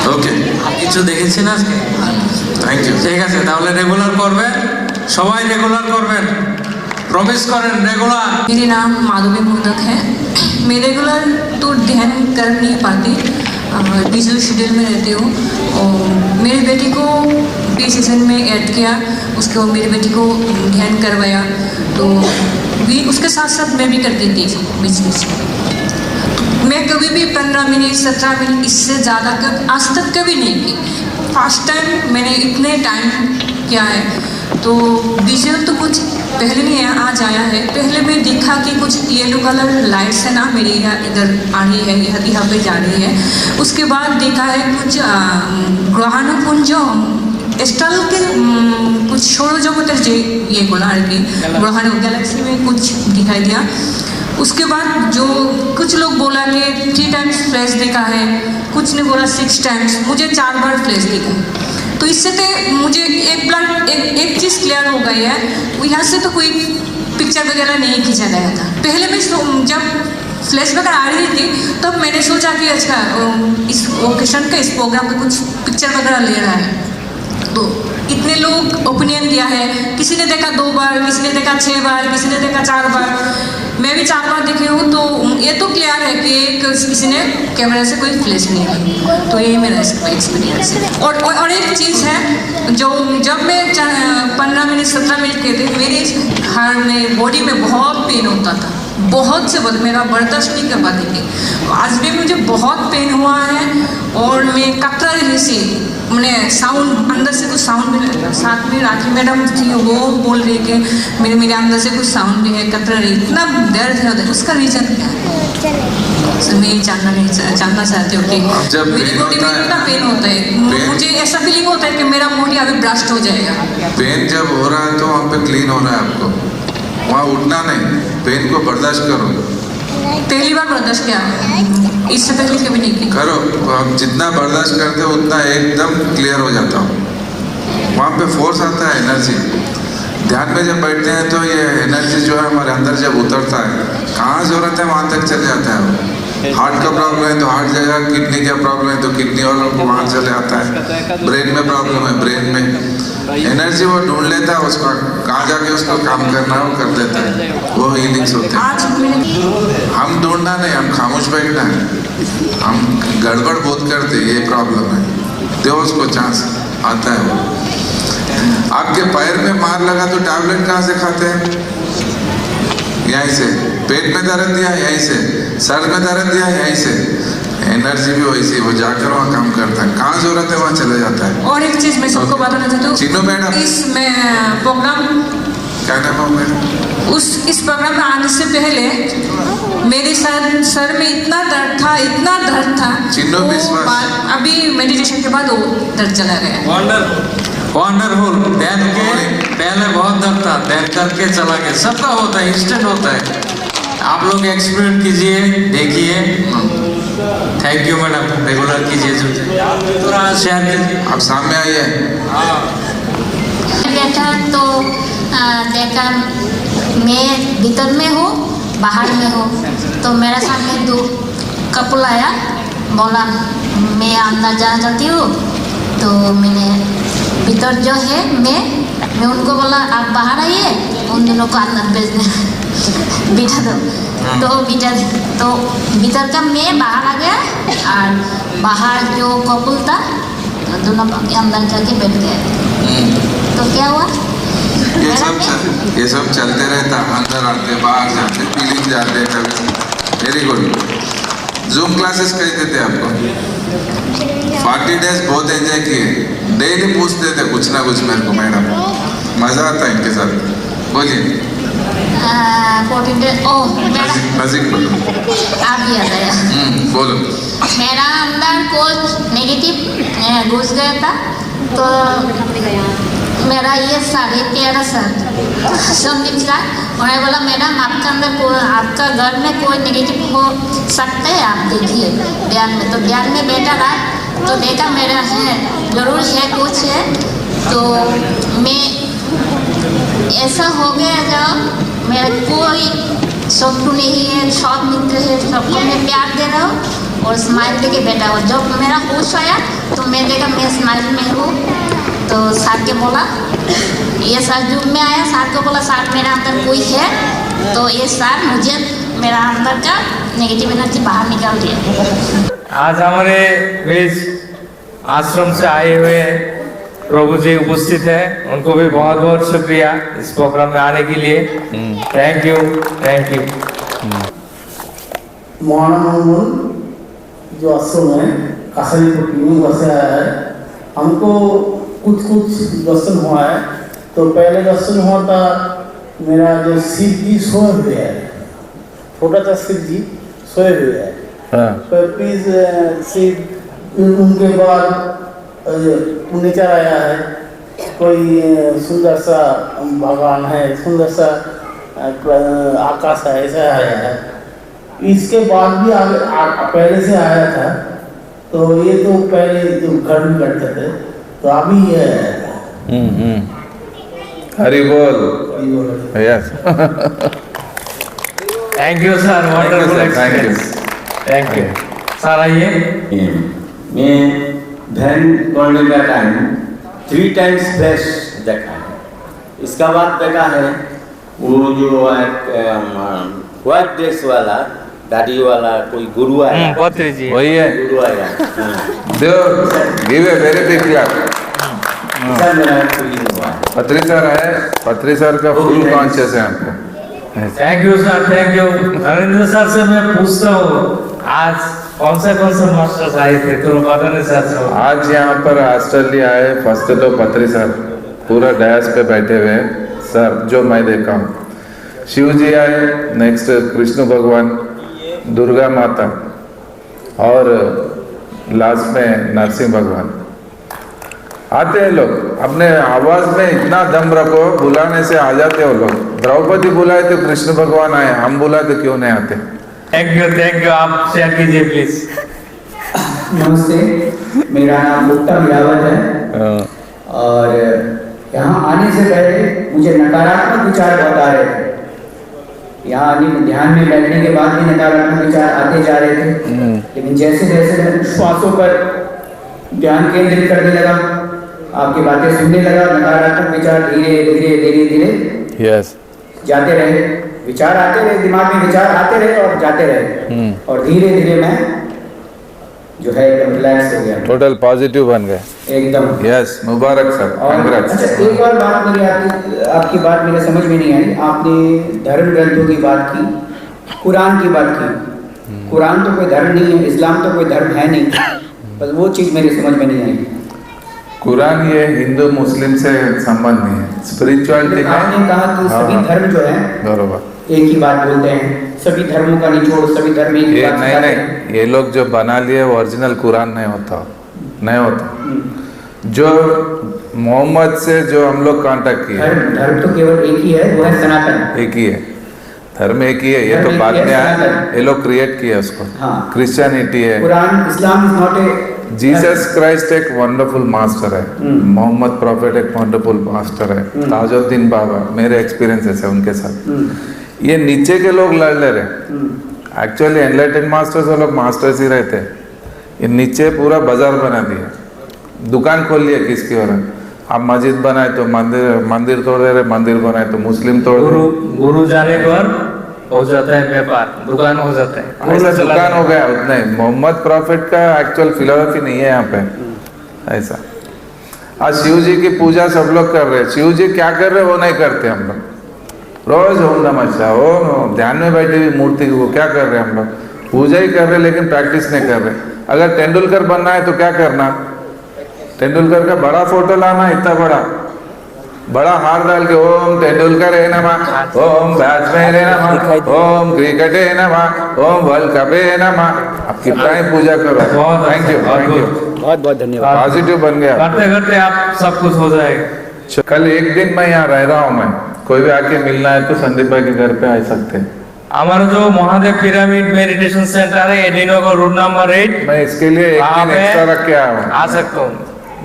ওকে, কিছু দেখেছেন আজকে? Thank you. ঠিক আছে, তাহলে রেগুলার করবেন, সবাই রেগুলার করবেন, প্রমিস করেন রেগুলার। मेरा नाम माधवी मुर्दक है। मैं रेगुलर तो ध्यान कर नहीं पाती, बिजी शेड्यूल में रहती हूँ। और मेरी बेटी को पी सेशन में ऐड किया, उसको मेरी बेटी को ध्यान करवाया, तो भी उसके साथ साथ मैं भी करती थी बीच बीच में। मैं कभी भी 15 मिनट 17 मिनट इससे ज़्यादा आज तक कभी नहीं की। फर्स्ट टाइम मैंने इतने टाइम किया है, तो विजुअल तो कुछ पहले नहीं है, आज आया है। पहले मैं देखा कि कुछ येलो कलर लाइट्स है ना मेरी इधर आ रही है, यहाँ पे जा रही है। उसके बाद देखा है कुछ ग्रहाणुपुंज स्टल के कुछ সৌরজগতের যে ইয়েগুলো আর কি, গ্রহাণু गैलेक्सी में कुछ दिखाई दिया। उसके बाद जो कुछ लोग बोला कि 3 टाइम्स फ्लैश देखा है, कुछ ने बोला 6 टाइम्स, मुझे 4 बार फ्लैश दिखा। तो इससे तो मुझे एक चीज़ क्लियर हो गई है, यहाँ से तो कोई पिक्चर वगैरह नहीं खींचा गया था। पहले मैं जब फ्लैश वगैरह आ रही थी तब मैंने सोचा कि अच्छा इस ओकेशन का इस प्रोग्राम का कुछ पिक्चर वगैरह ले रहा है। तो इतने लोग ओपिनियन दिया है, किसी ने देखा 2 बार, किसी ने देखा 6 बार, किसी ने देखा 4 बार, मैं भी 4 बार देखी हूँ। तो ये तो क्लियर है कि किसी ने कैमरे से कोई फ्लैश नहीं की। तो यही मेरा एक्सपीरियंस है। और एक चीज़ है, जो जब मैं 15 मिनट 17 मिनट के थे, मेरे हार्ट में बॉडी में बहुत पेन होता था, बहुत से बहुत, मेरा बर्दाश्त नहीं कर पाती थी। आज भी मुझे बहुत पेन हुआ है, और मैं कतरा रही सी, मैंने साउंड अंदर से कुछ साउंड भी लगा। साथ में राखी मैडम थी, वो बोल रही कि मेरे अंदर से कुछ साउंड भी है, कतरा रही, इतना दर्द है। उसका रीज़न क्या है? मैं ये जानना चाहती हूँ कि मेरी बॉडी में इतना पेन होता है, मुझे ऐसा फीलिंग होता है कि मेरा बॉडी अभी ब्लास्ट हो जाएगा। पेन जब हो रहा है तो वहाँ पे क्लीन हो रहा है आपको। वहाँ उठना नहीं, पेन को बर्दाश्त करो। पहली बार बर्दाश्त किया, इससे पहले कभी नहीं किया। करो, आप जितना बर्दाश्त करते हो उतना एकदम क्लियर हो जाता हो। वहाँ पे फोर्स आता है, एनर्जी। ध्यान में जब बैठते हैं तो ये एनर्जी जो है हमारे अंदर जब उतरता है, कहाँ जरूरत है वहाँ तक चले जाता है वो। हार्ट का प्रॉब्लम है तो हार्ट जाएगा, किडनी का प्रॉब्लम है तो किडनी और वहाँ चले आता है, ब्रेन में प्रॉब्लम है ब्रेन में। एनर्जी वो ढूंढ लेता है उसका, कहाँ जाके उसको काम करना है वो कर देता है, वो हीलिंग्स होते हैं। हम ढूंढना नहीं, हम खामोश बैठना है। हम गड़बड़ बहुत करते, ये प्रॉब्लम है। दो उसको चांस, आता है वो। आपके पैर में मार लगा तो टैबलेट कहाँ से खाते हैं? यहीं से। पेट में दर्द दिया यहीं से, सर में दर्द दिया यहीं से। एनर्जी भी वैसी, वो जाकर वहाँ काम करता है, कहाँ जरूरत है वहाँ चले जाता है। और एक चीज मैं सबको बताना चाहती हूँ, चिन्नू मैडम, इसमें प्रोग्राम क्या नाम है मैडम? इस प्रोग्राम में आने से पहले मेरे सर में इतना दर्द था, चिन्नू विश्वास, अभी मेडिटेशन के बाद वो दर्द चला गया। वंडरफुल। ध्यान के पहले बहुत दर्द था, ध्यान करके चला गया। सबका होता है, इंस्टेंट होता है। आप लोग एक्सपेरिमेंट कीजिए, देखिए। थैंक यू मैडम, रेगुलर कीजिए जो थोड़ा शेयर कीजिए। आप सामने आइए। बैठा तो देखा मैं भीतर में हूँ, बाहर में हूँ, तो मेरे सामने दो कपल आया, बोला मैं अंदर जाना चाहती हूँ। तो मैंने भीतर जो है मैं उनको बोला आप बाहर आइए, उन दोनों को अंदर भेज दे, बिठा दो। तो भीतर का मैं बाहर आ गया और बाहर जो कपल था दोनों अंदर जाके बैठ गए। तो क्या हुआ? ये सब चलते रहता, अंदर आते बाहर जाते, फीलिंग जाते कभी। Very good. जूम क्लासेस कैसे थे आपको? 40 डेज बहुत एंजॉय किए, डेली पूछते थे कुछ ना कुछ मेरे को मैडम, मजा आता है इनके साथ। बोलिए। 40 डेज नजीक बोलो। आप याद आया। बोलो। मेरा अंदर कुछ नेगेटिव घुस गया था, तो मेरा ये साढ़े 13 साल संदीप सर, उन्होंने बोला मैडम आपका अंदर आपका घर में कोई नेगेटिव हो सकता है, आप देखिए ध्यान में। तो ध्यान में बैठा रहा तो देखा मेरा है, जरूर है कुछ है। तो मैं ऐसा हो गया जब मेरा कोई शत्रु नहीं है, सब मित्र है, सबको मैं प्यार दे रहा हूँ और स्माइल देके बैठा हूँ। जब मेरा होश आया तो मैं देखा मैं स्माइल में हूँ। तो सर के बोला, ये सर जूम में आया, सर को बोला सर मेरा अंदर कोई है, तो ये सर मुझे मेरा अंदर का नेगेटिव एनर्जी बाहर निकाल दिया। आज हमारे बीच आश्रम से आए हुए प्रभु जी उपस्थित है, उनको भी बहुत बहुत शुक्रिया इस प्रोग्राम में आने के लिए। Thank you, thank you. Mahanand जो आश्रम है कासरीपुर वहाँ से आया है, हमको कुछ दर्शन हुआ है। तो पहले दर्शन हुआ था मेरा जो शिव जी सोए हुए है, छोटा सा शिव जी सोए हुए है। तो प्लीज शिव, उनके बाद नीचे आया है, कोई सुंदर सा भगवान है, सुंदर सा आकाश है, ऐसा आया है। इसके बाद भी पहले से आया था, तो ये तो पहले जो घर में करते थे, तो अभी ये हरि बोल। Yes. Thank you sir, wonderful experience. Thank you sir. आइए। मैं ध्यान करने का टाइम 3 टाइम्स फ्लैश देखा है। इसका बाद देखा है वो जो व्हाइट ड्रेस वाला दाढ़ी वाला कोई गुरु आया, वही है गुरु आया। Give a very big clap. पत्री सर है, पत्री सर का फुल कॉन्शियस है आपको। Thank you sir, thank you. Narendra sir से मैं पूछता हूँ आज कौन से मास्टर्स आए थे, तो बताने सर। आज यहाँ पर ऑस्ट्रेलिया आए फर्स्ट तो पत्री सर पूरा डैश पे बैठे हुए हैं सर, जो मैं देखा हूँ। शिव जी आए, नेक्स्ट कृष्ण भगवान, दुर्गा माता और लास्ट में नरसिंह भगवान। आते हैं लोग, अपने आवाज में इतना दम रखो, बुलाने से आ जाते हो लोग। द्रौपदी बुलाए तो कृष्ण भगवान आए, हम बुलाए तो क्यों नहीं आते? Thank you. आप शेयर कीजिए प्लीज। नमस्ते, मेरा नाम मुक्ता मिलावत है और यहाँ आने से पहले मुझे नकारात्मक विचार बहुत आ रहे थे। यहाँ ध्यान में बैठने के बाद भी नकारात्मक विचार आते जा रहे थे, लेकिन जैसे जैसे मैं श्वासों पर ध्यान केंद्रित करने लगा, आपकी बातें सुनने लगा, नकारात्मक विचार धीरे धीरे धीरे धीरे जाते रहे। विचार आते रहे, दिमाग में विचार आते रहे और जाते रहे, और धीरे धीरे मैं जो है एकदम रिलैक्स हो गया, टोटल पॉजिटिव बन गए एकदम। यस, मुबारक सर, कांग्रेट्स। अच्छा, एक और बात मेरी आपकी बात मेरे समझ में नहीं आई। आपने धर्म ग्रंथों की बात की, कुरान की बात की। कुरान तो कोई धर्म नहीं है, इस्लाम तो कोई धर्म है नहीं, बस वो चीज़ मेरी समझ में नहीं आई। कुरान ये हिंदू मुस्लिम से संबंध नहीं है, स्पिरिचुअलिटी में। आपने कहा कि सभी धर्म जो है बरोबर एक ही बात बोलते हैं, सभी धर्मों का निचोड़, सभी धर्म एक ही बात नहीं, ये लोग जो बना लिए वो ओरिजिनल कुरान नहीं होता। जो मोहम्मद से जो हम लोग कांटेक्ट किए, धर्म तो केवल एक ही है, वो है सनातन। एक ही है धर्म, एक ही है। ये तो बाद में आया, ये लोग क्रिएट किया उसको। क्रिश्चियनिटी है, Quran, Islam is not a. Jesus Christ एक वंडरफुल मास्टर है, मोहम्मद प्रॉफिट एक वंडरफुल मास्टर है, ताजुद्दीन बाबा, मेरे एक्सपीरियंसेस है उनके साथ। ये नीचे के लोग लड़ ले रहे, एक्चुअली एनलाइटेड मास्टर्स वो लोग मास्टर्स ही रहते हैं। ये नीचे पूरा बाजार बना दिया, दुकान खोल लिया किसकी और आप मस्जिद बनाए तो मंदिर तोड़ दे रहे, मंदिर बनाए तो मुस्लिम तोड़ दे। गुरु जाने पर हो जाता है व्यापार, दुकान हो जाता है, ऐसा दुकान हो गया उतना ही। मोहम्मद प्रॉफिट का एक्चुअल फिलोसफी नहीं है यहाँ पे ऐसा। आज शिव जी की पूजा सब लोग कर रहे हैं, शिव जी क्या कर रहे वो नहीं करते हम लोग। रोज ओम नमः शिवाय, ओम ध्यान में बैठी हुई मूर्ति को क्या कर रहे हैं हम लोग? पूजा ही कर रहे लेकिन प्रैक्टिस नहीं कर रहे। अगर तेंदुलकर बनना है तो क्या करना? तेंदुलकर का बड़ा फोटो लाना, इतना बड़ा हार डाल के ओम तेंदुलकर है नमः, ओम बैट्समैन है नमः, ओम क्रिकेट है नमः, ओम वर्ल्ड कप है नमः। आप कितना ही पूजा करो। थैंक यू, बहुत बहुत धन्यवाद। पॉजिटिव बन गया, करते करते आप सब कुछ हो जाएगा। कल एक दिन मैं यहाँ रह रहा हूँ, मैं कोई भी आके मिलना है तो संदीप भाई के घर पे आ सकते हैं। हमारा जो महादेव पिरामिड मेडिटेशन सेंटर है, एडिनोगर रोड नंबर 8, मैं इसके लिए एक दिन एक्स्ट्रा रख के आया हूँ, आ सकता हूँ।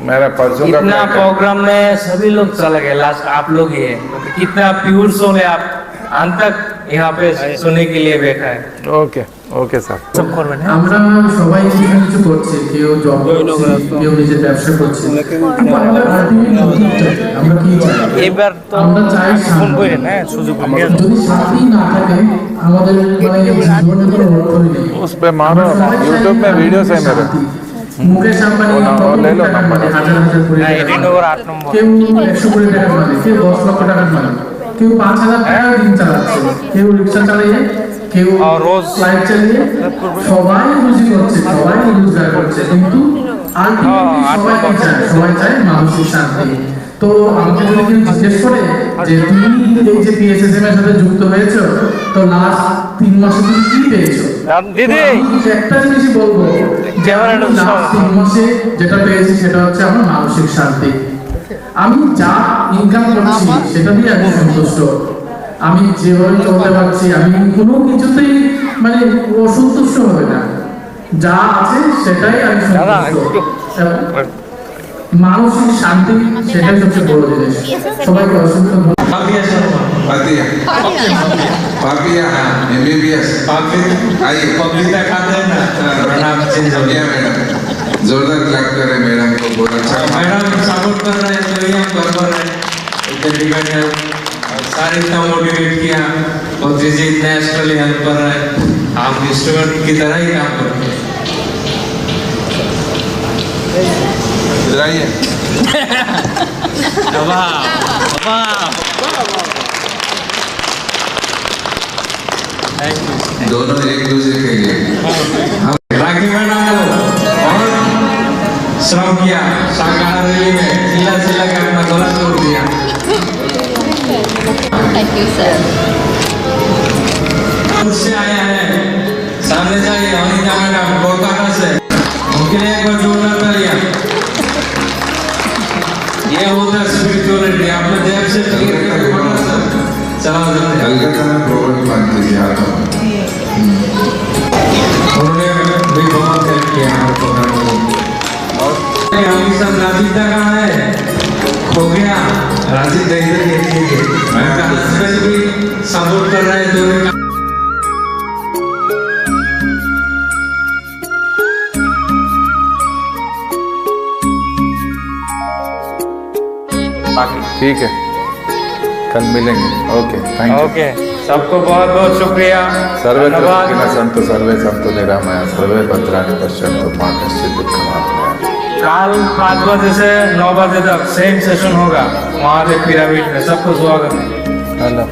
मेरा परसों का इतना प्रोग्राम में सभी लोग चले गए, लास्ट आप लोग ही है। कितना प्योर सोल है, आप अंत तक यहाँ पे सुनने के लिए बैठा है। ओके ओके স্যার, আমরা সবাই এখানে কিছু করছি, কেউ জব করছে, কেউ নিজের ব্যবসা করছে, কিন্তু আমাদের আলটিমেট আমরা কি চাই? এবার তো আমরা চাই ফোন করে না সুযোগ নিয়ে, যদি শান্তি না থাকে আমাদের মানে জীবনে কোনো অর্থই নেই। उस पे मारो, यूट्यूब में वीडियोस है मेरे। মুকেশ আম্বানি ले लो नंबर, হাজার হাজার কোটি টাকা, এডিনোগর 8 নম্বর, কেউ 100 কোটি টাকার মালিক, কেউ 10 লক্ষ টাকার মালিক, কেউ 5000 টাকা দিন চালাচ্ছে, কেউ রিক্সা চালিয়ে, কেউ রোজ ফ্লাইট চালিয়ে, সবাই রুজি করছে, সবাই রোজগার করছে, কিন্তু আলটিমেটলি সবাই চায় মানসিক শান্তি। তো আমাকে যদি কেউ জিজ্ঞেস করে যে তুমি এই যে পিএসএসএম এর সাথে যুক্ত হয়েছো, তো লাস্ট 3 মাসে তুমি কি পেয়েছো? দিদি একটা জিনিসই বলবো, যে লাস্ট 3 মাসে যেটা পেয়েছি সেটা হচ্ছে আমার মানসিক শান্তি। আমি যা ইনকাম করছি সেটা দিয়ে আমি সন্তুষ্ট। আমি যেভাবে চলতে পারছি, আমি কোনো কিছুতেই মানে অসন্তুষ্ট হবে না, যা আছে সেটাই আমি সন্তুষ্ট। মানসিক শান্তি সেটাই সবচেয়ে বড় জিনিস। সবাইকে অসংখ্য ধন্যবাদ। पापिया MBBS आइए, पपीता खाते हैं ना, प्रणाम चेंज हो गया मैडम, जोरदार क्लैप करें मैडम को, बहुत अच्छा। मैडम सपोर्ट कर रहे हैं, तो हम कर रहे हैं, इतने सारे इतना मोटिवेट किया और जीजी इतना एक्स्ट्राली हेल्प कर रहा है, आप इंस्ट्रूमेंट की तरह ही काम करते हैं। इधर आइए। दोनों एक दूसरे के लिए। राखी मैडम को और श्रम किया, शाकाहार रैली में चिल्ला चिल्ला के अपना गला तोड़ दिया। Thank you sir. उससे आया है, सामने जाइए, अनिता मैडम कोलकाता से, उनके लिए एक बार जोरदार तालियां। हुए ठीक है, कल मिलेंगे। Okay, thank you. ओके, सबको बहुत बहुत शुक्रिया। सर्वे धन्यवाद। संतो सर्वे संतो निरामया सर्वे भद्राणि पश्यन्तु मा कश्चित् दुःखमाप्नुयात्। कल 5 बजे से 9 बजे तक सेम सेशन होगा महादेव पिरामिड में। सबको स्वागत है।